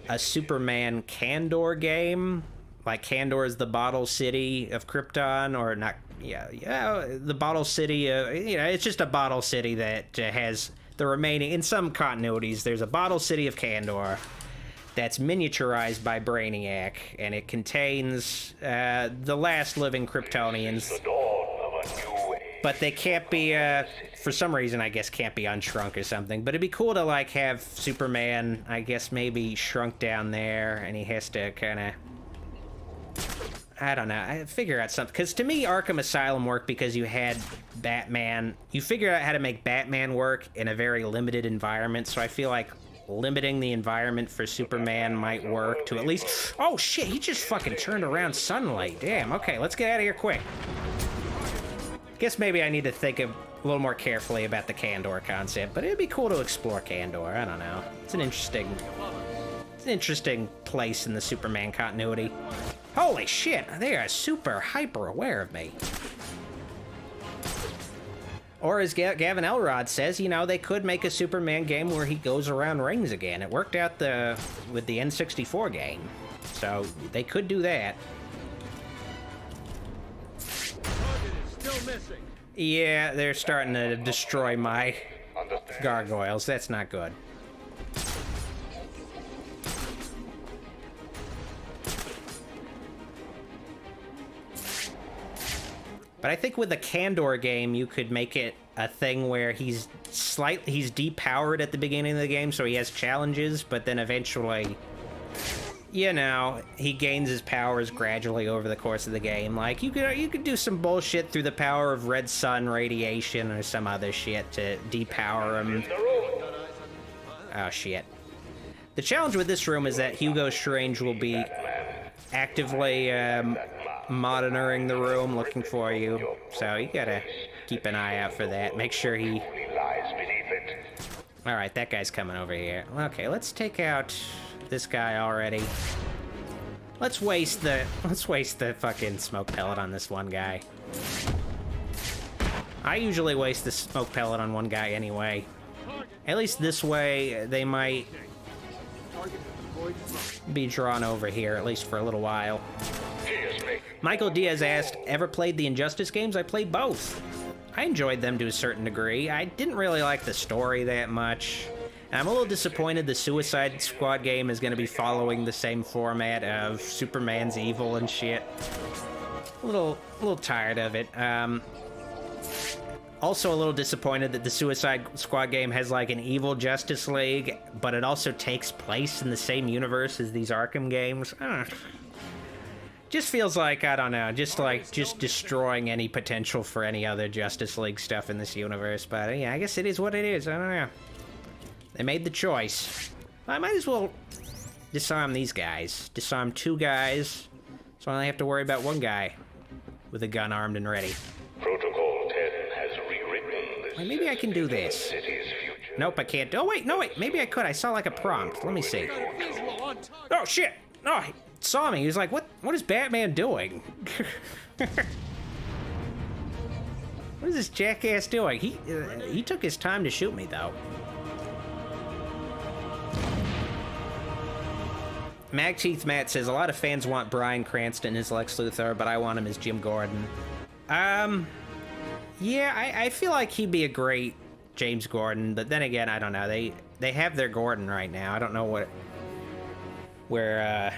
S1: a Superman Kandor game. Like, Kandor is the bottle city of Krypton, or not, the bottle city, you know, it's just a bottle city that has the remaining, in some continuities, there's a bottle city of Kandor that's miniaturized by Brainiac, and it contains the last living Kryptonians. But they can't be, for some reason, I guess, can't be unshrunk or something. But it'd be cool to, like, have Superman, I guess, maybe shrunk down there, and he has to kind of, I don't know, figure out something. Because to me, Arkham Asylum worked because you had Batman. You figured out how to make Batman work in a very limited environment, so I feel like limiting the environment for Superman might work to at least... Oh, shit, he just fucking turned around suddenly. Damn, okay, let's get out of here quick. Guess maybe I need to think a little more carefully about the Kandor concept, but it'd be cool to explore Kandor. I don't know. It's an interesting place in the Superman continuity. Holy shit, they are super hyper aware of me. Or as Gavin Elrod says, you know, they could make a Superman game where he goes around rings again. It worked out with the N64 game. So they could do that.
S16: Target is still missing.
S1: Yeah, they're starting to destroy my gargoyles. That's not good. But I think with the Kandor game, you could make it a thing where he's depowered at the beginning of the game, so he has challenges, but then eventually, you know, he gains his powers gradually over the course of the game. Like, you could do some bullshit through the power of red sun radiation or some other shit to depower him. Oh, shit. The challenge with this room is that Hugo Strange will be actively monitoring the room, looking for you. So you gotta keep an eye out for that. Make sure he... Alright, that guy's coming over here. Okay, let's take out this guy already. Let's waste the fucking smoke pellet on this one guy. I usually waste the smoke pellet on one guy anyway. At least this way, they might be drawn over here, at least for a little while. Michael Diaz asked, ever played the Injustice games? I played both. I enjoyed them to a certain degree. I didn't really like the story that much. And I'm a little disappointed the Suicide Squad game is going to be following the same format of Superman's evil and shit. A little tired of it. Also a little disappointed that the Suicide Squad game has like an evil Justice League, but it also takes place in the same universe as these Arkham games. Just feels like, I don't know, just destroying any potential for any other Justice League stuff in this universe. But yeah, I guess it is what it is. I don't know. They made the choice. I might as well disarm these guys. Disarm two guys, so I only have to worry about one guy with a gun armed and ready.
S18: Protocol 10 has rewritten this.
S1: Wait, maybe I can do this. Nope, I can't. Oh, wait, no, wait. Maybe I could. I saw like a prompt. Let me see. Oh, shit. Oh, he saw me. He was like, what is Batman doing? What is this jackass doing? He took his time to shoot me, though. Magteeth Matt says, a lot of fans want Bryan Cranston as Lex Luthor, but I want him as Jim Gordon. Yeah, I feel like he'd be a great James Gordon, but then again, I don't know. They have their Gordon right now. I don't know where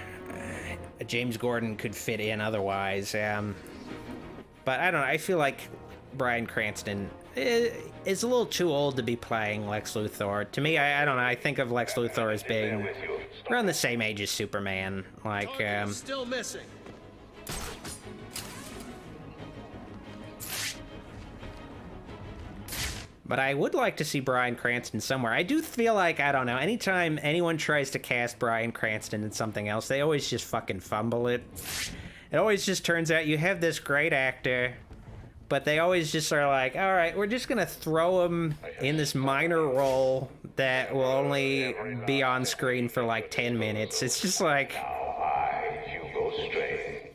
S1: James Gordon could fit in otherwise. But I don't know. I feel like Bryan Cranston is a little too old to be playing Lex Luthor. To me, I don't know. I think of Lex Luthor as being around the same age as Superman. Like,
S16: still missing.
S1: But I would like to see Bryan Cranston somewhere. I do feel like, I don't know, anytime anyone tries to cast Bryan Cranston in something else, they always just fucking fumble it. It always just turns out you have this great actor, but they always just are like, all right, we're just gonna throw him in this minor role that will only be on screen for like 10 minutes. It's just like,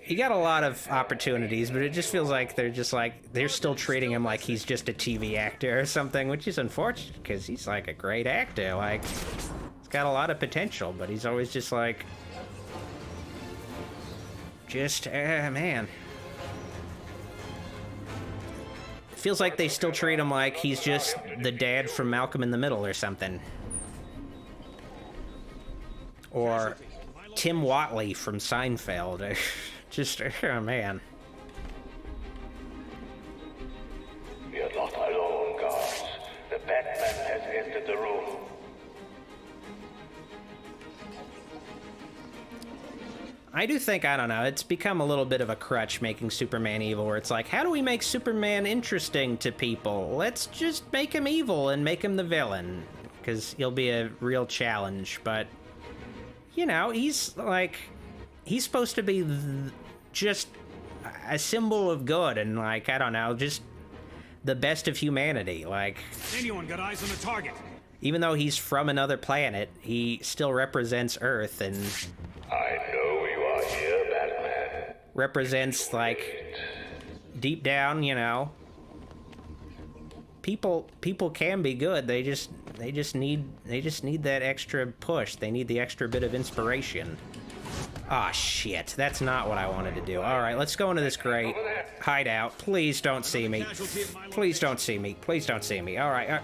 S1: he got a lot of opportunities, but it just feels like they're still treating him like he's just a TV actor or something, which is unfortunate because he's like a great actor. Like, he's got a lot of potential, but he's always just like, man. It feels like they still treat him like he's just the dad from Malcolm in the Middle or something. Or Tim Watley from Seinfeld. Just, oh man.
S18: We are not alone, guards. The Batman has entered the room.
S1: I do think, I don't know, it's become a little bit of a crutch making Superman evil, where it's like, how do we make Superman interesting to people? Let's just make him evil and make him the villain, because he'll be a real challenge. But, you know, he's like, he's supposed to be just a symbol of good and, like, I don't know, just the best of humanity. Like,
S3: anyone got eyes on the target?
S1: Even though he's from another planet, he still represents Earth and
S18: I know you are here, Batman.
S1: Represents, like, deep down, you know, people can be good. They just need that extra push. They need the extra bit of inspiration. Ah, shit. That's not what I wanted to do. All right, let's go into this great hideout. Please don't see me. Please don't see me. Please don't see me. All right.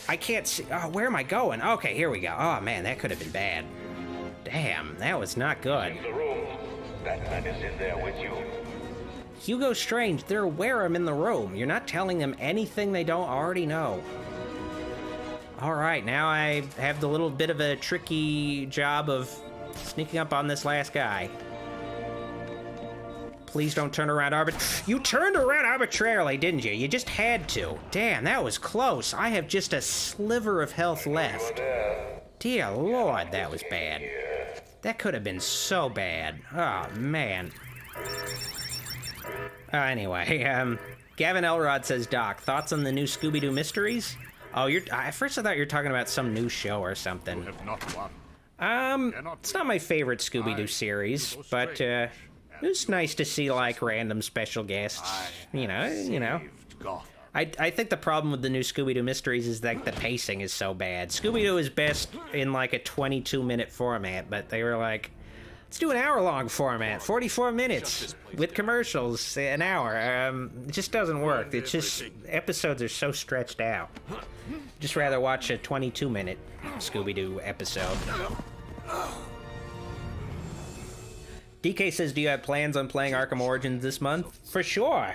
S1: I can't see. Oh, where am I going? Okay, here we go. Oh, man, that could have been bad. Damn, that was not good.
S18: Batman is in there with you.
S1: Hugo Strange, they're aware I'm in the room. You're not telling them anything they don't already know. All right, now I have the little bit of a tricky job of sneaking up on this last guy. Please don't turn around You turned around arbitrarily, didn't you? You just had to. Damn, that was close. I have just a sliver of health left. Dear Lord, that was bad. That could have been so bad. Oh, man. Anyway, Gavin Elrod says, Doc, thoughts on the new Scooby-Doo mysteries? Oh, at first I thought you were talking about some new show or something. It's not my favorite Scooby-Doo series, but, it was nice to see, like, random special guests. You know. I think the problem with the new Scooby-Doo mysteries is that the pacing is so bad. Scooby-Doo is best in, like, a 22-minute format, but they were like, let's do an hour-long format, 44 minutes, with commercials, an hour. It just doesn't work. It's just, episodes are so stretched out. Just rather watch a 22-minute Scooby-Doo episode. DK says, do you have plans on playing Arkham Origins this month? For sure.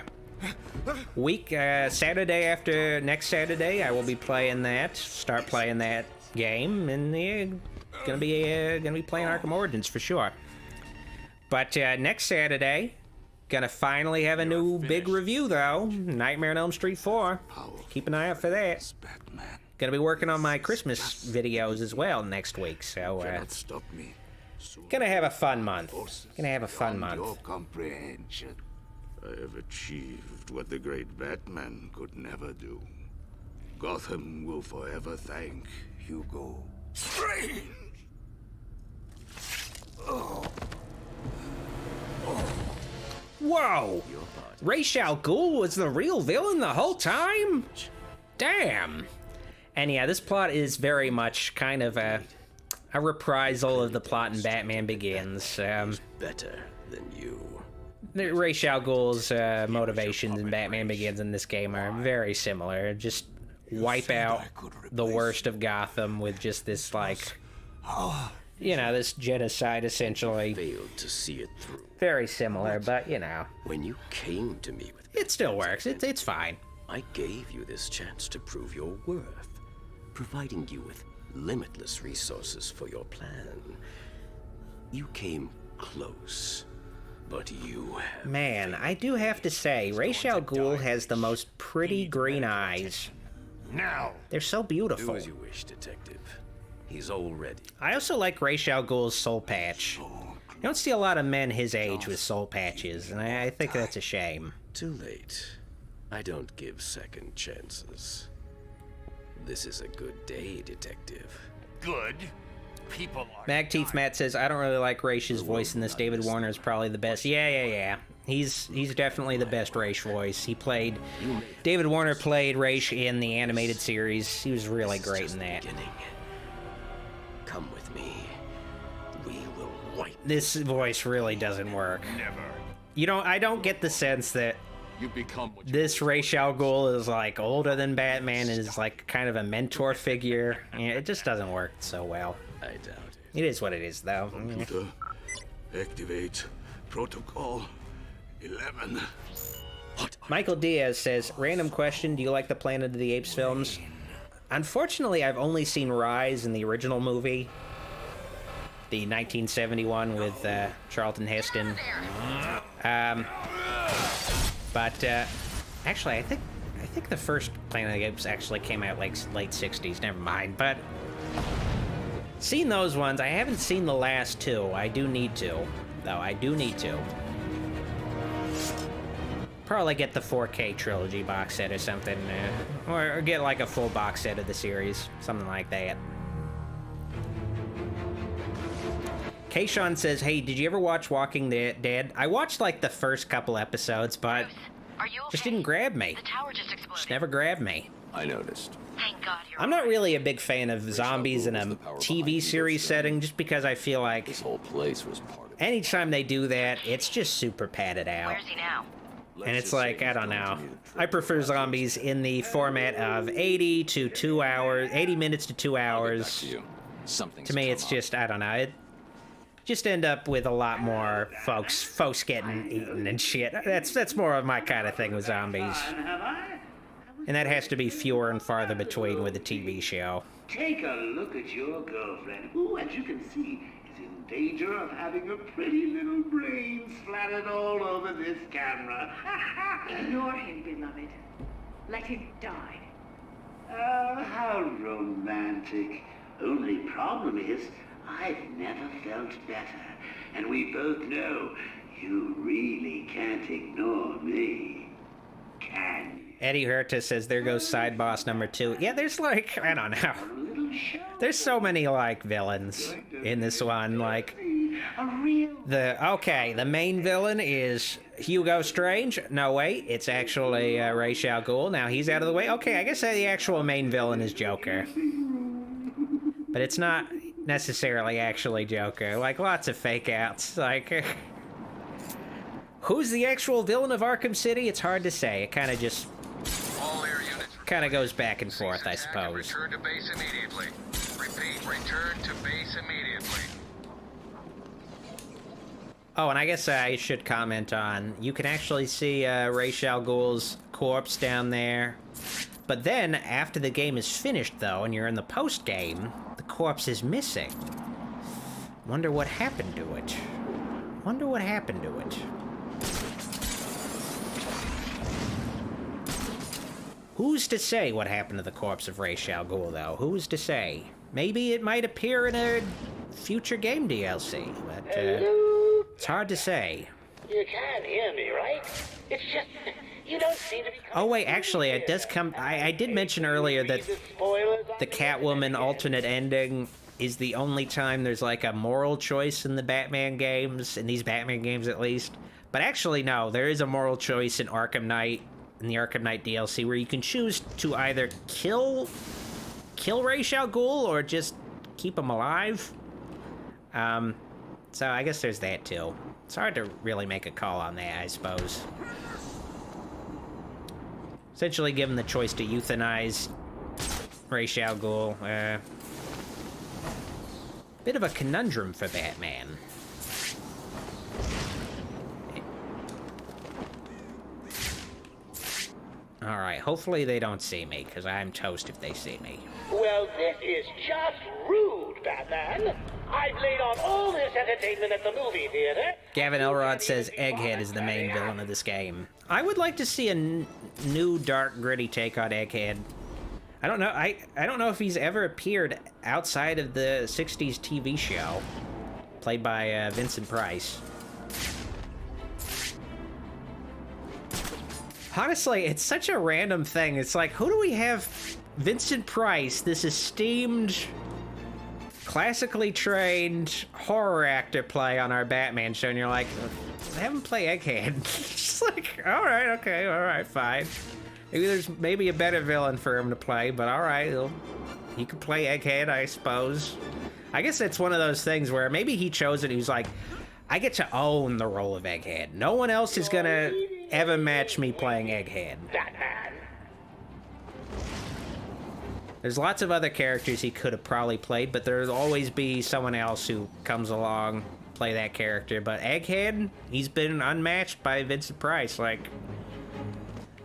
S1: Saturday after next Saturday, I will be playing that. Start playing that game, and gonna be playing Arkham Origins for sure. But next Saturday, gonna finally have a new big review though. Nightmare on Elm Street 4. Keep an eye out for that. Gonna be working on my Christmas videos as well next week, so gonna have a fun month. Gonna have a fun month.
S18: I have achieved what the great Batman could never do. Gotham will forever thank Hugo Strange.
S1: Whoa! Ra's al Ghul was the real villain the whole time? Damn. And yeah, this plot is very much kind of a reprisal of the plot in Batman Begins.
S19: Better than you.
S1: Ra's al Ghul's motivations in Batman Begins in this game are very similar. Just wipe out the worst of Gotham with just this, like, this genocide, essentially.
S19: Failed to see it through.
S1: Very similar, but,
S19: When you came to me with
S1: it still works. It's fine.
S19: I gave you this chance to prove your worth, providing you with limitless resources for your plan. You came close. But you have...
S1: Man, I do have to say, Ra's al Ghul has the most pretty green eyes.
S18: Now!
S1: They're so beautiful.
S19: Do as you wish, Detective. He's all ready.
S1: I also like Ra's al Ghul's soul patch. You don't see a lot of men his age with soul patches, and I think that's a shame.
S19: Too late. I don't give second chances. This is a good day, Detective.
S18: Good? People are
S1: Magteeth Matt says, I don't really like Raish's voice in this. David Warner is probably the best. Yeah. He's definitely the best Raish voice. David Warner played Raish in the animated series. He was really great in that.
S19: Come with me. We will wipe.
S1: This voice really doesn't work. Never. I don't get the sense that this Ra's al Ghul is like older than Batman and is like kind of a mentor figure. It just doesn't work so well.
S19: I doubt it.
S1: It is what it is, though.
S18: Computer, activate protocol 11.
S1: Michael Diaz says, random question, do you like the Planet of the Apes films? Unfortunately, I've only seen Rise in the original movie. The 1971 with Charlton Heston. But actually, I think the first Planet of the Apes actually came out like late 60s. Never mind. But seen those ones. I haven't seen the last two. I do need to, though. I do need to. Probably get the 4K trilogy box set or something, or get like a full box set of the series, something like that. Kayshawn says, hey, did you ever watch Walking Dead? I watched like the first couple episodes, but just didn't grab me.
S6: The tower just exploded.
S1: Just never grabbed me.
S5: I noticed.
S6: Thank God you're
S1: I'm not really a big fan of zombies in a TV series setting, just because I feel like
S5: this whole place was part of
S1: anytime they do that, it's just super padded out.
S6: Where's he now?
S1: And it's like, I don't know. I prefer zombies in the format of 80 to 2 hours, 80 minutes to 2 hours. To me, it's just, I don't know. It just end up with a lot more folks getting eaten and shit. That's more of my kind of thing with zombies. And that has to be fewer and farther between with a TV show.
S17: Take a look at your girlfriend, who, as you can see, is in danger of having her pretty little brain splattered all over this camera.
S20: Ignore him, beloved. Let him die.
S17: Oh, how romantic. Only problem is, I've never felt better. And we both know you really can't ignore me. Can you?
S1: Eddie Herta says, there goes side boss number 2. Yeah, there's like, I don't know. There's so many, like, villains in this one. Like, the main villain is Hugo Strange. No, wait, it's actually Ra's al Ghul. Now he's out of the way. Okay, I guess the actual main villain is Joker. But it's not necessarily actually Joker. Like, lots of fake outs. Like, who's the actual villain of Arkham City? It's hard to say. It kind of just goes back and forth, I suppose.
S17: Return to base immediately. Repeat, return to base immediately.
S1: Oh, and I guess I should comment on, you can actually see Ra's al Ghul's corpse down there. But then, after the game is finished, though, and you're in the post-game, the corpse is missing. Wonder what happened to it. Wonder what happened to it. Who's to say what happened to the corpse of Ra's al Ghul, though? Who's to say? Maybe it might appear in a future game DLC, but it's hard to say.
S17: You can hear me, right? It's just, you don't seem to be...
S1: Oh, wait, actually, it does come... I did mention earlier that the Catwoman alternate ending is the only time there's, like, a moral choice in the Batman games, in these Batman games at least. But actually, no, there is a moral choice in Arkham Knight, in the Arkham Knight DLC, where you can choose to either kill Ra's al Ghul or just keep him alive. So I guess there's that too. It's hard to really make a call on that, I suppose. Essentially given the choice to euthanize Ra's al Ghul. Bit of a conundrum for Batman. Alright, hopefully they don't see me, because I'm toast if they see me.
S17: Well, this is just rude, Batman. I've laid on all this entertainment at the movie theater.
S1: Gavin Elrod says Egghead is the main villain of this game. I would like to see a new, dark, gritty take on Egghead. I don't know. I don't know if he's ever appeared outside of the 60s TV show, played by Vincent Price. Honestly, it's such a random thing. It's like, who do we have Vincent Price, this esteemed, classically trained horror actor, play on our Batman show? And you're like, have him play Egghead. Just like, all right, okay, all right, fine. Maybe there's a better villain for him to play, but all right, he could play Egghead, I suppose. I guess it's one of those things where maybe he chose it. He was like, I get to own the role of Egghead. No one else is gonna ever match me playing Egghead.
S17: Batman.
S1: There's lots of other characters he could have probably played, but there'll always be someone else who comes along, play that character. But Egghead, he's been unmatched by Vincent Price. Like,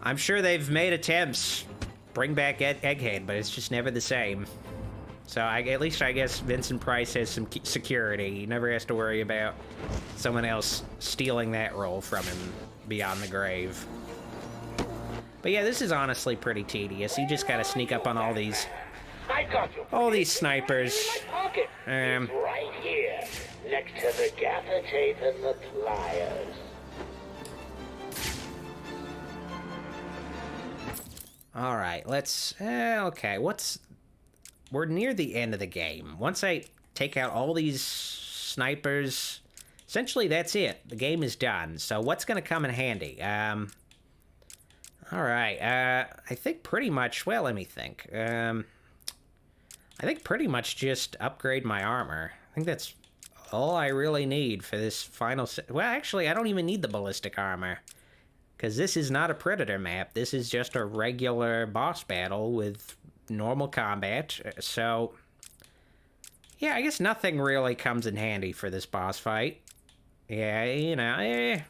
S1: I'm sure they've made attempts bring back Egghead, but it's just never the same. So at least I guess Vincent Price has some security. He never has to worry about someone else stealing that role from him beyond the grave. But yeah, this is honestly pretty tedious. You just gotta sneak up on all these snipers.
S17: It's right here, next to the gaffer tape and the pliers.
S1: All right, let's. Okay, we're near the end of the game. Once I take out all these snipers, essentially that's it. The game is done. So what's going to come in handy? All right, I think pretty much, well, let me think. I think pretty much just upgrade my armor. I think that's all I really need for this final well, actually, I don't even need the ballistic armor. Because this is not a Predator map. This is just a regular boss battle with normal combat. So, yeah, I guess nothing really comes in handy for this boss fight. Yeah, you know,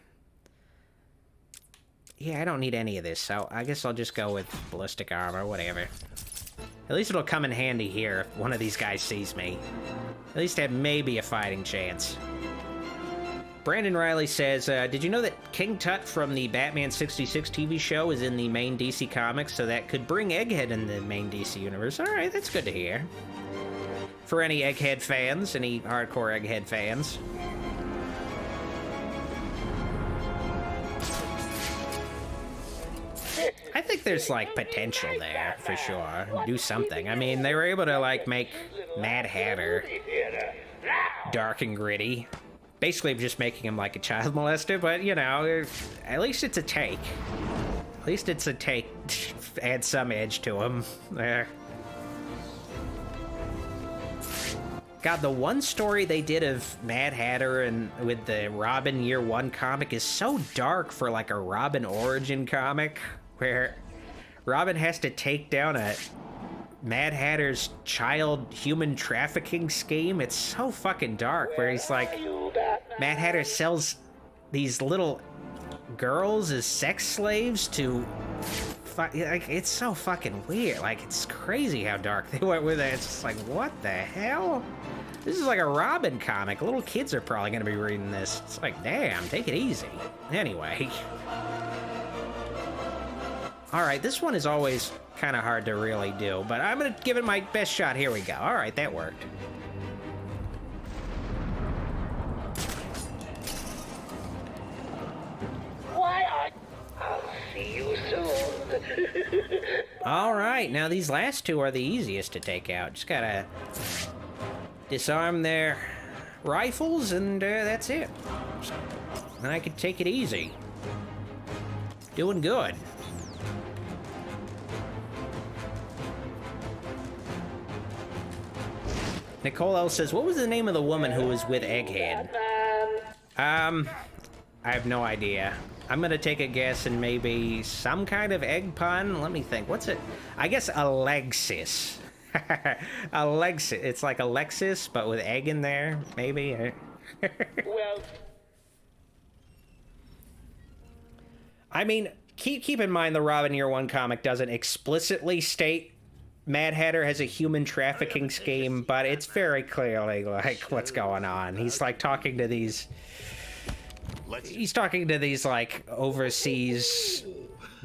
S1: yeah, I don't need any of this, so I guess I'll just go with ballistic armor, whatever. At least it'll come in handy here if one of these guys sees me. At least have maybe a fighting chance. Brandon Riley says, did you know that King Tut from the Batman 66 TV show is in the main DC comics, so that could bring Egghead in the main DC universe? All right, that's good to hear. For any Egghead fans, any hardcore Egghead fans. I think there's, like, potential there, for sure. Do something. I mean, they were able to, like, make Mad Hatter dark and gritty. Basically just making him like a child molester, but, you know, at least it's a take. At least it's a take. Add some edge to him. There. God, the one story they did of Mad Hatter and with the Robin Year One comic is so dark for, like, a Robin origin comic, where Robin has to take down a Mad Hatter's child human trafficking scheme. It's so fucking dark, where he's like, Mad Hatter sells these little girls as sex slaves to, like, it's so fucking weird. Like, it's crazy how dark they went with it. It's just like, what the hell? This is like a Robin comic. Little kids are probably gonna be reading this. It's like, damn, take it easy. Anyway. All right, this one is always kind of hard to really do, but I'm gonna give it my best shot. Here we go. All right, that worked. I'll see you soon. All right, now these last two are the easiest to take out. Just gotta disarm their rifles, and that's it. And I could take it easy. Doing good. Nicole L says, what was the name of the woman who was with Egghead? I have no idea. I'm gonna take a guess and maybe some kind of egg pun. Let me think. What's it? I guess Alexis. Alexis. It's like Alexis, but with egg in there, maybe. Well, I mean, keep in mind the Robin Year One comic doesn't explicitly state Mad Hatter has a human trafficking scheme, but it's very clearly like what's going on. He's like talking to these. He's talking to these like overseas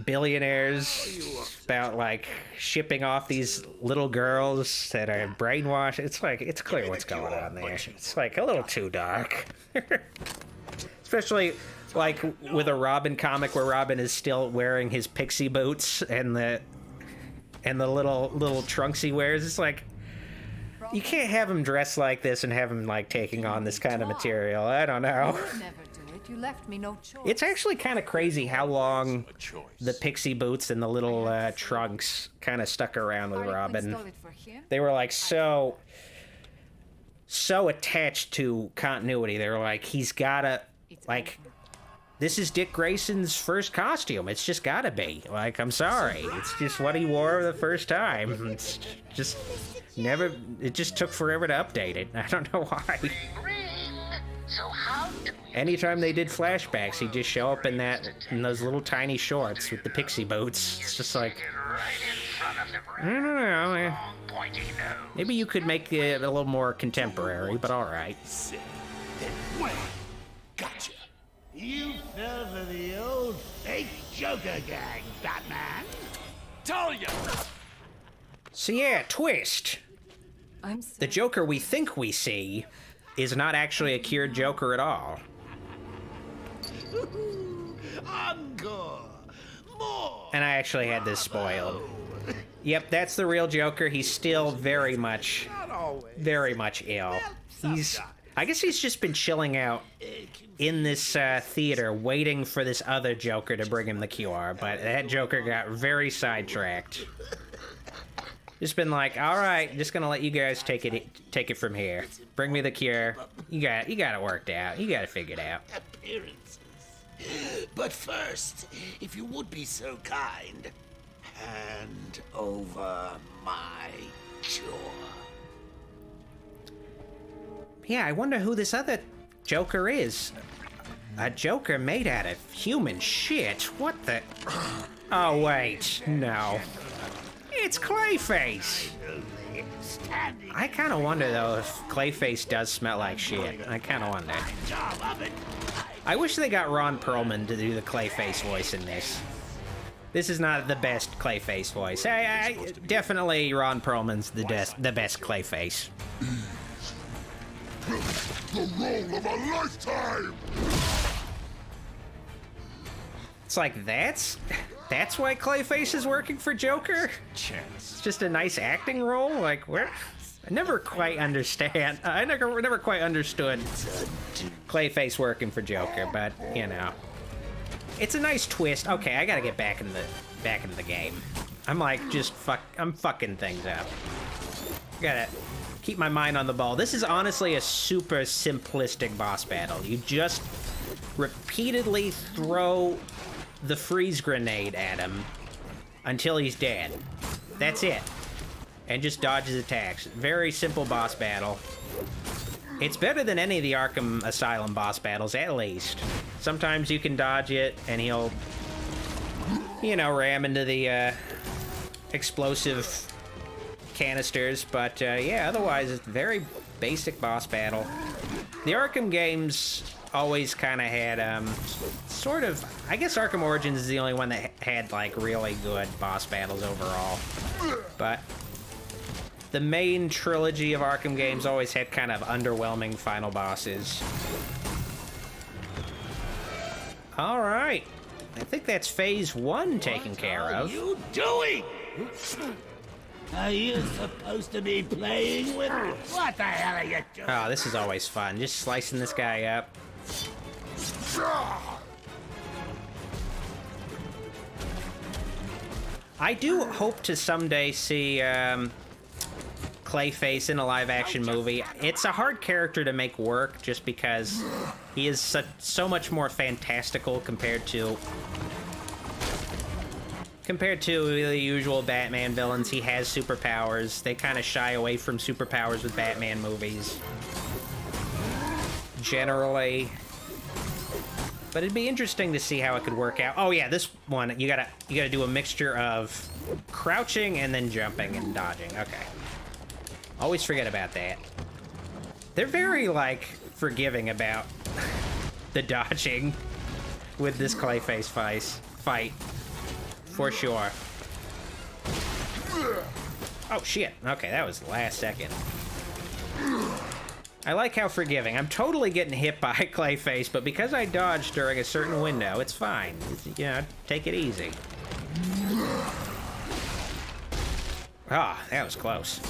S1: billionaires about like shipping off these little girls that are brainwashed. It's like it's clear what's going on there. It's like a little too dark, especially like with a Robin comic where Robin is still wearing his pixie boots and the little trunks he wears. It's like, you can't have him dressed like this and have him like taking on this kind of material. I don't know.
S12: You left me no choice.
S1: It's actually kind of crazy how long the pixie boots and the little trunks kind of stuck around with Robin. They were like so attached to continuity. They were like, he's gotta, like, this is Dick Grayson's first costume. It's just gotta be. Like, I'm sorry. It's just what he wore the first time. It's just never, it just took forever to update it. I don't know why. Anytime they did flashbacks, he'd just show up in those little tiny shorts with the pixie boots. It's just like, I don't know. Maybe you could make it a little more contemporary, but all right.
S2: Gotcha. You fell for the old fake Joker gang, Batman. Told you.
S1: So yeah, twist. The Joker we think we see is not actually a cured Joker at all.
S2: Encore. More.
S1: And I actually had this spoiled. Yep, that's the real Joker. He's still very much ill. I guess he's just been chilling out in this theater waiting for this other Joker to bring him the cure, but that Joker got very sidetracked. Just been like, all right, just gonna let you guys take it from here. Bring me the cure. You got it worked out. You got it figured out.
S2: Appearances. But first, if you would be so kind, hand over my cure.
S1: Yeah, I wonder who this other Joker is. A Joker made out of human shit. What the? Oh wait, no. It's Clayface! I kind of wonder, though, if Clayface does smell like shit. I kind of wonder. I wish they got Ron Perlman to do the Clayface voice in this. This is not the best Clayface voice. I definitely Ron Perlman's the best Clayface.
S18: The role of a lifetime!
S1: It's like, that's why Clayface is working for Joker? It's just a nice acting role? Like, where? I never quite understand. I never quite understood Clayface working for Joker, but, you know. It's a nice twist. Okay, I gotta get back into the game. I'm like, I'm fucking things up. Gotta keep my mind on the ball. This is honestly a super simplistic boss battle. You just repeatedly throw the freeze grenade at him until he's dead. That's it. And just dodge his attacks. Very simple boss battle. It's better than any of the Arkham Asylum boss battles, at least. Sometimes you can dodge it and he'll, you know, ram into the explosive canisters, but yeah, otherwise it's very basic boss battle. The Arkham games always kind of had sort of, I guess Arkham Origins is the only one that had like really good boss battles overall, but the main trilogy of Arkham games always had kind of underwhelming final bosses. All right, I think that's phase 1 taken care of.
S2: What are you doing? Are you supposed to be playing with me? What the hell are you doing?
S1: Oh, this is always fun, just slicing this guy up. I do hope to someday see Clayface in a live-action movie. It's a hard character to make work just because he is so much more fantastical compared to the usual Batman villains. He has superpowers. They kind of shy away from superpowers with Batman movies, generally. But it'd be interesting to see how it could work out. Oh yeah, this one, you gotta do a mixture of crouching and then jumping and dodging. Okay. Always forget about that. They're very, like, forgiving about the dodging with this Clayface fight. For sure. Oh shit, okay, that was the last second. I like how forgiving. I'm totally getting hit by Clayface, but because I dodged during a certain window, it's fine. You know, take it easy. Ah, that was close.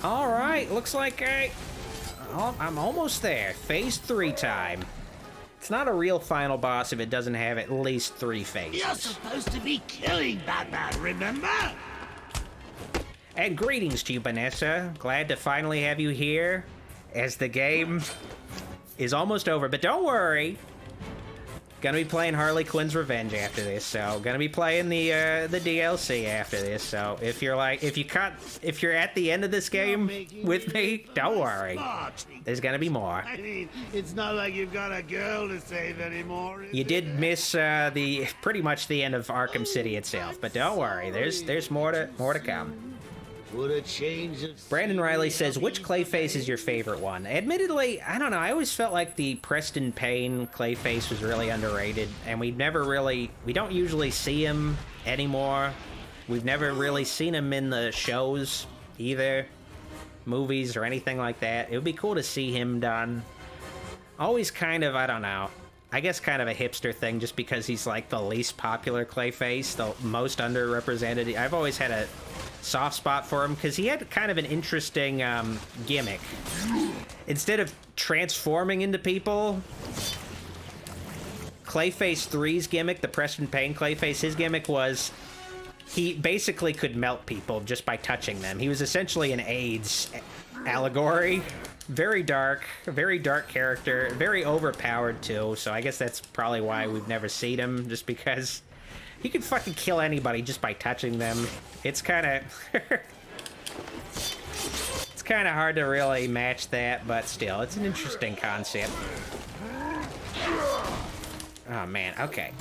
S1: All right, looks like I'm almost there. Phase 3 time. It's not a real final boss if it doesn't have at least 3 phases.
S2: You're supposed to be killing Batman, remember?
S1: And greetings to you, Vanessa. Glad to finally have you here, as the game is almost over. But don't worry, gonna be playing Harley Quinn's Revenge after this. So gonna be playing the DLC after this. So if you're at the end of this game with me, don't worry. There's gonna be more.
S2: I mean, it's not like you've got a girl to save anymore.
S1: You did miss pretty much the end of Arkham City itself, but don't worry. There's more to come.
S2: Would a change of
S1: Brandon Riley says, which Clayface is your favorite one? Admittedly, I don't know. I always felt like the Preston Payne Clayface was really underrated, and we don't usually see him anymore. We've never really seen him in the shows either, movies or anything like that. It would be cool to see him done. Always kind of, I don't know, I guess kind of a hipster thing just because he's like the least popular Clayface, the most underrepresented. I've always had a soft spot for him because he had kind of an interesting gimmick. Instead of transforming into people, Clayface 3's gimmick, the Preston Payne Clayface, his gimmick was he basically could melt people just by touching them. He was essentially an AIDS allegory. Very dark character, very overpowered too, so I guess that's probably why we've never seen him, just because he could fucking kill anybody just by touching them. It's kind of... it's kind of hard to really match that, but still, it's an interesting concept. Oh man, okay.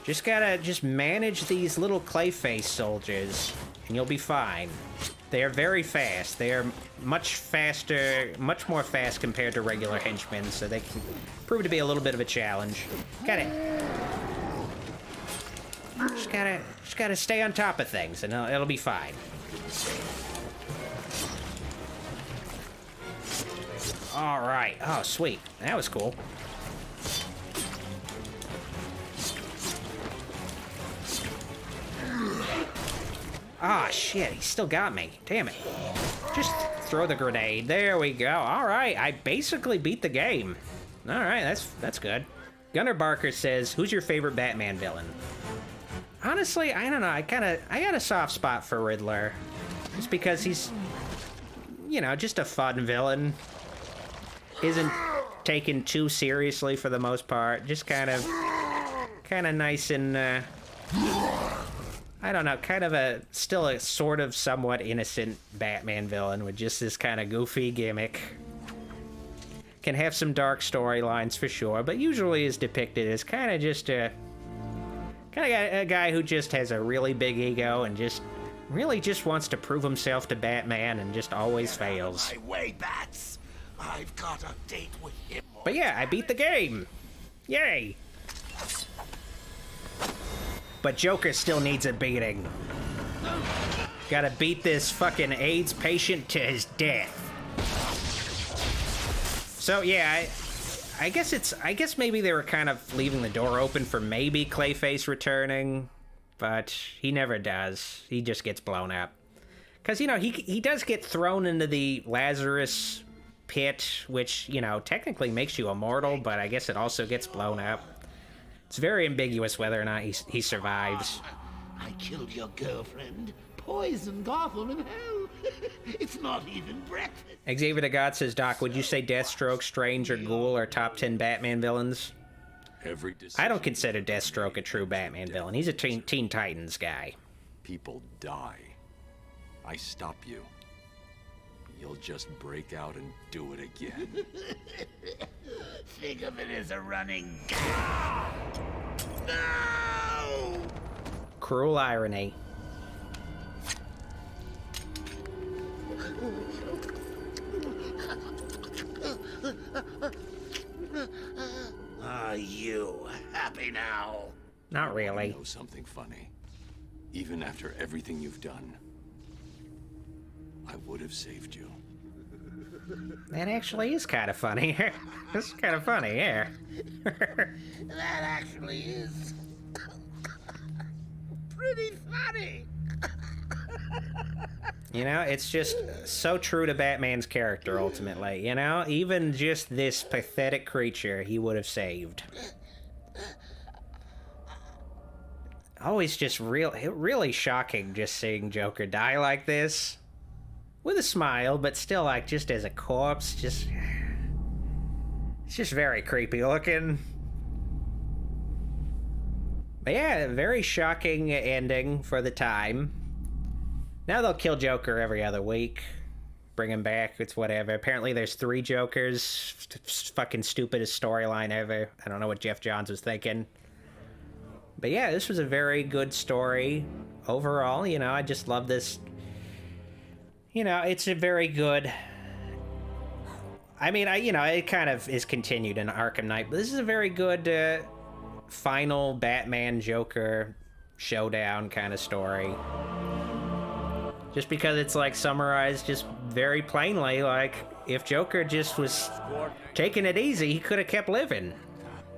S1: Just gotta manage these little Clayface soldiers, and you'll be fine. They are very fast. They are much faster, much more fast compared to regular henchmen, so they can prove to be a little bit of a challenge. Just gotta stay on top of things, and it'll be fine. All right. Oh, sweet. That was cool. Ah, shit, he still got me. Damn it. Just throw the grenade. There we go. All right, I basically beat the game. All right, that's good. Gunnar Barker says, who's your favorite Batman villain? Honestly, I don't know. I got a soft spot for Riddler. Just because he's, you know, just a fun villain. Isn't taken too seriously for the most part. Just kind of nice and, I don't know, kind of still a sort of somewhat innocent Batman villain with just this kind of goofy gimmick. Can have some dark storylines for sure, but usually is depicted as kind of just a guy who just has a really big ego and really just wants to prove himself to Batman and just always fails.
S11: My way, Bats. I've got a date with him.
S1: But yeah, I beat the game. Yay. But Joker still needs a beating. Gotta beat this fucking AIDS patient to his death. So yeah, I guess maybe they were kind of leaving the door open for maybe Clayface returning, but he never does. He just gets blown up. Cause you know, he does get thrown into the Lazarus pit, which, you know, technically makes you immortal, but I guess it also gets blown up. It's very ambiguous whether or not he survives.
S2: I killed your girlfriend, poisoned Gotham in hell. It's not even breakfast.
S1: Xavier the God says, Doc, would you say Deathstroke, Strange, or Ghoul are top 10 Batman villains? I don't consider Deathstroke a true Batman villain. He's a Teen Titans guy.
S5: People die. I stop you. You'll just break out and do it again.
S2: Think of it as a running gag. No!
S1: Cruel irony.
S2: Are you happy now?
S1: Not really.
S5: You know something funny? Even after everything you've done, I would have saved you.
S1: That actually is kind of funny. This is kind of funny, yeah.
S2: That actually is pretty funny.
S1: You know, it's just so true to Batman's character, ultimately. You know, even just this pathetic creature he would have saved. Always just really shocking just seeing Joker die like this. With a smile, but still, like, just as a corpse, it's just very creepy looking. But yeah, very shocking ending for the time. Now they'll kill Joker every other week. Bring him back, it's whatever. Apparently there's 3 Jokers. Fucking stupidest storyline ever. I don't know what Jeff Johns was thinking. But yeah, this was a very good story. Overall, you know, I just love this. You know, it's a very good... I mean, it kind of is continued in Arkham Knight, but this is a very good final Batman Joker showdown kind of story. Just because it's, like, summarized just very plainly, like, if Joker just was taking it easy, he could have kept living.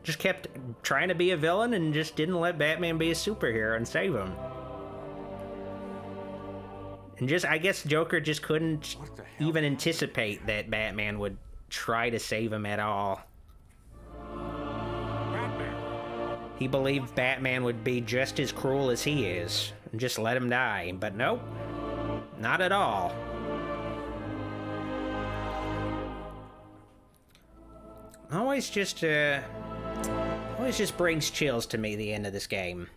S1: Just kept trying to be a villain and just didn't let Batman be a superhero and save him. And I guess Joker just couldn't even anticipate that Batman would try to save him at all. He believed Batman would be just as cruel as he is and just let him die, but nope, not at all. Always just brings chills to me, the end of this game.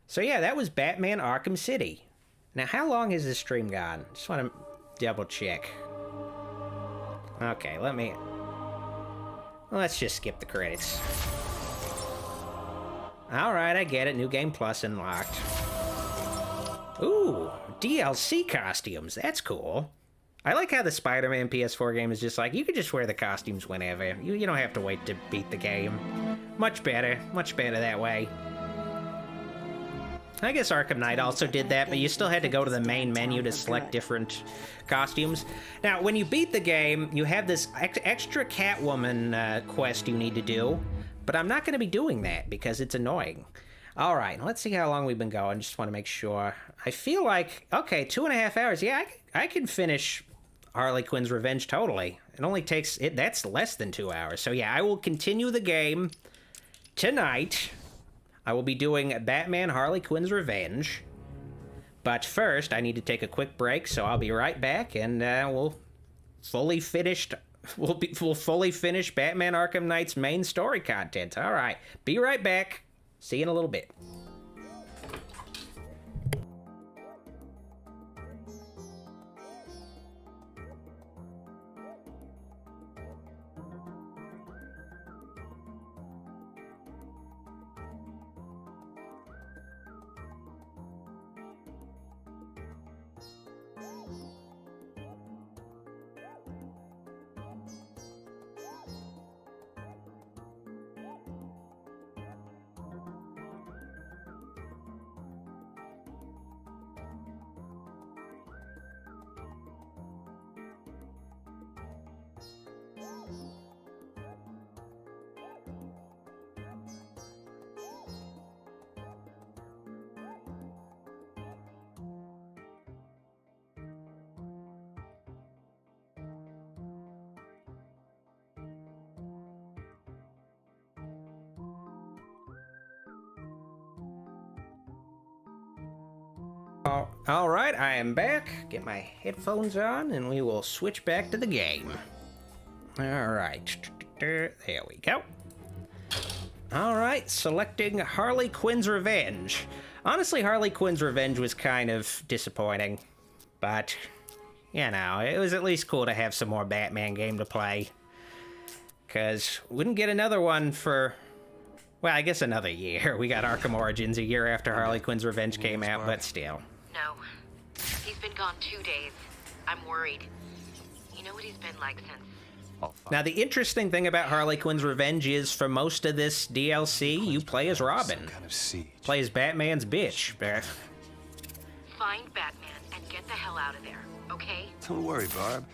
S1: So yeah, that was Batman Arkham City. Now, how long has this stream gone? Just want to double check. Okay, let's just skip the credits. Alright, I get it. New Game Plus unlocked. Ooh, DLC costumes. That's cool. I like how the Spider-Man PS4 game is just like, you can just wear the costumes whenever. You don't have to wait to beat the game. Much better that way. I guess Arkham Knight also did that, but you still had to go to the main menu to select different costumes. Now, when you beat the game, you have this extra Catwoman quest you need to do, but I'm not going to be doing that because it's annoying. All right, let's see how long we've been going. Just want to make sure. I feel like, okay, 2.5 hours. Yeah, I can finish Harley Quinn's Revenge totally. It only takes, that's less than 2 hours. So yeah, I will continue the game tonight. I will be doing Batman Harley Quinn's Revenge. But first, I need to take a quick break, so I'll be right back, and we'll fully finish Batman Arkham Knight's main story content. All right, be right back. See you in a little bit. All right, I am back. Get my headphones on, and we will switch back to the game. All right, there we go. All right, selecting Harley Quinn's Revenge. Honestly, Harley Quinn's Revenge was kind of disappointing, but, you know, it was at least cool to have some more Batman game to play. Because we wouldn't get another one for, well, I guess another year. We got Arkham Origins a year after Harley Quinn's Revenge came out, but still.
S6: No. He's been gone 2 days. I'm worried. You know what he's been like since...
S1: Now, the interesting thing about Harley Quinn's Revenge is, for most of this DLC, you play as Robin. Play as Batman's bitch.
S6: Find Batman and get the hell out of there, okay?
S13: Don't worry, Barb.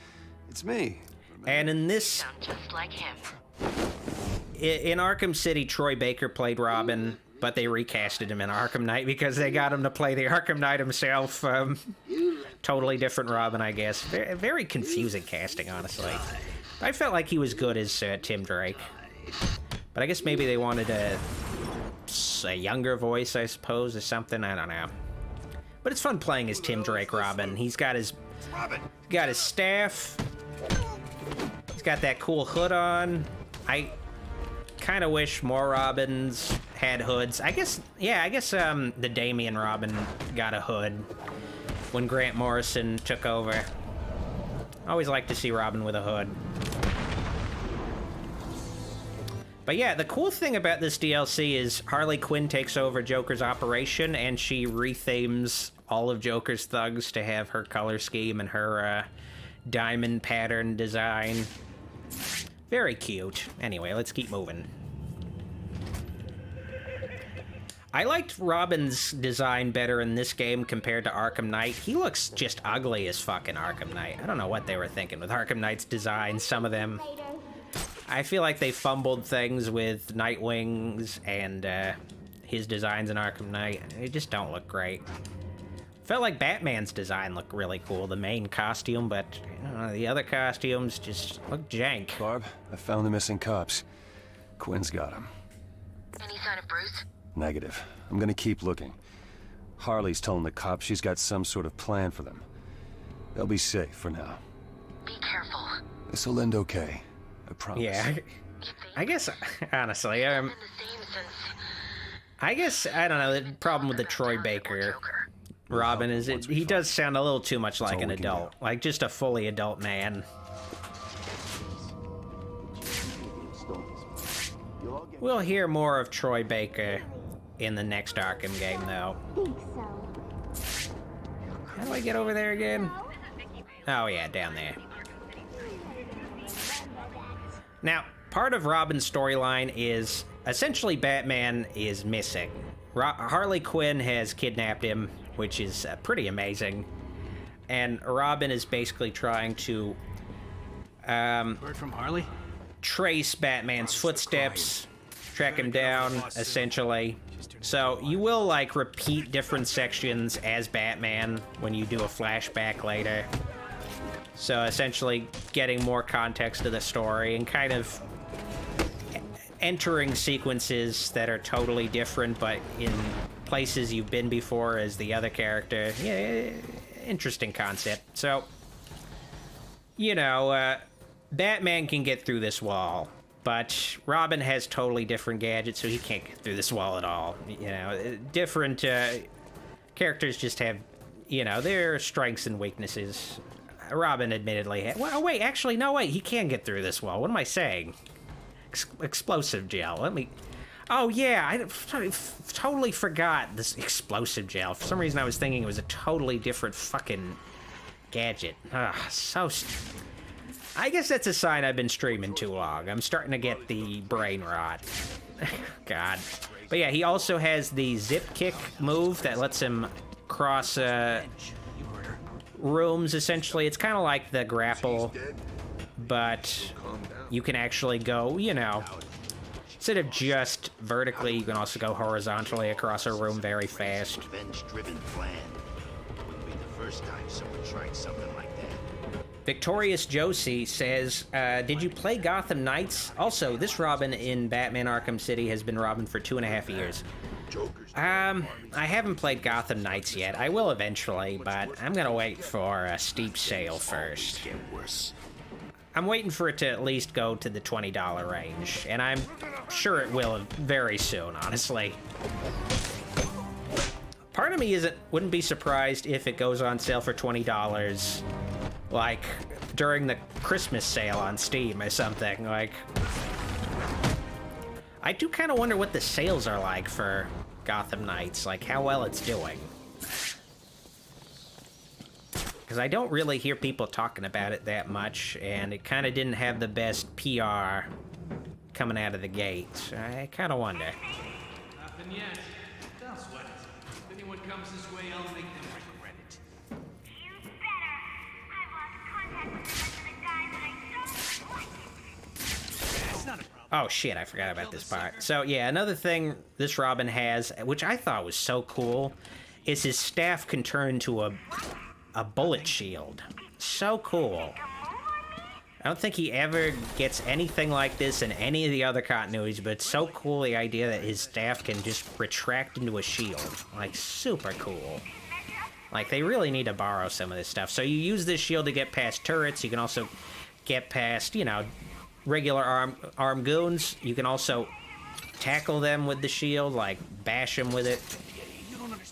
S13: It's me.
S1: And in this...
S6: Sound just like him.
S1: In Arkham City, Troy Baker played Robin, but they recasted him in Arkham Knight because they got him to play the Arkham Knight himself. Totally different Robin, I guess. Very confusing casting, honestly. I felt like he was good as Tim Drake. But I guess maybe they wanted a younger voice, I suppose, or something. I don't know. But it's fun playing as Tim Drake Robin. He's got his staff. He's got that cool hood on. I kind of wish more Robins had hoods. I guess the Damian Robin got a hood when Grant Morrison took over. I always like to see Robin with a hood. But yeah, the cool thing about this DLC is Harley Quinn takes over Joker's operation, and she rethemes all of Joker's thugs to have her color scheme and her diamond pattern design. Very cute. Anyway, let's keep moving. I liked Robin's design better in this game compared to Arkham Knight. He looks just ugly as fucking Arkham Knight. I don't know what they were thinking with Arkham Knight's design. Some of them, I feel like they fumbled things with Nightwing's and his designs in Arkham Knight. They just don't look great. Felt like Batman's design looked really cool, the main costume, but the other costumes just look jank.
S21: Barb, I found the missing cops. Quinn's got them.
S6: Any sign of Bruce?
S21: Negative. I'm gonna keep looking. Harley's telling the cops she's got some sort of plan for them. They'll be safe for now.
S6: Be careful.
S21: This'll end okay. I promise.
S1: Yeah, I guess, honestly, I guess, I don't know, the problem with the Troy Baker Robin is he does sound a little too much like an adult. Like, just a fully adult man. We'll hear more of Troy Baker in the next Arkham game, though. How do I get over there again? Oh, yeah, down there. Now, part of Robin's storyline is essentially Batman is missing. Harley Quinn has kidnapped him, which is pretty amazing. And Robin is basically trying to
S3: Word from Harley?
S1: Trace Batman's footsteps, track him down, essentially. So you will, like, repeat different sections as Batman when you do a flashback later. So essentially getting more context to the story and kind of entering sequences that are totally different, but in places you've been before as the other character. Yeah, interesting concept. So, you know, Batman can get through this wall, but Robin has totally different gadgets, so he can't get through this wall at all. You know, different characters just have, you know, their strengths and weaknesses. Robin admittedly well, wait, actually, no, wait, he can get through this wall. What am I saying? Explosive gel. Let me... Oh, yeah, I totally forgot this explosive gel. For some reason, I was thinking it was a totally different fucking gadget. Ugh, so... I guess that's a sign I've been streaming too long. I'm starting to get the brain rot. God. But yeah, he also has the zip kick move that lets him cross rooms, essentially. It's kind of like the grapple, but you can actually go, you know, instead of just vertically, you can also go horizontally across a room very fast.
S2: Revenge-driven plan. Wouldn't be the first time someone tried something like that.
S1: Victorious Josie says, did you play Gotham Knights? Also, this Robin in Batman Arkham City has been Robin for 2.5 years. I haven't played Gotham Knights yet. I will eventually, but I'm gonna wait for a steep sale first. I'm waiting for it to at least go to the $20 range, and I'm sure it will very soon, honestly. Part of me wouldn't be surprised if it goes on sale for $20, like, during the Christmas sale on Steam or something. Like, I do kind of wonder what the sales are like for Gotham Knights, like how well it's doing. Because I don't really hear people talking about it that much, and it kind of didn't have the best PR coming out of the gate. So I kind of wonder.
S3: Nothing yet. Don't sweat it. If anyone comes this way, I'll make them regret it.
S1: Oh shit, I forgot about this part. So yeah, another thing this Robin has, which I thought was so cool, is his staff can turn into a bullet shield. So cool. I don't think he ever gets anything like this in any of the other continuities, but it's so cool, the idea that his staff can just retract into a shield. Like, super cool. Like, they really need to borrow some of this stuff. So you use this shield to get past turrets. You can also get past, you know, regular armed goons. You can also tackle them with the shield, like bash them with it.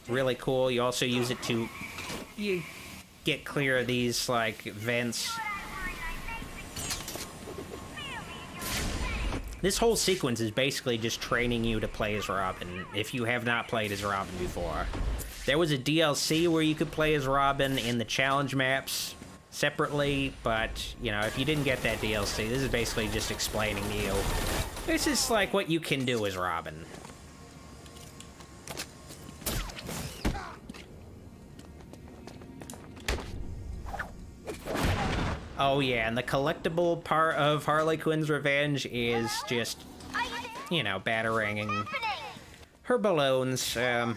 S1: Really cool. You also use it to get clear of these, like, vents. This whole sequence is basically just training you to play as Robin, if you have not played as Robin before. There was a DLC where you could play as Robin in the challenge maps separately, but, you know, if you didn't get that DLC, this is basically just explaining to you. This is, like, what you can do as Robin. Oh yeah, and the collectible part of Harley Quinn's revenge is just, you know, bataranging her balloons. You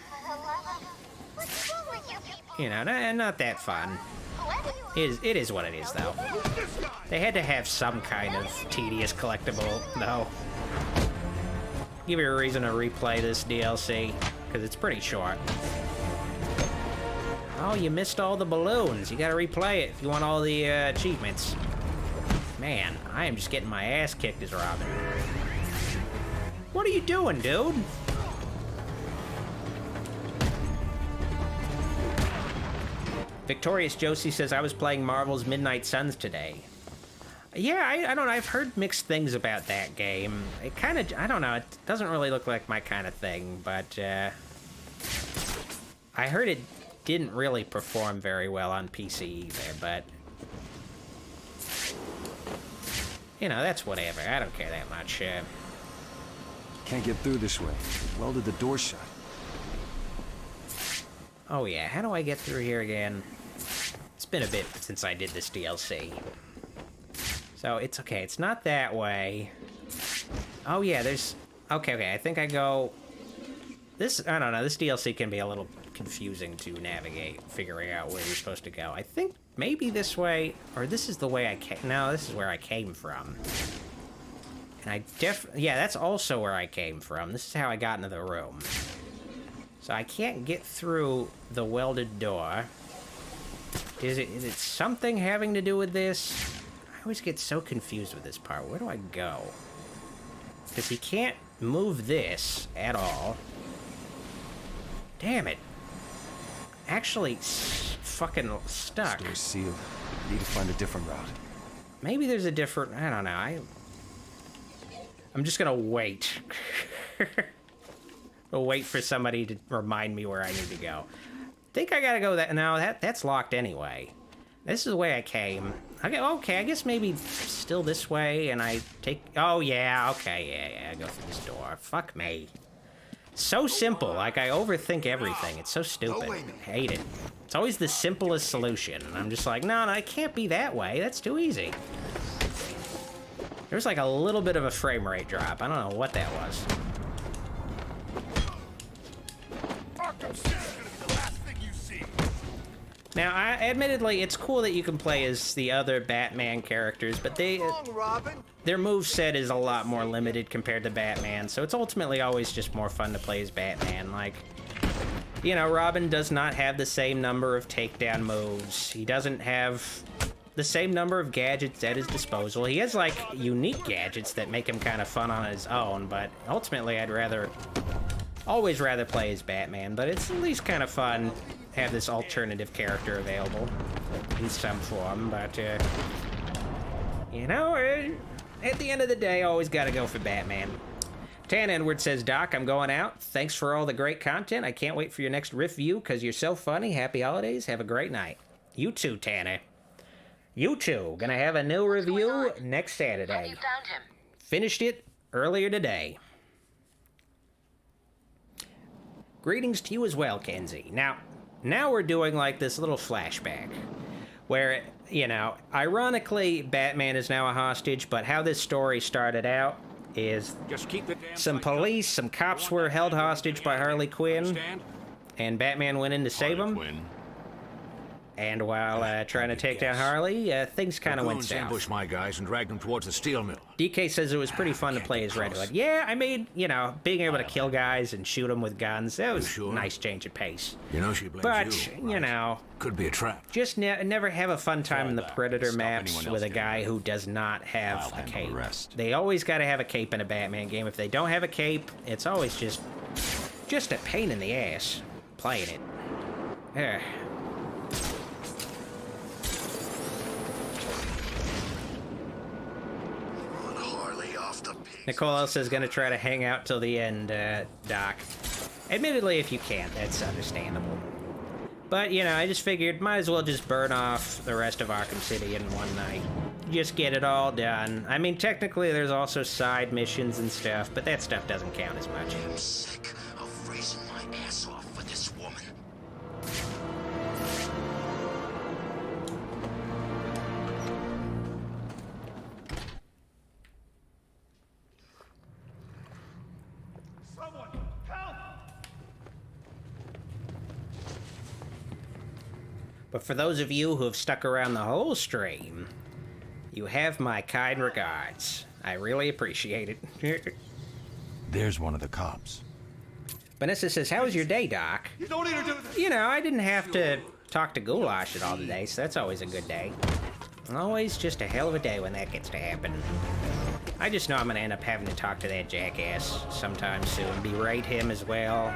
S1: know, not that fun. It is what it is, though. They had to have some kind of tedious collectible, though. Give you a reason to replay this DLC, because it's pretty short. Oh, you missed all the balloons. You gotta replay it if you want all the achievements. Man, I am just getting my ass kicked as Robin. What are you doing, dude? Victorious Josie says, I was playing Marvel's Midnight Suns today. Yeah, I don't know. I've heard mixed things about that game. It kind of, I don't know. It doesn't really look like my kind of thing, but I heard it didn't really perform very well on PC either, but you know, that's whatever. I don't care that much.
S21: Can't get through this way. Welded the door shut.
S1: Oh yeah, how do I get through here again? It's been a bit since I did this DLC. So it's okay, it's not that way. Oh yeah, there's... Okay, I think I go... This, I don't know, this DLC can be a little confusing to navigate, figuring out where you're supposed to go. I think maybe this way, or this is the way I came... No, this is where I came from. And yeah, that's also where I came from. This is how I got into the room. So I can't get through the welded door. Is it something having to do with this? I always get so confused with this part. Where do I go? Because he can't move this at all. Damn it. Actually, fucking stuck.
S21: Door's sealed. Need to find a different route.
S1: Maybe there's a different... I don't know. I'm just gonna wait. I'll wait for somebody to remind me where I need to go. I think I gotta go that... No, that's locked anyway. This is the way I came. Okay, I guess maybe still this way, and I take... Oh, yeah, okay, yeah, I go through this door. Fuck me. So simple, like I overthink everything. It's so stupid. I hate it. It's always the simplest solution. And I'm just like, no, it can't be that way. That's too easy. There's like a little bit of a frame rate drop. I don't know what that was. Now, admittedly, it's cool that you can play as the other Batman characters, but their moveset is a lot more limited compared to Batman, so it's ultimately always just more fun to play as Batman. Like, you know, Robin does not have the same number of takedown moves. He doesn't have the same number of gadgets at his disposal. He has, like, unique gadgets that make him kind of fun on his own, but ultimately I'd always rather play as Batman, but it's at least kind of fun to have this alternative character available in some form, but, you know, at the end of the day, always gotta go for Batman. Tan Edwards says, Doc, I'm going out. Thanks for all the great content. I can't wait for your next review because you're so funny. Happy holidays. Have a great night. You too, Tanner. You too. Gonna have a new review next Saturday.
S6: Have you found him?
S1: Finished it earlier today. Greetings to you as well, Kenzie. Now we're doing like this little flashback where, you know, ironically, Batman is now a hostage, but how this story started out is some cops were held hostage by Harley Quinn, and Batman went in to save them. And while trying to take down Harley, things kind of went south.
S8: Ambushed my guys and dragged them towards the steel mill.
S1: DK says it was pretty fun to play as Red Hood. Yeah, I made, you know, being able to kill guys and shoot them with guns, that was a nice change of pace.
S8: You know she blames
S1: but, you know...
S8: Could be a trap.
S1: Just never have a fun time in the Predator maps with a guy who does not have a cape. They always got to have a cape in a Batman game. If they don't have a cape, it's always just a pain in the ass playing it. Ugh. Nicole says gonna try to hang out till the end, Doc. Admittedly, if you can't, that's understandable. But, you know, I just figured might as well just burn off the rest of Arkham City in one night. Just get it all done. I mean, technically there's also side missions and stuff, but that stuff doesn't count as much.
S2: I'm sick of freezing my ass off for this woman.
S1: But for those of you who have stuck around the whole stream, you have my kind regards. I really appreciate it.
S4: There's one of the cops.
S1: Vanessa says, how was your day, Doc?
S7: You don't need to do this.
S1: You know, I didn't have to talk to Goulash at all today, so that's always a good day. Always just a hell of a day when that gets to happen. I just know I'm gonna end up having to talk to that jackass sometime soon. Berate him as well.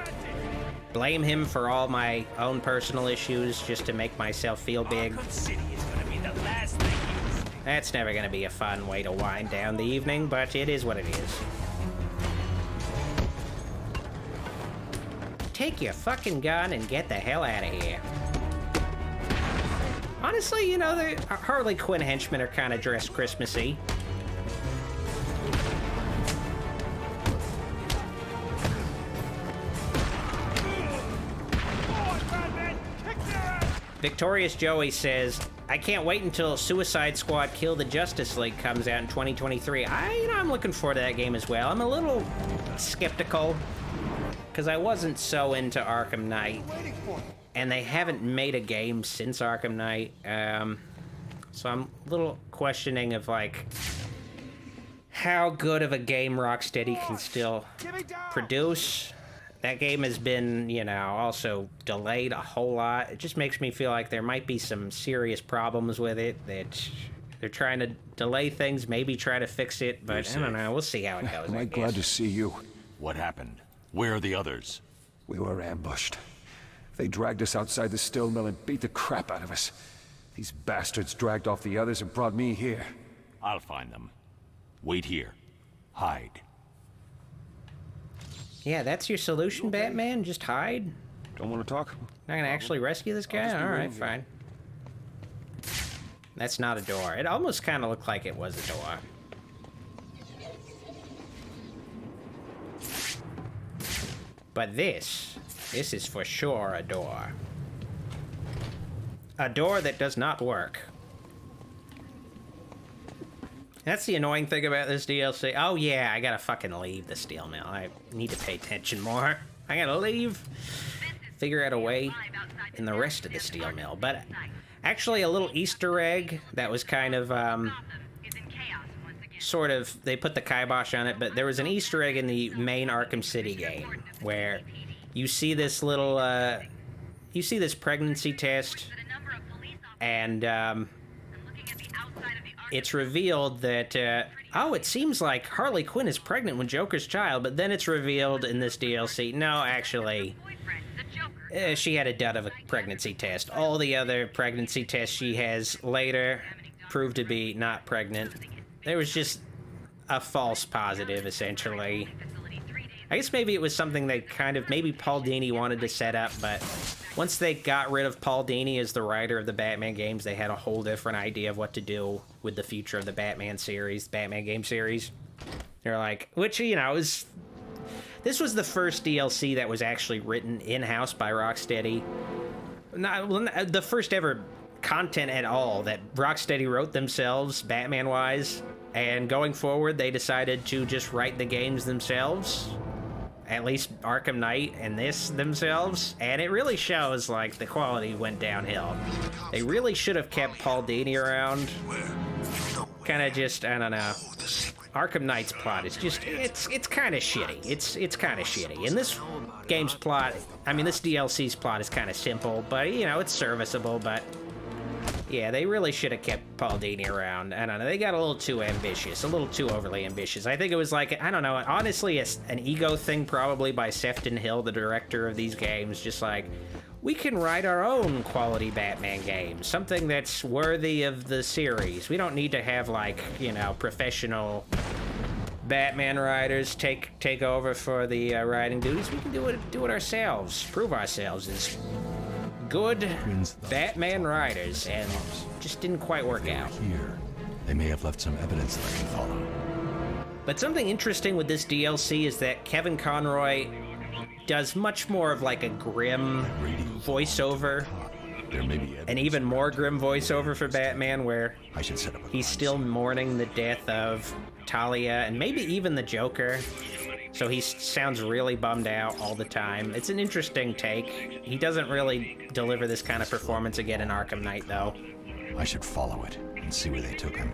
S1: Blame him for all my own personal issues just to make myself feel big.
S3: Arkham City is gonna be the last thing you see.
S1: That's never gonna be a fun way to wind down the evening, but it is what it is. Take your fucking gun and get the hell out of here. Honestly, you know, the Harley Quinn henchmen are kind of dressed Christmassy. Victorious Joey says, I can't wait until Suicide Squad Kill the Justice League comes out in 2023. I'm looking forward to that game as well. I'm a little skeptical because I wasn't so into Arkham Knight, and they haven't made a game since Arkham Knight. So I'm a little questioning of like how good of a game Rocksteady can still produce. That game has been, you know, also delayed a whole lot. It just makes me feel like there might be some serious problems with it, that they're trying to delay things, maybe try to fix it, but I don't know. We'll see how it goes.
S8: I'm glad to see you. What happened? Where are the others?
S21: We were ambushed. They dragged us outside the steel mill and beat the crap out of us. These bastards dragged off the others and brought me here.
S8: I'll find them. Wait here. Hide.
S1: Yeah, that's your solution, Batman? Just hide?
S21: Don't want to talk?
S1: Not gonna actually rescue this guy? Alright, fine. That's not a door. It almost kind of looked like it was a door. But this is for sure a door. A door that does not work. That's the annoying thing about this DLC. Oh yeah, I gotta fucking leave the steel mill. I need to pay attention more. I gotta leave. Figure out a way in the rest of the steel mill. But actually a little Easter egg that was kind of, sort of, they put the kibosh on it, but there was an Easter egg in the main Arkham City game where you see this little, you see this pregnancy test, and, it's revealed that, oh, it seems like Harley Quinn is pregnant with Joker's child, but then it's revealed in this DLC, no, actually, she had a dud of a pregnancy test. All the other pregnancy tests she has later proved to be not pregnant. There was just a false positive, essentially. I guess maybe it was something that kind of, maybe Paul Dini wanted to set up, but once they got rid of Paul Dini as the writer of the Batman games, they had a whole different idea of what to do with the future of the Batman series, Batman game series. They're like, which, you know, this was the first DLC that was actually written in-house by Rocksteady. Not the first ever content at all that Rocksteady wrote themselves, Batman-wise, and going forward, they decided to just write the games themselves. At least Arkham Knight and this themselves, and it really shows, like, the quality went downhill. They really should have kept Paul Dini around. Kind of just, I don't know. Arkham Knight's plot is just, it's kind of shitty. It's kind of shitty. And this game's plot, I mean, this DLC's plot is kind of simple, but, you know, it's serviceable, but yeah, they really should have kept Paul Dini around. I don't know, they got a little too ambitious, a little too overly ambitious. I think it was like, I don't know, honestly, an ego thing probably by Sefton Hill, the director of these games, just like, we can write our own quality Batman game, something that's worthy of the series. We don't need to have, like, you know, professional Batman writers take over for the writing duties. We can do it ourselves, prove ourselves as good Batman writers, and just didn't quite work out.
S4: Here, they may have left some evidence that I can follow.
S1: But something interesting with this DLC is that Kevin Conroy does much more of like a grim voiceover, an even more grim voiceover for Batman, where he's still mourning the death of Talia and maybe even the Joker. so he sounds really bummed out all the time. It's an interesting take. He doesn't really deliver this kind of performance again in Arkham Knight, though.
S4: I should follow it and see where they took him.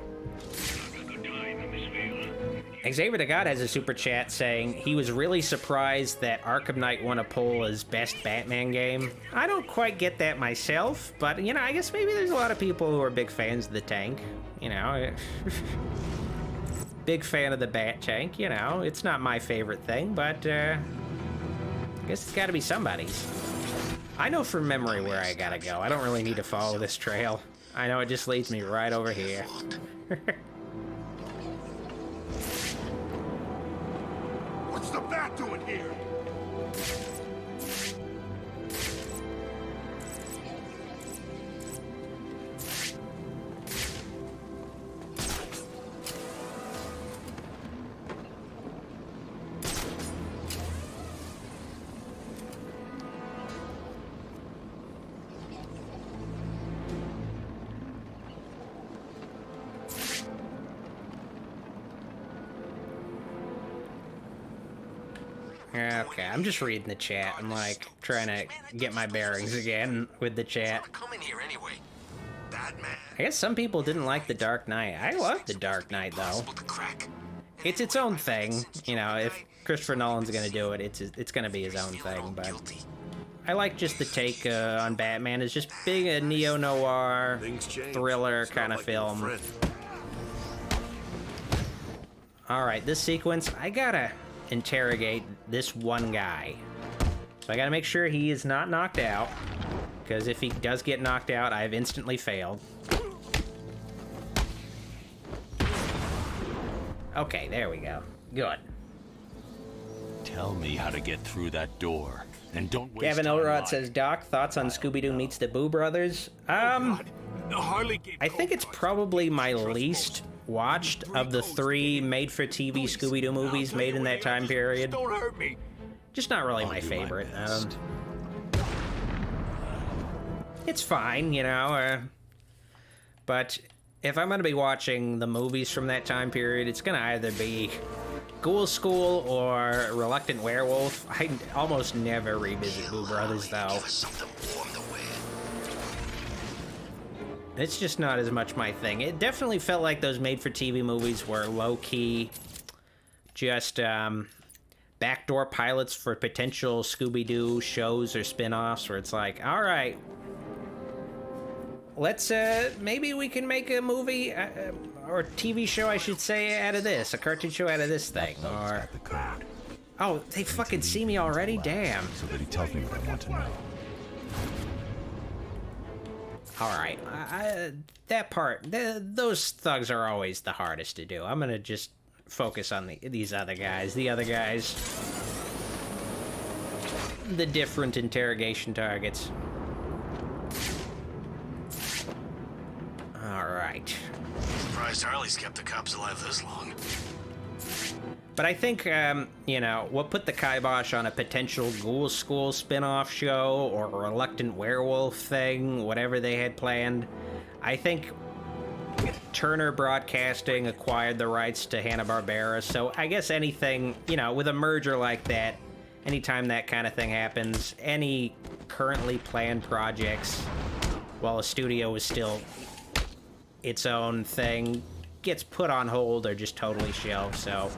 S1: Xavier the God has a super chat saying he was really surprised that Arkham Knight won a poll as best Batman game. I don't quite get that myself, but, you know, I guess maybe there's a lot of people who are big fans of the tank, you know. Big fan of the Bat Tank, you know. It's not my favorite thing, but I guess it's gotta be somebody's. I know from memory where I gotta go. I don't really need to follow this trail. I know it just leads me right over here.
S11: What's the Bat doing here?
S1: Okay, I'm just reading the chat. I'm like trying to get my bearings again with the chat. I guess some people didn't like The Dark Knight. I love The Dark Knight though. It's its own thing, you know. If Christopher Nolan's gonna do it, it's gonna be his own thing. But I like just the take on Batman as just being a neo-noir thriller kind of film. All right, this sequence, I gotta interrogate this one guy. So I gotta make sure he is not knocked out, because if he does get knocked out, I've instantly failed. Okay, there we go. Good.
S8: Tell me how to get through that door, and don't waste
S1: Gavin
S8: time
S1: Elrod
S8: lying.
S1: says, Doc, thoughts on Scooby-Doo meets the Boo Brothers? I think it's probably my least watched of the 3 made-for-TV Scooby-Doo movies made in that time period.
S11: Don't hurt me.
S1: Just not really my favorite. It's fine, you know, but if I'm gonna be watching the movies from that time period, it's gonna either be Ghoul School or Reluctant Werewolf. I almost never revisit Boo Brothers, though. It's just not as much my thing. It definitely felt like those made-for-TV movies were low-key, just backdoor pilots for potential Scooby-Doo shows or spin-offs, where it's like, all right, let's, maybe we can make a movie, or TV show, I should say, out of this, a cartoon show out of this thing, or... Oh, they fucking see me already? Damn.
S4: So that he tells me what I want to know.
S1: Alright, that part, those thugs are always the hardest to do. I'm gonna just focus on these other guys. The other guys. The different interrogation targets. Alright.
S10: Surprised Harley's kept the cops alive this long.
S1: But I think, you know, what put the kibosh on a potential Ghoul School spin-off show or a Reluctant Werewolf thing, whatever they had planned, I think Turner Broadcasting acquired the rights to Hanna-Barbera, so I guess anything, you know, with a merger like that, anytime that kind of thing happens, any currently planned projects, while a studio is still its own thing, gets put on hold or just totally shelved, so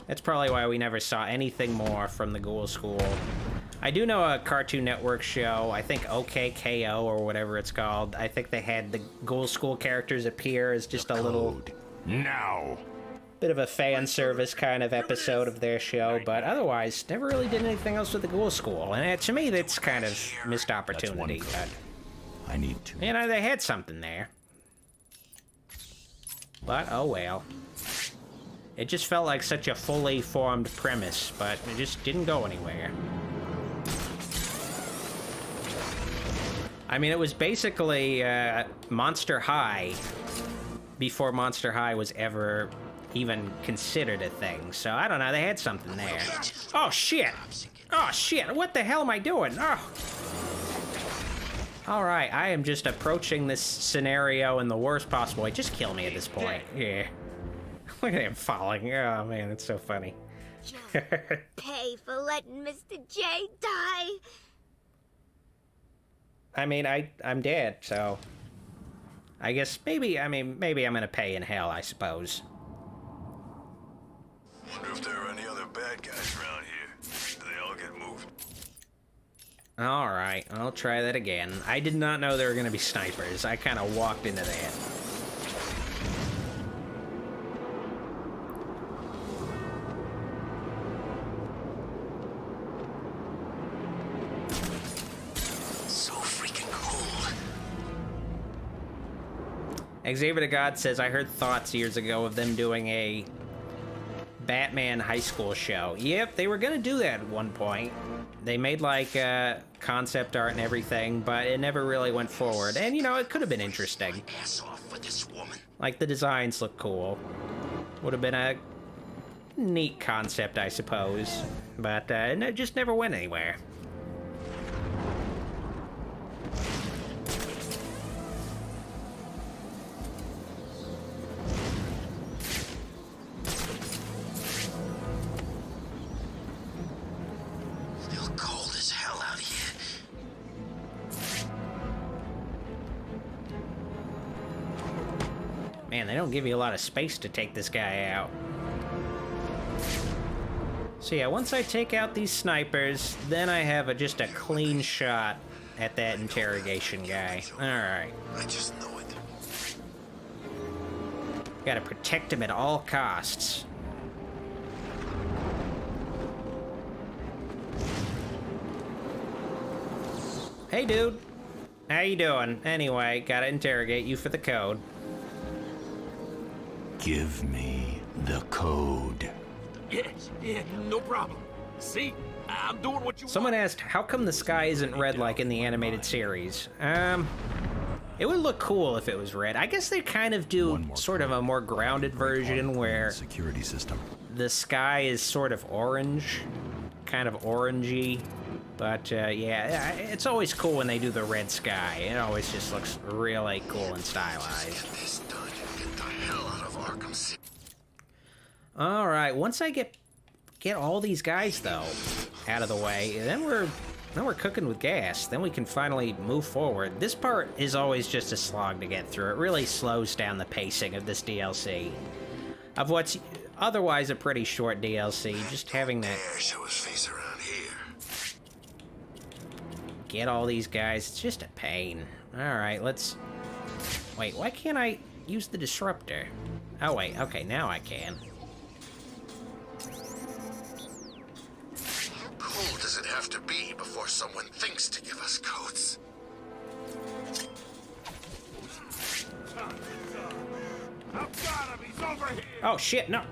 S1: that's probably why we never saw anything more from the Ghoul School. I do know a Cartoon Network show, I think OKKO or whatever it's called. I think they had the Ghoul School characters appear as just a little...
S8: Now!
S1: Bit of a fan service kind of episode of their show, but otherwise, never really did anything else with the Ghoul School. And to me, that's kind of missed opportunity, but...
S4: I need to.
S1: You know, they had something there. But, oh well. It just felt like such a fully formed premise, but it just didn't go anywhere. I mean, it was basically Monster High before Monster High was ever even considered a thing. So, I don't know, they had something there. Oh, shit! Oh, shit! What the hell am I doing? Oh! Alright, I am just approaching this scenario in the worst possible way. Just kill me at this point. Yeah. Look at him falling. Oh, man, it's so funny.
S14: Pay for letting Mr. J die.
S1: I mean, I'm dead, so... I guess maybe I'm gonna pay in hell, I suppose.
S8: Wonder if there are any other bad guys around here. Do they all get moved?
S1: Alright, I'll try that again. I did not know there were gonna be snipers. I kind of walked into that. Xavier the God says, I heard thoughts years ago of them doing a Batman high school show. Yep, they were gonna do that at one point. They made like concept art and everything, but it never really went forward. And you know, it could have been interesting. Like the designs look cool. Would have been a neat concept, I suppose. But it just never went anywhere. Man, they don't give you a lot of space to take this guy out. So yeah, once I take out these snipers, then I have just a clean shot at that interrogation guy. Alright.
S8: I just know it.
S1: Gotta protect him at all costs. Hey dude, how you doing? Anyway, gotta interrogate you for the code.
S8: Give me the code.
S3: Yeah, no problem. See? I'm doing what you
S1: Someone asked, how come the sky isn't red like in the animated series? It would look cool if it was red. I guess they kind of do sort of a more grounded version where
S4: security system.
S1: The sky is sort of orange, kind of orangey. But yeah, it's always cool when they do the red sky. It always just looks really cool and stylized. All right, once I get all these guys though out of the way, then we're cooking with gas. Then we can finally move forward. This part is always just a slog to get through. It really slows down the pacing of this DLC, of what's otherwise a pretty short DLC. Just having to
S8: show his face around here.
S1: Get all these guys. It's just a pain. All right, let's wait. Why can't I use the disruptor? Oh wait, okay, now I can.
S8: How cold does it have to be before someone thinks to give us codes?
S18: I've got him! He's over here!
S1: Oh shit, no.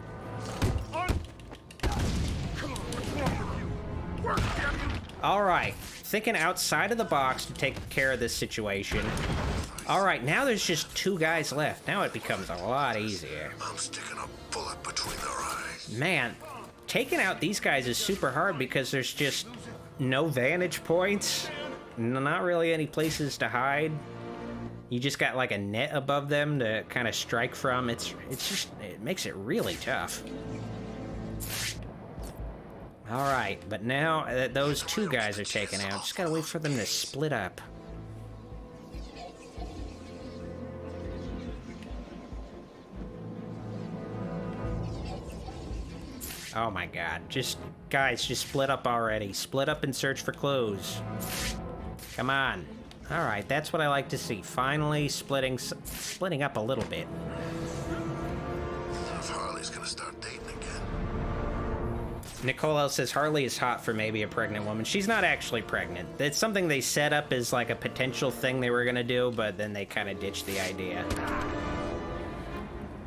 S1: All right, thinking outside of the box to take care of this situation. All right, now there's just 2 guys left. Now it becomes a lot easier.
S8: I'm sticking a bullet between their eyes.
S1: Man, taking out these guys is super hard because there's just no vantage points. Not really any places to hide. You just got like a net above them to kind of strike from. It makes it really tough. All right, but now that those 2 guys are taken out, just gotta wait for them to split up. Oh my god, guys, just split up already. Split up and search for clues. Come on. All right, that's what I like to see. Finally splitting up a little bit.
S8: If Harley's gonna start dating again.
S1: Nicole says Harley is hot for maybe a pregnant woman. She's not actually pregnant. It's something they set up as like a potential thing they were gonna do, but then they kind of ditched the idea.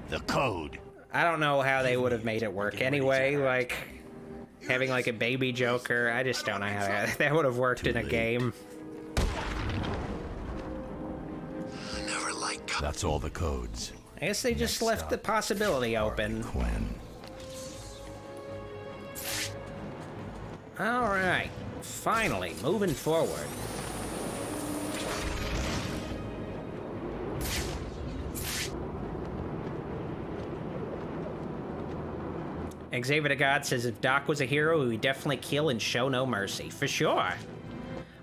S8: The code.
S1: I don't know how they would have made it work anyway, like having like a baby Joker. I just don't know how that would have worked in a game.
S4: That's all the codes.
S1: I guess they just left the possibility open.
S4: Quinn.
S1: All right, finally moving forward. Xavier the God says if Doc was a hero, he would definitely kill and show no mercy. For sure.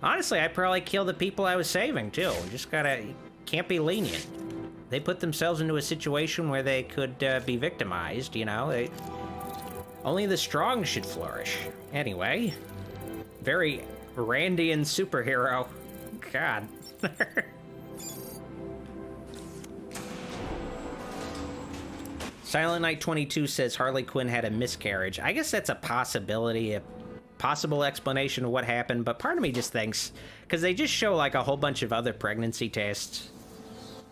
S1: Honestly, I'd probably kill the people I was saving, too. Just can't be lenient. They put themselves into a situation where they could be victimized, you know? Only the strong should flourish. Anyway, very Randian superhero. God. Silent Knight 22 says Harley Quinn had a miscarriage. I guess that's a possibility, a possible explanation of what happened, but part of me just thinks, because they just show like a whole bunch of other pregnancy tests.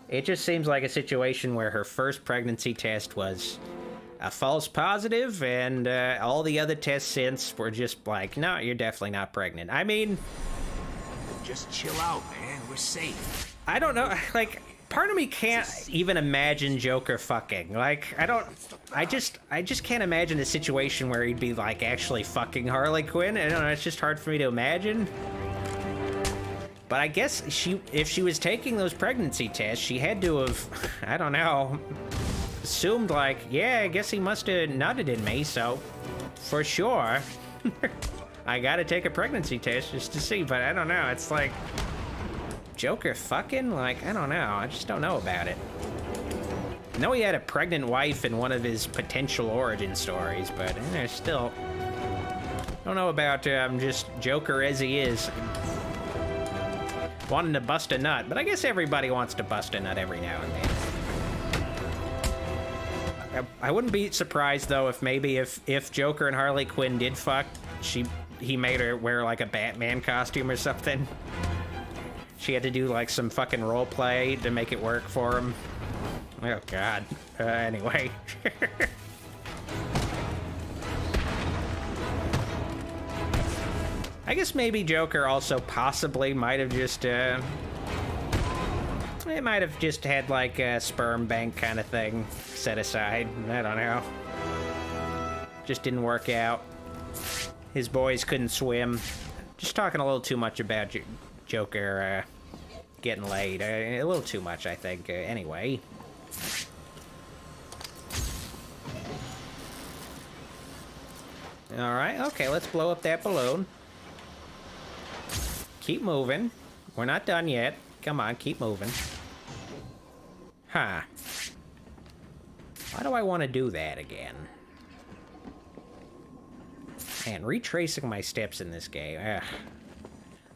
S1: It just seems like a situation where her first pregnancy test was a false positive, and all the other tests since were just like, no, you're definitely not pregnant. I mean...
S3: Just chill out, man. We're safe.
S1: I don't know, like... Part of me can't even imagine Joker fucking. Like, I just can't imagine a situation where he'd be, like, actually fucking Harley Quinn. I don't know, it's just hard for me to imagine. But I guess if she was taking those pregnancy tests, she had to have, I don't know, assumed, like, yeah, I guess he must have nutted in me, so for sure, I gotta take a pregnancy test just to see, but I don't know, it's like... Joker fucking? Like, I don't know. I just don't know about it. I know he had a pregnant wife in one of his potential origin stories, but still... Don't know about just Joker as he is. Wanting to bust a nut, but I guess everybody wants to bust a nut every now and then. I wouldn't be surprised, though, if maybe if Joker and Harley Quinn did fuck, he made her wear, like, a Batman costume or something. She had to do, like, some fucking role play to make it work for him. Oh, God. Anyway. I guess maybe Joker also possibly might have just, it might have just had, like, a sperm bank kind of thing set aside. I don't know. Just didn't work out. His boys couldn't swim. Just talking a little too much about Joker, getting laid. A little too much, I think. Anyway. Alright, okay, let's blow up that balloon. Keep moving. We're not done yet. Come on, keep moving. Huh. Why do I want to do that again? Man, retracing my steps in this game. Ugh.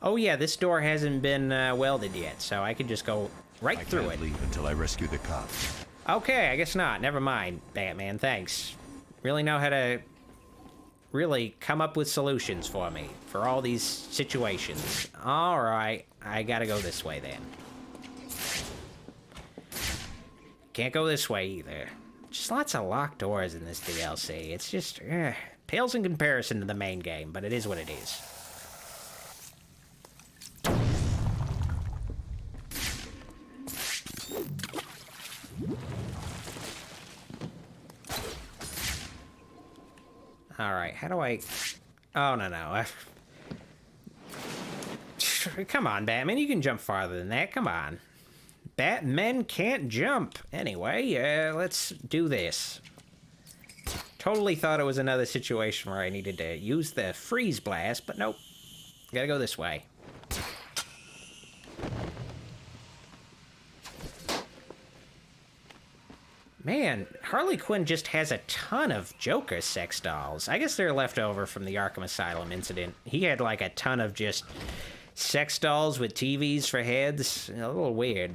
S1: Oh yeah, this door hasn't been welded yet, so I can just go right through it.
S4: I can't leave until I rescue the cops.
S1: Okay, I guess not. Never mind, Batman. Thanks. Really know how to really come up with solutions for me for all these situations. All right, I gotta go this way then. Can't go this way either. Just lots of locked doors in this DLC. It's just pales in comparison to the main game, but it is what it is. All right, how do I... Oh, no. Come on, Batman, you can jump farther than that, come on. Batmen can't jump. Anyway, let's do this. Totally thought it was another situation where I needed to use the freeze blast, but nope. Gotta go this way. Man, Harley Quinn just has a ton of Joker sex dolls. I guess they're left over from the Arkham Asylum incident. He had like a ton of just sex dolls with TVs for heads. A little weird.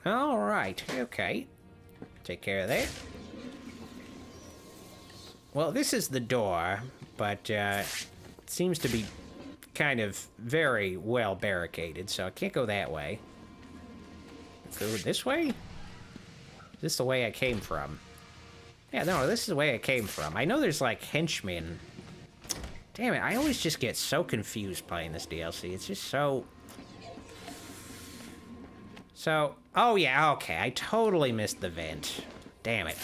S1: All right, okay. Take care of that. Well, this is the door, but it seems to be kind of very well barricaded, so I can't go that way. Go this way? Is this the way I came from? Yeah, no, this is the way I came from. I know there's, like, henchmen. Damn it, I always just get so confused playing this DLC. It's just so... Oh, yeah, okay, I totally missed the vent. Damn it.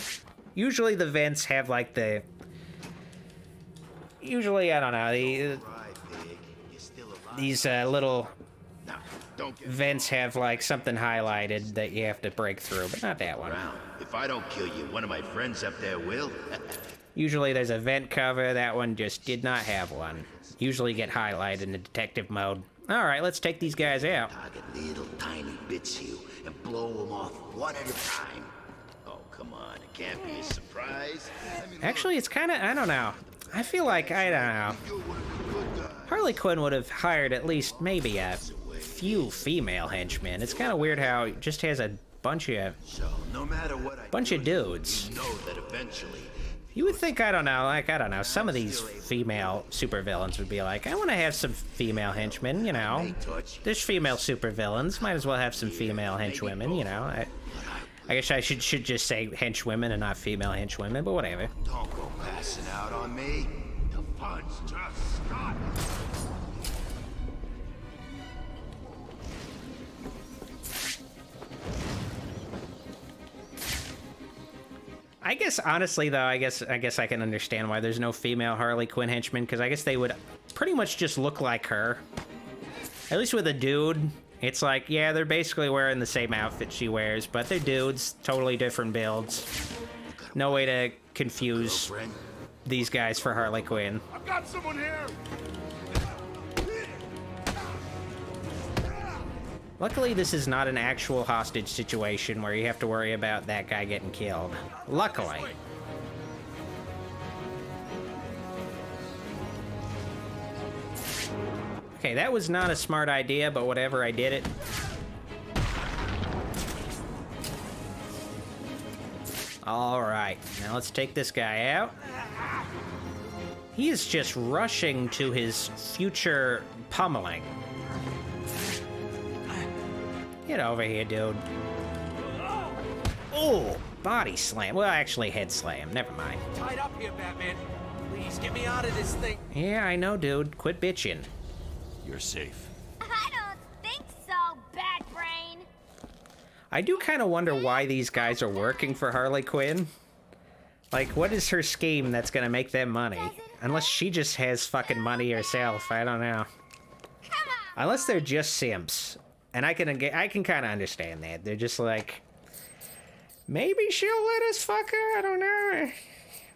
S1: Usually the vents have, like, the... Usually, I don't know, these little vents have, like, something highlighted that you have to break through, but not that one.
S15: If I don't kill you, one of my friends up there will.
S1: Usually there's a vent cover. That one just did not have one. Usually get highlighted in the detective mode. Alright, let's take these guys out.
S15: Target little tiny bits you and blow them off one at a time. Oh, come on. It can't be a surprise.
S1: Actually, it's kind of, I don't know. I feel like, I don't know. Harley Quinn would have hired at least maybe a few female henchmen. It's kind of weird how it just has a bunch of dudes.
S15: You know that eventually.
S1: You would think, I don't know, like, I don't know, some of these female supervillains would be like, I want to have some female henchmen, you know. There's female supervillains, might as well have some female henchwomen, you know. I guess I should just say henchwomen and not female henchwomen, but whatever.
S15: Don't go passing out on me. The fun's just started.
S1: I guess, honestly, though, I guess I can understand why there's no female Harley Quinn henchmen, because I guess they would pretty much just look like her. At least with a dude, it's like, yeah, they're basically wearing the same outfit she wears, but they're dudes, totally different builds. No way to confuse these guys for Harley Quinn.
S15: I've got someone here.
S1: Luckily, this is not an actual hostage situation where you have to worry about that guy getting killed. Luckily. Okay, that was not a smart idea, but whatever, I did it. Alright, now let's take this guy out. He is just rushing to his future pummeling. Get over here, dude. Oh, body slam. Well, actually, head slam. Never mind.
S3: Tied up here, Batman. Please get me out of this thing.
S1: Yeah, I know, dude. Quit bitching.
S8: You're safe.
S14: I don't think so, Bat Brain.
S1: I do kind of wonder why these guys are working for Harley Quinn. Like, what is her scheme that's gonna make them money? Unless she just has fucking money herself. I don't know. Unless they're just simps. And I can kind of understand that. They're just like, maybe she'll let us fuck her. I don't know.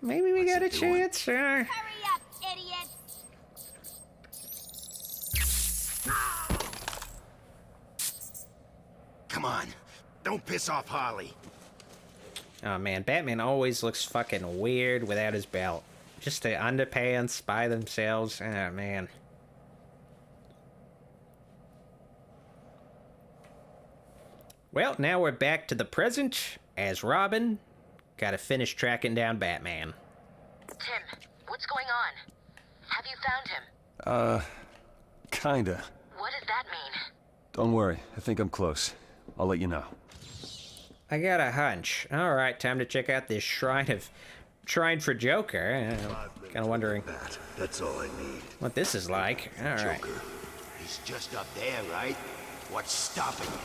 S1: Maybe we got a chance.
S14: Hurry up, idiot.
S15: Come on. Don't piss off Harley.
S1: Oh man, Batman always looks fucking weird without his belt. Just the underpants by themselves. Oh man. Well, now we're back to the present as Robin. Gotta finish tracking down Batman.
S6: Tim, what's going on? Have you found him?
S21: Kinda.
S6: What does that mean?
S21: Don't worry, I think I'm close. I'll let you know.
S1: I got a hunch. Alright, time to check out this shrine for Joker. Kinda wondering
S15: That's all I need.
S1: what this is like. Alright.
S15: Joker. He's just up there, right? What's stopping you?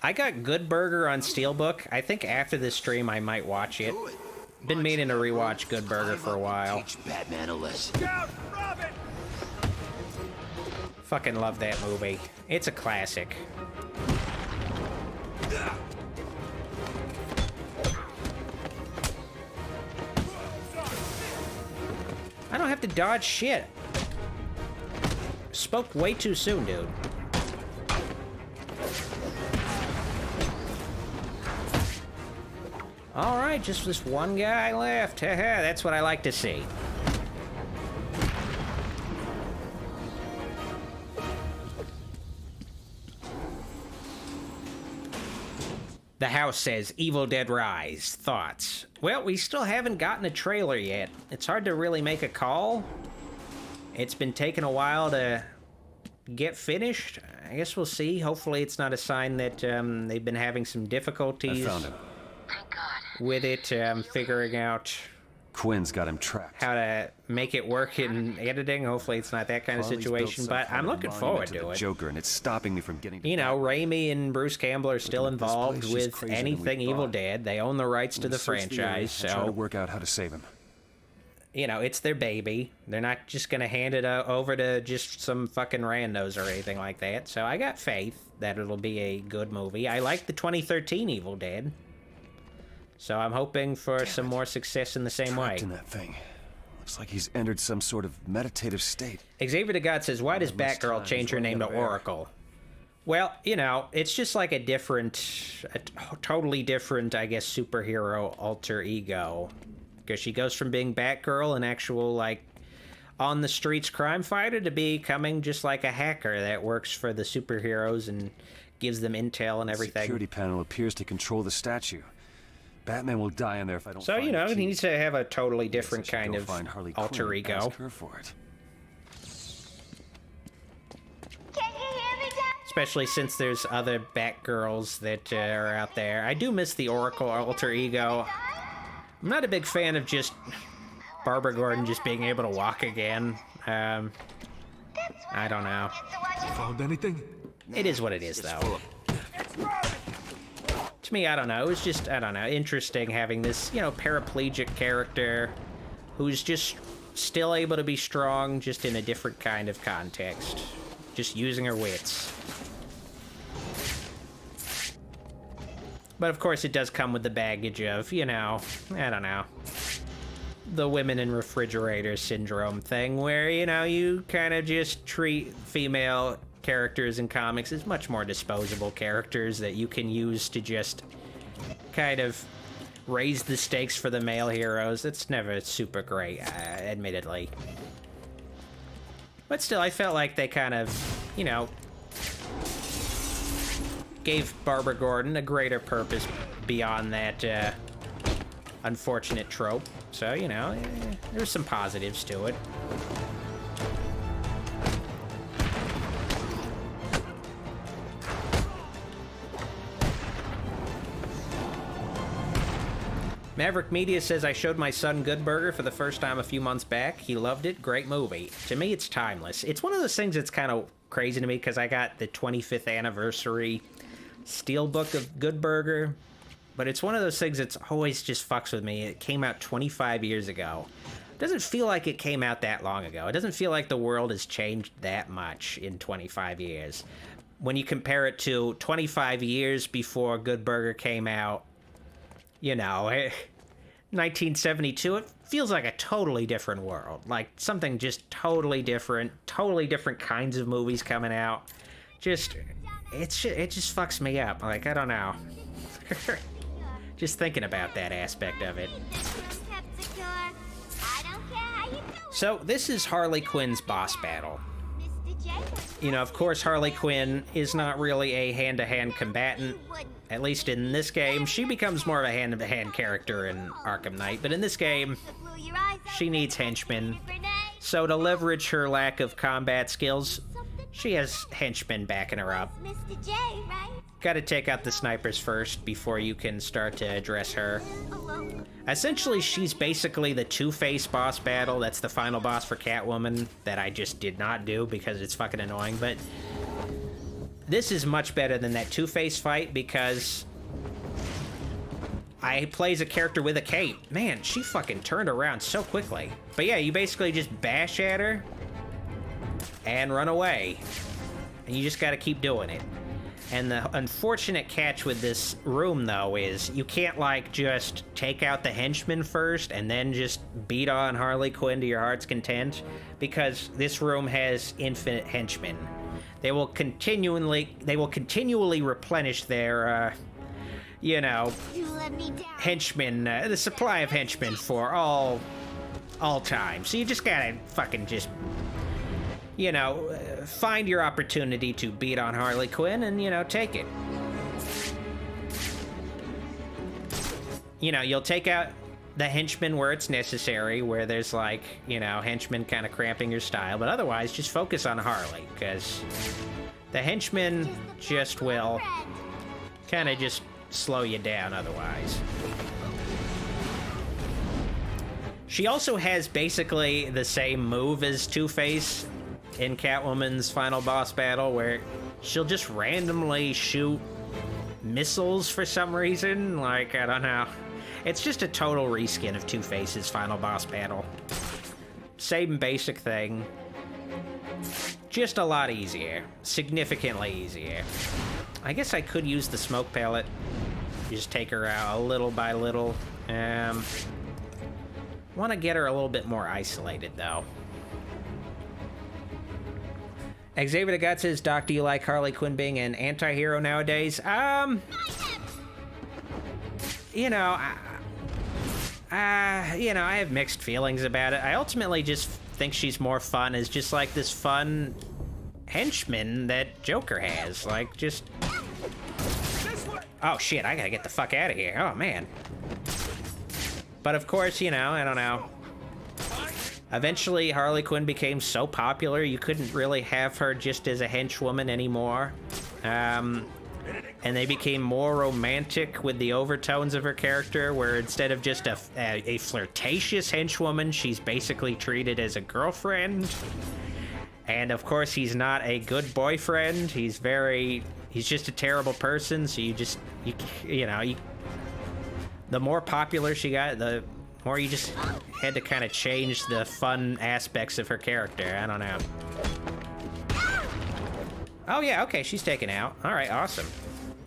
S1: I got Good Burger on Steelbook. I think after this stream I might watch it. Been meaning to rewatch Good Burger for a while.
S15: Teach Batman a lesson.
S1: Fucking love that movie. It's a classic. I don't have to dodge shit. Spoke way too soon, dude. Alright, just this one guy left. Haha, that's what I like to see. The house says Evil Dead Rise. Thoughts? Well, we still haven't gotten a trailer yet. It's hard to really make a call. It's been taking a while to get finished. I guess we'll see. Hopefully it's not a sign that they've been having some difficulties.
S21: I found him.
S1: With it, figuring out
S21: Quinn's got him trapped.
S1: how to make it work in editing. Hopefully it's not that kind of
S21: Harley's
S1: situation,
S21: built
S1: but
S21: some
S1: I'm
S21: kind of
S1: looking
S21: monument
S1: forward
S21: to
S1: to
S21: the
S1: it.
S21: Joker, and it's stopping me from getting to
S1: You know, Raimi and Bruce Campbell are still involved
S21: place is
S1: with
S21: crazier than we
S1: anything Evil
S21: thought.
S1: Dead. They own the rights to the
S21: Search area
S1: franchise,
S21: and try to
S1: so
S21: work out how to save him.
S1: you know, it's their baby. They're not just gonna hand it over to just some fucking randos or anything like that. So I got faith that it'll be a good movie. I like the 2013 Evil Dead. So I'm hoping for some more success in the same way.
S21: In that thing. Looks like he's entered some sort of meditative state.
S1: Xavier the God says, why does Batgirl change her name to Oracle? Well, you know, it's just like a totally different, I guess, superhero alter ego. Because she goes from being Batgirl, an actual, like, on-the-streets crime fighter, to becoming just like a hacker that works for the superheroes and gives them intel and everything.
S21: The security panel appears to control the statue. Batman will die in there if I don't
S1: So, you know, he needs to have a totally different kind of alter ego.
S21: Ask her for it.
S1: Especially since there's other Batgirls that are out there. I do miss the Oracle alter ego. I'm not a big fan of just Barbara Gordon just being able to walk again. I don't know.
S16: Found anything?
S1: It is what it is, though. To me, I don't know. It was just, I don't know, interesting having this, you know, paraplegic character who's just still able to be strong, just in a different kind of context. Just using her wits. But of course it does come with the baggage of, you know, I don't know, the women in refrigerators syndrome thing where, you know, you kind of just treat female characters in comics as much more disposable characters that you can use to just kind of raise the stakes for the male heroes. It's never super great, admittedly. But still, I felt like they kind of, you know, gave Barbara Gordon a greater purpose beyond that unfortunate trope. So, you know, there's some positives to it. Maverick Media says, I showed my son Good Burger for the first time a few months back. He loved it. Great movie. To me, it's timeless. It's one of those things that's kind of crazy to me because I got the 25th anniversary Steelbook of Good Burger, but it's one of those things that's always just fucks with me. It came out 25 years ago. It doesn't feel like it came out that long ago. It doesn't feel like the world has changed that much in 25 years. When you compare it to 25 years before Good Burger came out, you know, 1972, it feels like a totally different world. Like something just totally different kinds of movies coming out. It just fucks me up. Like, I don't know. Just thinking about that aspect of it. So, this is Harley Quinn's boss battle. You know, of course, Harley Quinn is not really a hand-to-hand combatant. At least in this game, she becomes more of a hand-to-hand character in Arkham Knight. But in this game, she needs henchmen. So to leverage her lack of combat skills, she has henchmen backing her up. Gotta take out the snipers first before you can start to address her. Essentially, she's basically the Two-Face boss battle. That's the final boss for Catwoman that I just did not do because it's fucking annoying. But this is much better than that Two-Face fight because I plays a character with a cape. Man, she fucking turned around so quickly. But yeah, you basically just bash at her and run away. And you just gotta keep doing it. And the unfortunate catch with this room, though, is you can't, like, just take out the henchmen first and then just beat on Harley Quinn to your heart's content, because this room has infinite henchmen. They will continually replenish their, you know, henchmen, the supply of henchmen for all time. So you just gotta fucking just, you know, find your opportunity to beat on Harley Quinn and, you know, take it. You know, you'll take out the henchmen where it's necessary, where there's, like, you know, henchmen kind of cramping your style, but otherwise just focus on Harley, because the henchmen just will kind of just slow you down otherwise. She also has basically the same move as Two-Face in Catwoman's final boss battle, where she'll just randomly shoot missiles for some reason. Like, I don't know. It's just a total reskin of Two-Face's final boss battle. Same basic thing. Just a lot easier. Significantly easier. I guess I could use the smoke pellet. Just take her out a little by little. Want to get her a little bit more isolated, though. Xavier the God says, Doc, do you like Harley Quinn being an anti-hero nowadays? You know, I have mixed feelings about it. I ultimately just think she's more fun as just like this fun henchman that Joker has. Like, just... Oh, shit, I gotta get the fuck out of here. Oh, man. But of course, you know, I don't know. Eventually, Harley Quinn became so popular, you couldn't really have her just as a henchwoman anymore. And they became more romantic with the overtones of her character, where instead of just a flirtatious henchwoman, she's basically treated as a girlfriend. And of course, he's not a good boyfriend. He's just a terrible person, so the more popular she got, the more you just had to kind of change the fun aspects of her character. I don't know. Oh yeah, okay, she's taken out. All right, awesome.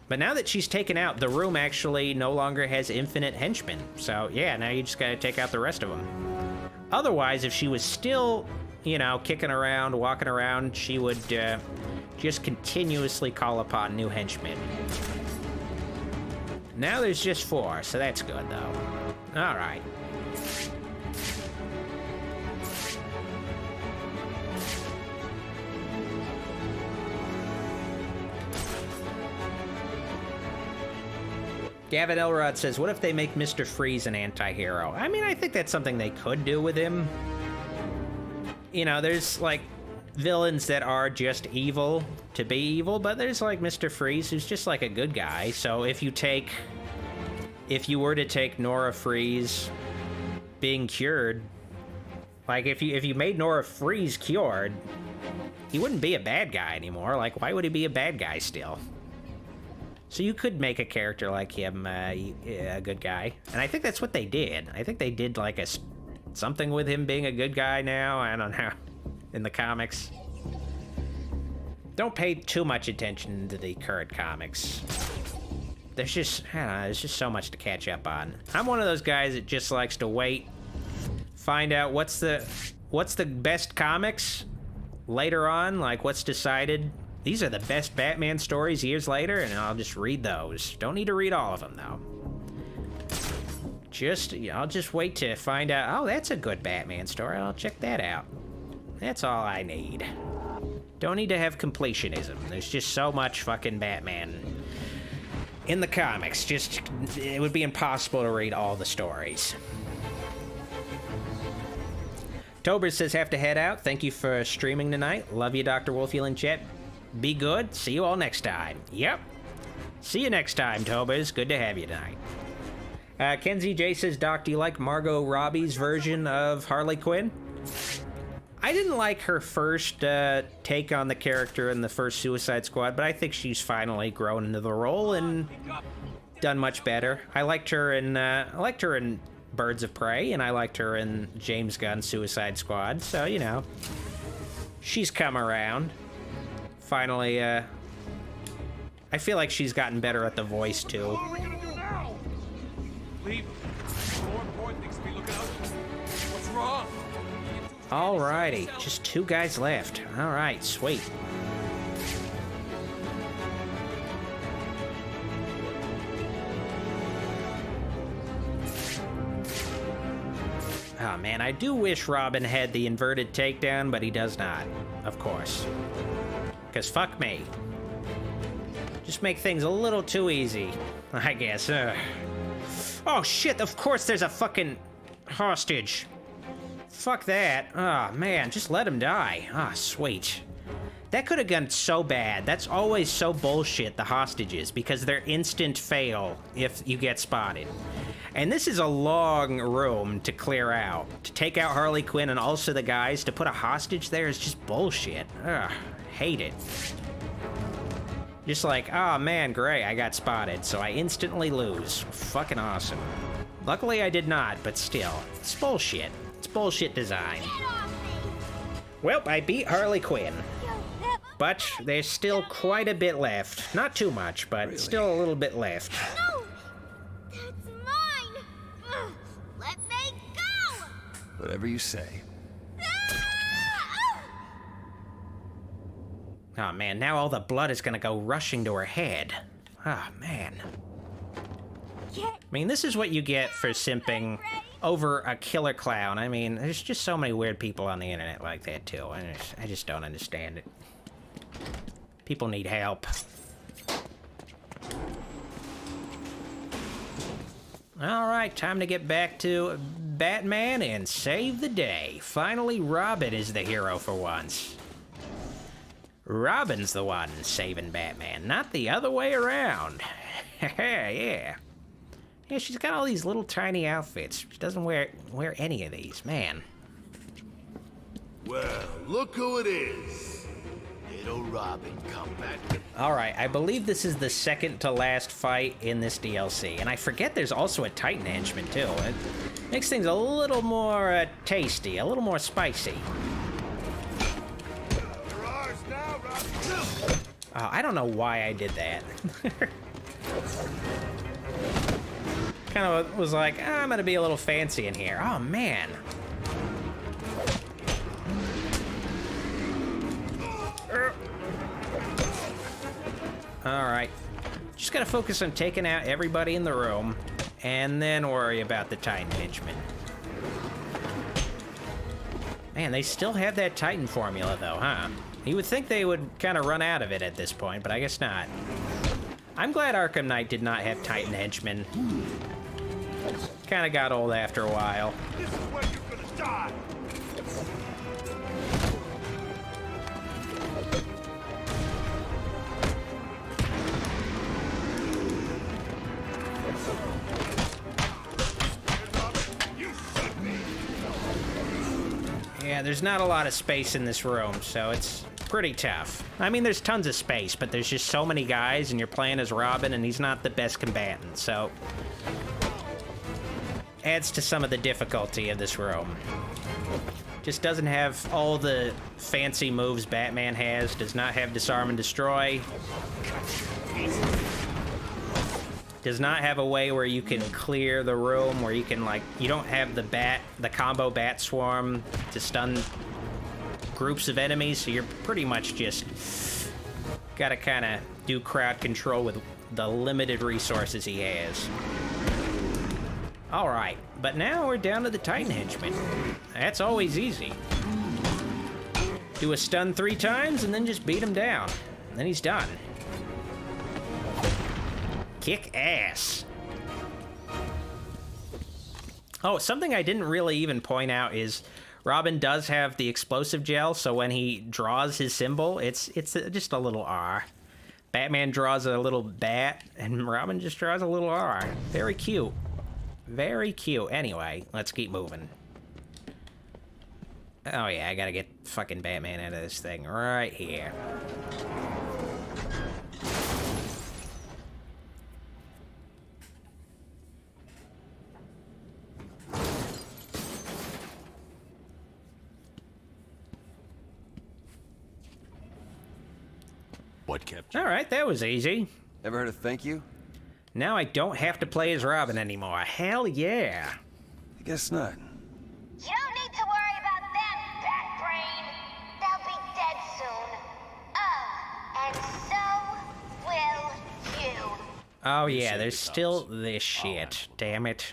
S1: But now that she's taken out, the room actually no longer has infinite henchmen. So yeah, now you just gotta take out the rest of them. Otherwise, if she was still, you know, kicking around, walking around, she would just continuously call upon new henchmen. Now there's just 4, so that's good, though. All right. Gavin Elrod says, what if they make Mr. Freeze an anti-hero? I mean, I think that's something they could do with him. You know, there's, like, villains that are just evil to be evil, but there's, like, Mr. Freeze, who's just, like, a good guy. So if you were to take Nora Freeze being cured, like, if you made Nora Freeze cured, he wouldn't be a bad guy anymore. Like, why would he be a bad guy still? So you could make a character like him a good guy. And I think that's what they did. I think they did, like, something with him being a good guy now. I don't know. In the comics. Don't pay too much attention to the current comics. There's just, I don't know, there's just so much to catch up on. I'm one of those guys that just likes to wait, find out what's the best comics later on, like what's decided. These are the best Batman stories years later, and I'll just read those. Don't need to read all of them, though. I'll just wait to find out, oh, that's a good Batman story. I'll check that out. That's all I need. Don't need to have completionism. There's just so much fucking Batman in the comics. It would be impossible to read all the stories. Tober says, have to head out. Thank you for streaming tonight. Love you, Dr. Wolfield in chat. Be good. See you all next time. Yep. See you next time, Tobers. Good to have you tonight. Kenzie J says, Doc, do you like Margot Robbie's version of Harley Quinn? I didn't like her first take on the character in the first Suicide Squad, but I think she's finally grown into the role and done much better. I liked her in Birds of Prey, and I liked her in James Gunn's Suicide Squad, so, you know, she's come around. Finally, I feel like she's gotten better at the voice, too.
S18: What are we gonna do now? Leave. More important things to be looking out for. What's wrong?
S1: Alrighty, just 2 guys left. Alright, sweet. Oh man, I do wish Robin had the inverted takedown, but he does not, of course. Because fuck me. Just make things a little too easy, I guess. Oh shit, of course there's a fucking hostage. Fuck that. Oh man, just let him die. Ah, sweet. That could have gone so bad. That's always so bullshit, the hostages, because they're instant fail if you get spotted. And this is a long room to clear out. To take out Harley Quinn and also the guys, to put a hostage there is just bullshit. Ugh, hate it. Just like, oh man, great, I got spotted, so I instantly lose. Fucking awesome. Luckily I did not, but still, it's bullshit. It's bullshit design. Well, I beat Harley Quinn. But there's still quite a bit left. Not too much, but still a little bit left.
S14: No! That's mine! Ugh, let me go!
S21: Whatever you say.
S1: Oh man, now all the blood is gonna go rushing to her head. Ah, man. I mean, this is what you get for simping over a killer clown. I mean, there's just so many weird people on the internet like that, too. I just don't understand it. People need help. Alright, time to get back to Batman and save the day. Finally, Robin is the hero for once. Robin's the one saving Batman, not the other way around. Yeah. Yeah, she's got all these little tiny outfits. She doesn't wear any of these, man.
S15: Well, look who it is. Little Robin come back.
S1: Alright, I believe this is the second to last fight in this DLC. And I forget there's also a Titan henchman, too. It makes things a little more tasty, a little more spicy. Oh, I don't know why I did that. Kind of was like, I'm gonna be a little fancy in here. Oh, man. Alright. Just gotta focus on taking out everybody in the room, and then worry about the Titan henchman. Man, they still have that Titan formula, though, huh? You would think they would kind of run out of it at this point, but I guess not. I'm glad Arkham Knight did not have Titan henchmen. Kind of got old after a while.
S15: This is where you're gonna die.
S1: Yeah, there's not a lot of space in this room, so it's pretty tough. I mean, there's tons of space, but there's just so many guys, and you're playing as Robin, and he's not the best combatant, so adds to some of the difficulty of this room. Just doesn't have all the fancy moves Batman has, does not have disarm and destroy. Does not have a way where you can clear the room, where you can, like, you don't have the combo bat swarm to stun groups of enemies, so you're pretty much just gotta kind of do crowd control with the limited resources he has. Alright, but now we're down to the Titan henchman. That's always easy. Do a stun 3 times and then just beat him down. Then he's done. Kick ass. Oh, something I didn't really even point out is Robin does have the explosive gel, so when he draws his symbol, it's just a little R. Batman draws a little bat, and Robin just draws a little R. Very cute. Very cute. Anyway, let's keep moving. Oh yeah, I gotta get fucking Batman out of this thing right here.
S8: What kept you?
S1: All right, that was easy.
S21: Ever heard of thank you?
S1: Now I don't have to play as Robin anymore. Hell yeah.
S21: I guess not.
S14: You don't need to worry about them, Bat Brain. They'll be dead soon. Oh, and so will you.
S1: Oh yeah, there's still this shit. Damn it.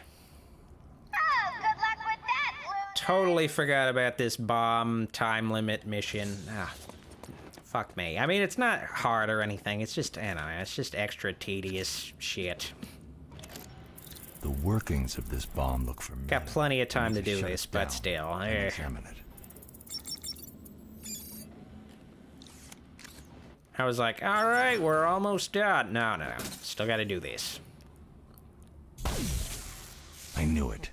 S14: Oh, good luck with that, loser.
S1: Totally forgot about this bomb time limit mission. Ah, fuck me. I mean, it's not hard or anything. It's just, I don't know, it's just extra tedious shit.
S8: The workings of this bomb look familiar.
S1: Got plenty of time to do this, but still.
S8: Examine it.
S1: I was like, all right, we're almost done. No. Still got to do this.
S8: I knew it.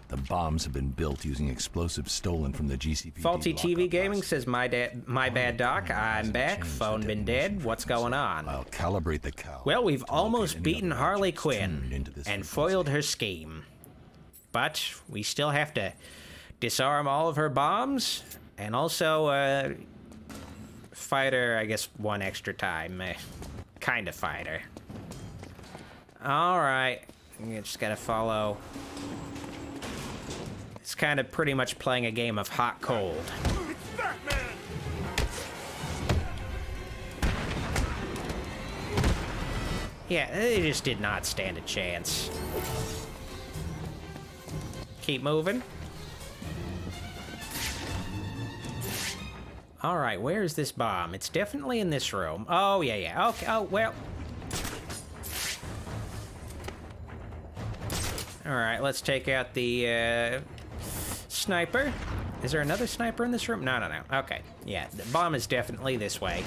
S8: The bombs have been built using explosives stolen from the GCPD.
S1: Faulty TV Gaming says, my bad, Doc. I'm back. Phone been dead. What's going on?
S8: I'll calibrate the cow.
S1: Well, we've almost beaten Harley Quinn and foiled her scheme. But we still have to disarm all of her bombs, and also fight her, I guess, one extra time. Kind of fight her. All right, you just gotta follow. It's kind of pretty much playing a game of hot cold. Yeah, they just did not stand a chance. Keep moving. All right, where's this bomb? It's definitely in this room. Oh, yeah. Okay, oh, well. All right, let's take out the sniper. Is there another sniper in this room? No. Okay, yeah, the bomb is definitely this way.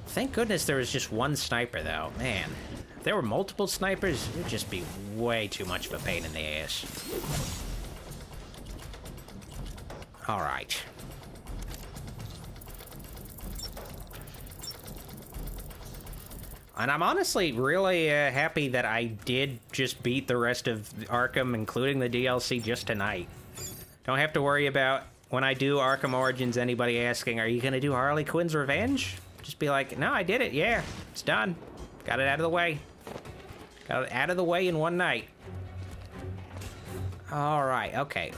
S1: Thank goodness there was just one sniper, though. Man, if there were multiple snipers, it would just be way too much of a pain in the ass. All right. And I'm honestly really happy that I did just beat the rest of Arkham, including the DLC, just tonight. Don't have to worry about, when I do Arkham Origins, anybody asking, are you going to do Harley Quinn's Revenge? Just be like, no, I did it, yeah. It's done. Got it out of the way. Got it out of the way in one night. All right, okay.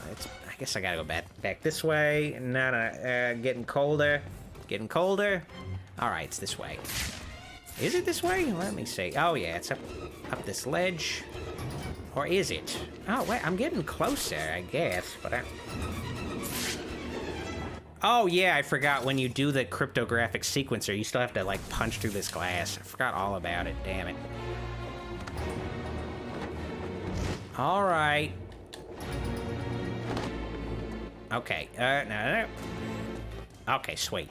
S1: I guess I gotta go back this way. No, getting colder. Getting colder. All right, it's this way. Is it this way? Let me see. Oh, yeah, it's up this ledge. Or is it? Oh, wait, I'm getting closer, I guess, but Oh, yeah, I forgot when you do the cryptographic sequencer, you still have to, like, punch through this glass. I forgot all about it, damn it. All right. Okay, no. Okay, sweet.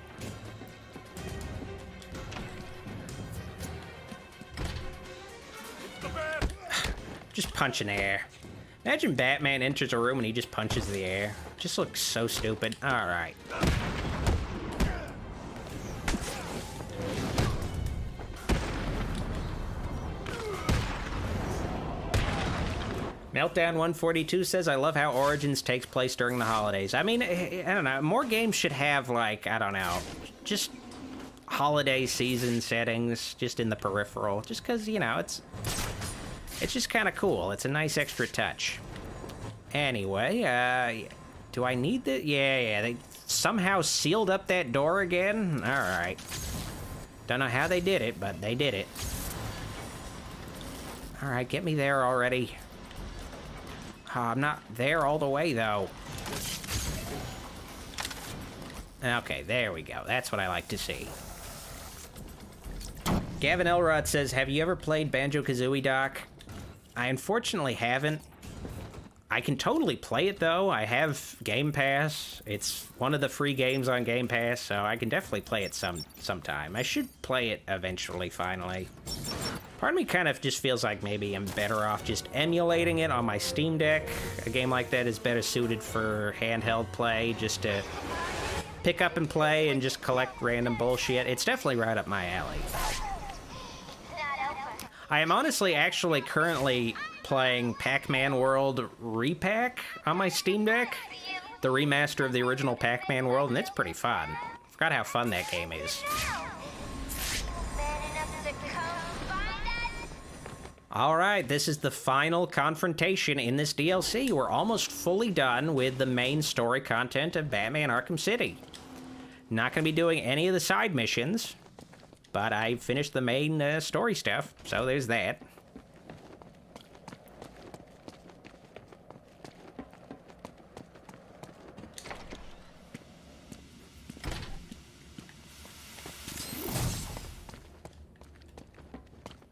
S1: Just punching air. Imagine Batman enters a room and he just punches the air. Just looks so stupid. All right. Meltdown 142 says, I love how Origins takes place during the holidays. I mean, I don't know. More games should have, like, I don't know, just holiday season settings just in the peripheral. Just because, you know, it's just kind of cool. It's a nice extra touch. Anyway, do I need the... Yeah, they somehow sealed up that door again? All right. Don't know how they did it, but they did it. All right, get me there already. Oh, I'm not there all the way, though. Okay, there we go. That's what I like to see. Gavin Elrod says, have you ever played Banjo-Kazooie, Doc? I unfortunately haven't. I can totally play it, though. I have Game Pass. It's one of the free games on Game Pass, so I can definitely play it sometime. I should play it eventually, finally. Part of me kind of just feels like maybe I'm better off just emulating it on my Steam Deck. A game like that is better suited for handheld play, just to pick up and play and just collect random bullshit. It's definitely right up my alley. I am honestly actually currently playing Pac-Man World Repack on my Steam Deck. The remaster of the original Pac-Man World, and it's pretty fun. Forgot how fun that game is. Alright, this is the final confrontation in this DLC. We're almost fully done with the main story content of Batman Arkham City. Not going to be doing any of the side missions, but I finished the main story stuff, so there's that.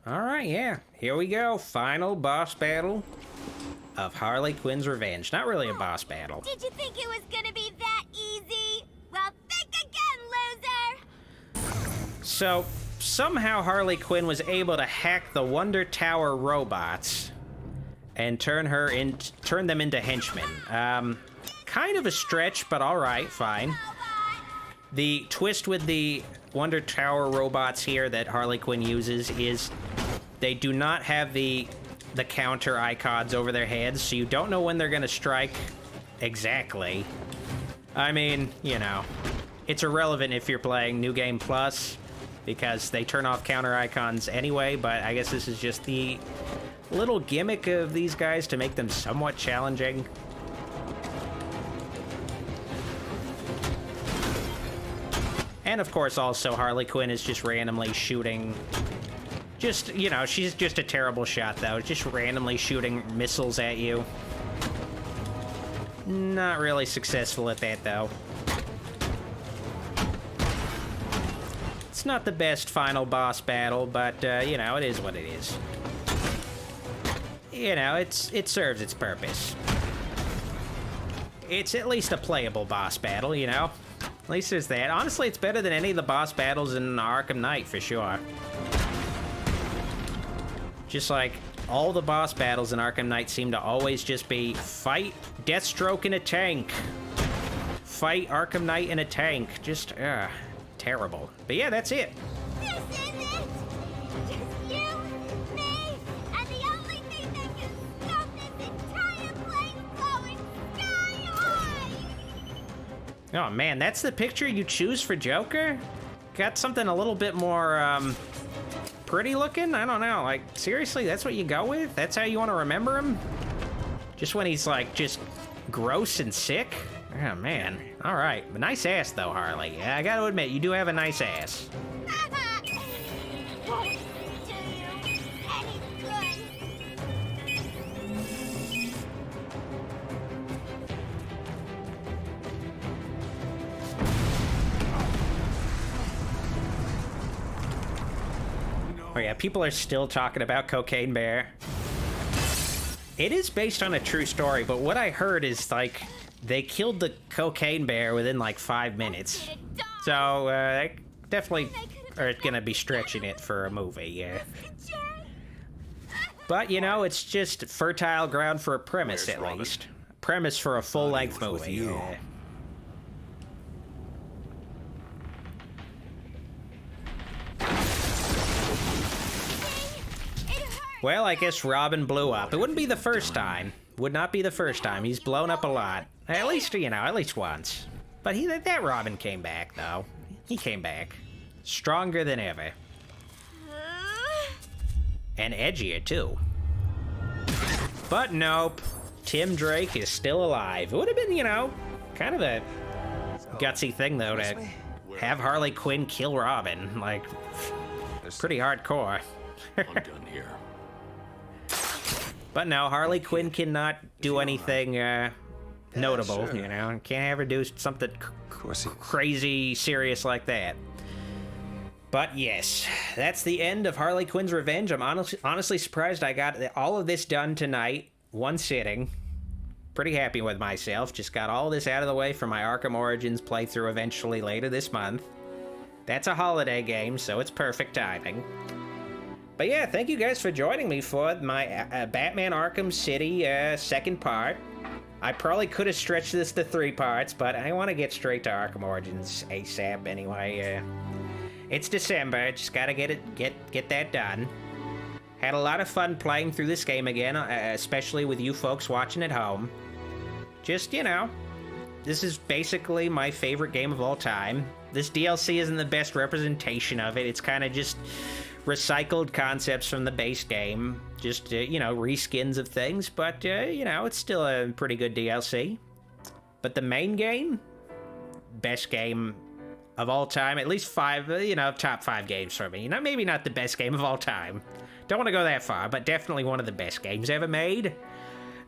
S1: Alright, yeah. Here we go. Final boss battle of Harley Quinn's Revenge. Not really a boss battle.
S14: Did you think it was gonna be that easy? Well, think again, loser!
S1: So, somehow Harley Quinn was able to hack the Wonder Tower robots and turn them into henchmen. Kind of a stretch, but alright, fine. The twist with the Wonder Tower robots here that Harley Quinn uses is they do not have the the counter icons over their heads, so you don't know when they're gonna strike exactly. I mean, you know, it's irrelevant if you're playing New Game Plus, because they turn off counter icons anyway, but I guess this is just the little gimmick of these guys to make them somewhat challenging. And of course, also, Harley Quinn is just randomly shooting... Just, you know, she's just a terrible shot, though. Just randomly shooting missiles at you. Not really successful at that, though. It's not the best final boss battle, but, you know, it is what it is. You know, it serves its purpose. It's at least a playable boss battle, you know? At least there's that. Honestly, it's better than any of the boss battles in Arkham Knight, for sure. Just like, all the boss battles in Arkham Knight seem to always just be fight Deathstroke in a tank. Fight Arkham Knight in a tank. Just, terrible. But yeah, that's it.
S14: This is it! Just you, me, and the only thing that can stop this entire place going sky high!
S1: Oh man, that's the picture you choose for Joker? Got something a little bit more, pretty looking? I don't know, like, seriously, that's what you go with? That's how you want to remember him? Just when he's, like, just gross and sick? Oh, man. All right. But nice ass, though, Harley. Yeah, I gotta admit, you do have a nice ass.
S14: Won't do you any good.
S1: Oh yeah, people are still talking about Cocaine Bear. It is based on a true story, but what I heard is, like, they killed the Cocaine Bear within, like, 5 minutes. So, they definitely are gonna be stretching it for a movie, yeah. But, you know, it's just fertile ground for a premise, at least. Premise for a full-length movie, yeah. Well, I guess Robin blew up. It wouldn't be the first time. Would not be the first time. He's blown up a lot. At least, you know, at least once. But that Robin came back, though. He came back. Stronger than ever. And edgier, too. But nope. Tim Drake is still alive. It would have been, you know, kind of a gutsy thing, though, to have Harley Quinn kill Robin. Like, pretty hardcore.
S5: I'm done here.
S1: But no, Harley Quinn cannot do anything notable, you know? Can't ever do something crazy serious like that. But yes, that's the end of Harley Quinn's Revenge. I'm honestly surprised I got all of this done tonight, one sitting. Pretty happy with myself. Just got all this out of the way for my Arkham Origins playthrough eventually later this month. That's a holiday game, so it's perfect timing. But yeah, thank you guys for joining me for my Batman Arkham City second part. I probably could have stretched this to 3 parts, but I want to get straight to Arkham Origins ASAP anyway. It's December, just gotta get that done. Had a lot of fun playing through this game again, especially with you folks watching at home. Just, you know, this is basically my favorite game of all time. This DLC isn't the best representation of it. It's kind of just recycled concepts from the base game. Just, you know, reskins of things. But, you know, it's still a pretty good DLC. But the main game, best game of all time. At least 5, you know, top 5 games for me. You know, maybe not the best game of all time. Don't want to go that far, but definitely one of the best games ever made.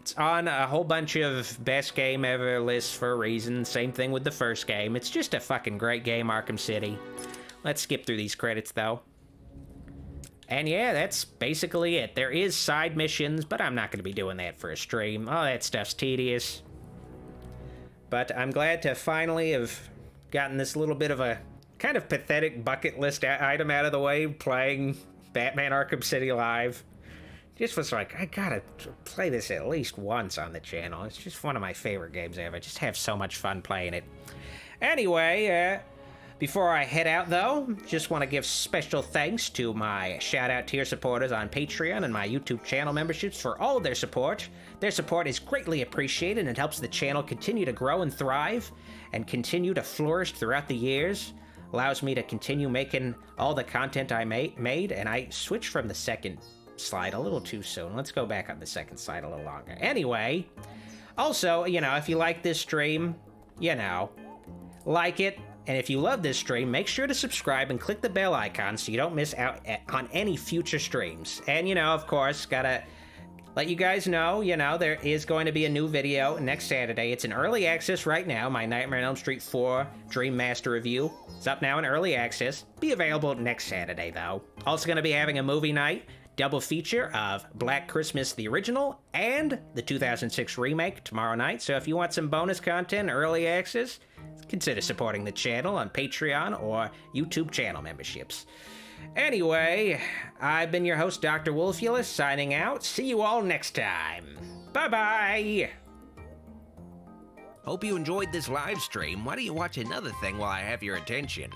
S1: It's on a whole bunch of best game ever lists for a reason. Same thing with the first game. It's just a fucking great game, Arkham City. Let's skip through these credits, though. And yeah, that's basically it. There is side missions, but I'm not going to be doing that for a stream. All that stuff's tedious. But I'm glad to finally have gotten this little bit of a kind of pathetic bucket list item out of the way, playing Batman Arkham City Live. Just was like, I gotta play this at least once on the channel. It's just one of my favorite games ever. Just have so much fun playing it. Anyway, Before I head out, though, just want to give special thanks to my shout-out tier supporters on Patreon and my YouTube channel memberships for all of their support. Their support is greatly appreciated and helps the channel continue to grow and thrive and continue to flourish throughout the years. Allows me to continue making all the content I made, and I switched from the second slide a little too soon. Let's go back on the second slide a little longer. Anyway, also, you know, if you like this stream, you know, like it. And if you love this stream, make sure to subscribe and click the bell icon so you don't miss out on any future streams. And, you know, of course, gotta let you guys know, you know, there is going to be a new video next Saturday. It's in early access right now. My Nightmare on Elm Street 4 Dream Master review. It's up now in early access. Be available next Saturday, though. Also going to be having a movie night. Double feature of Black Christmas the original and the 2006 remake tomorrow night. So if you want some bonus content, early access, consider supporting the channel on Patreon or YouTube channel memberships. Anyway, I've been your host, Dr. Wolfulus, signing out. See you all next time. Bye-bye!
S9: Hope you enjoyed this live stream. Why don't you watch another thing while I have your attention?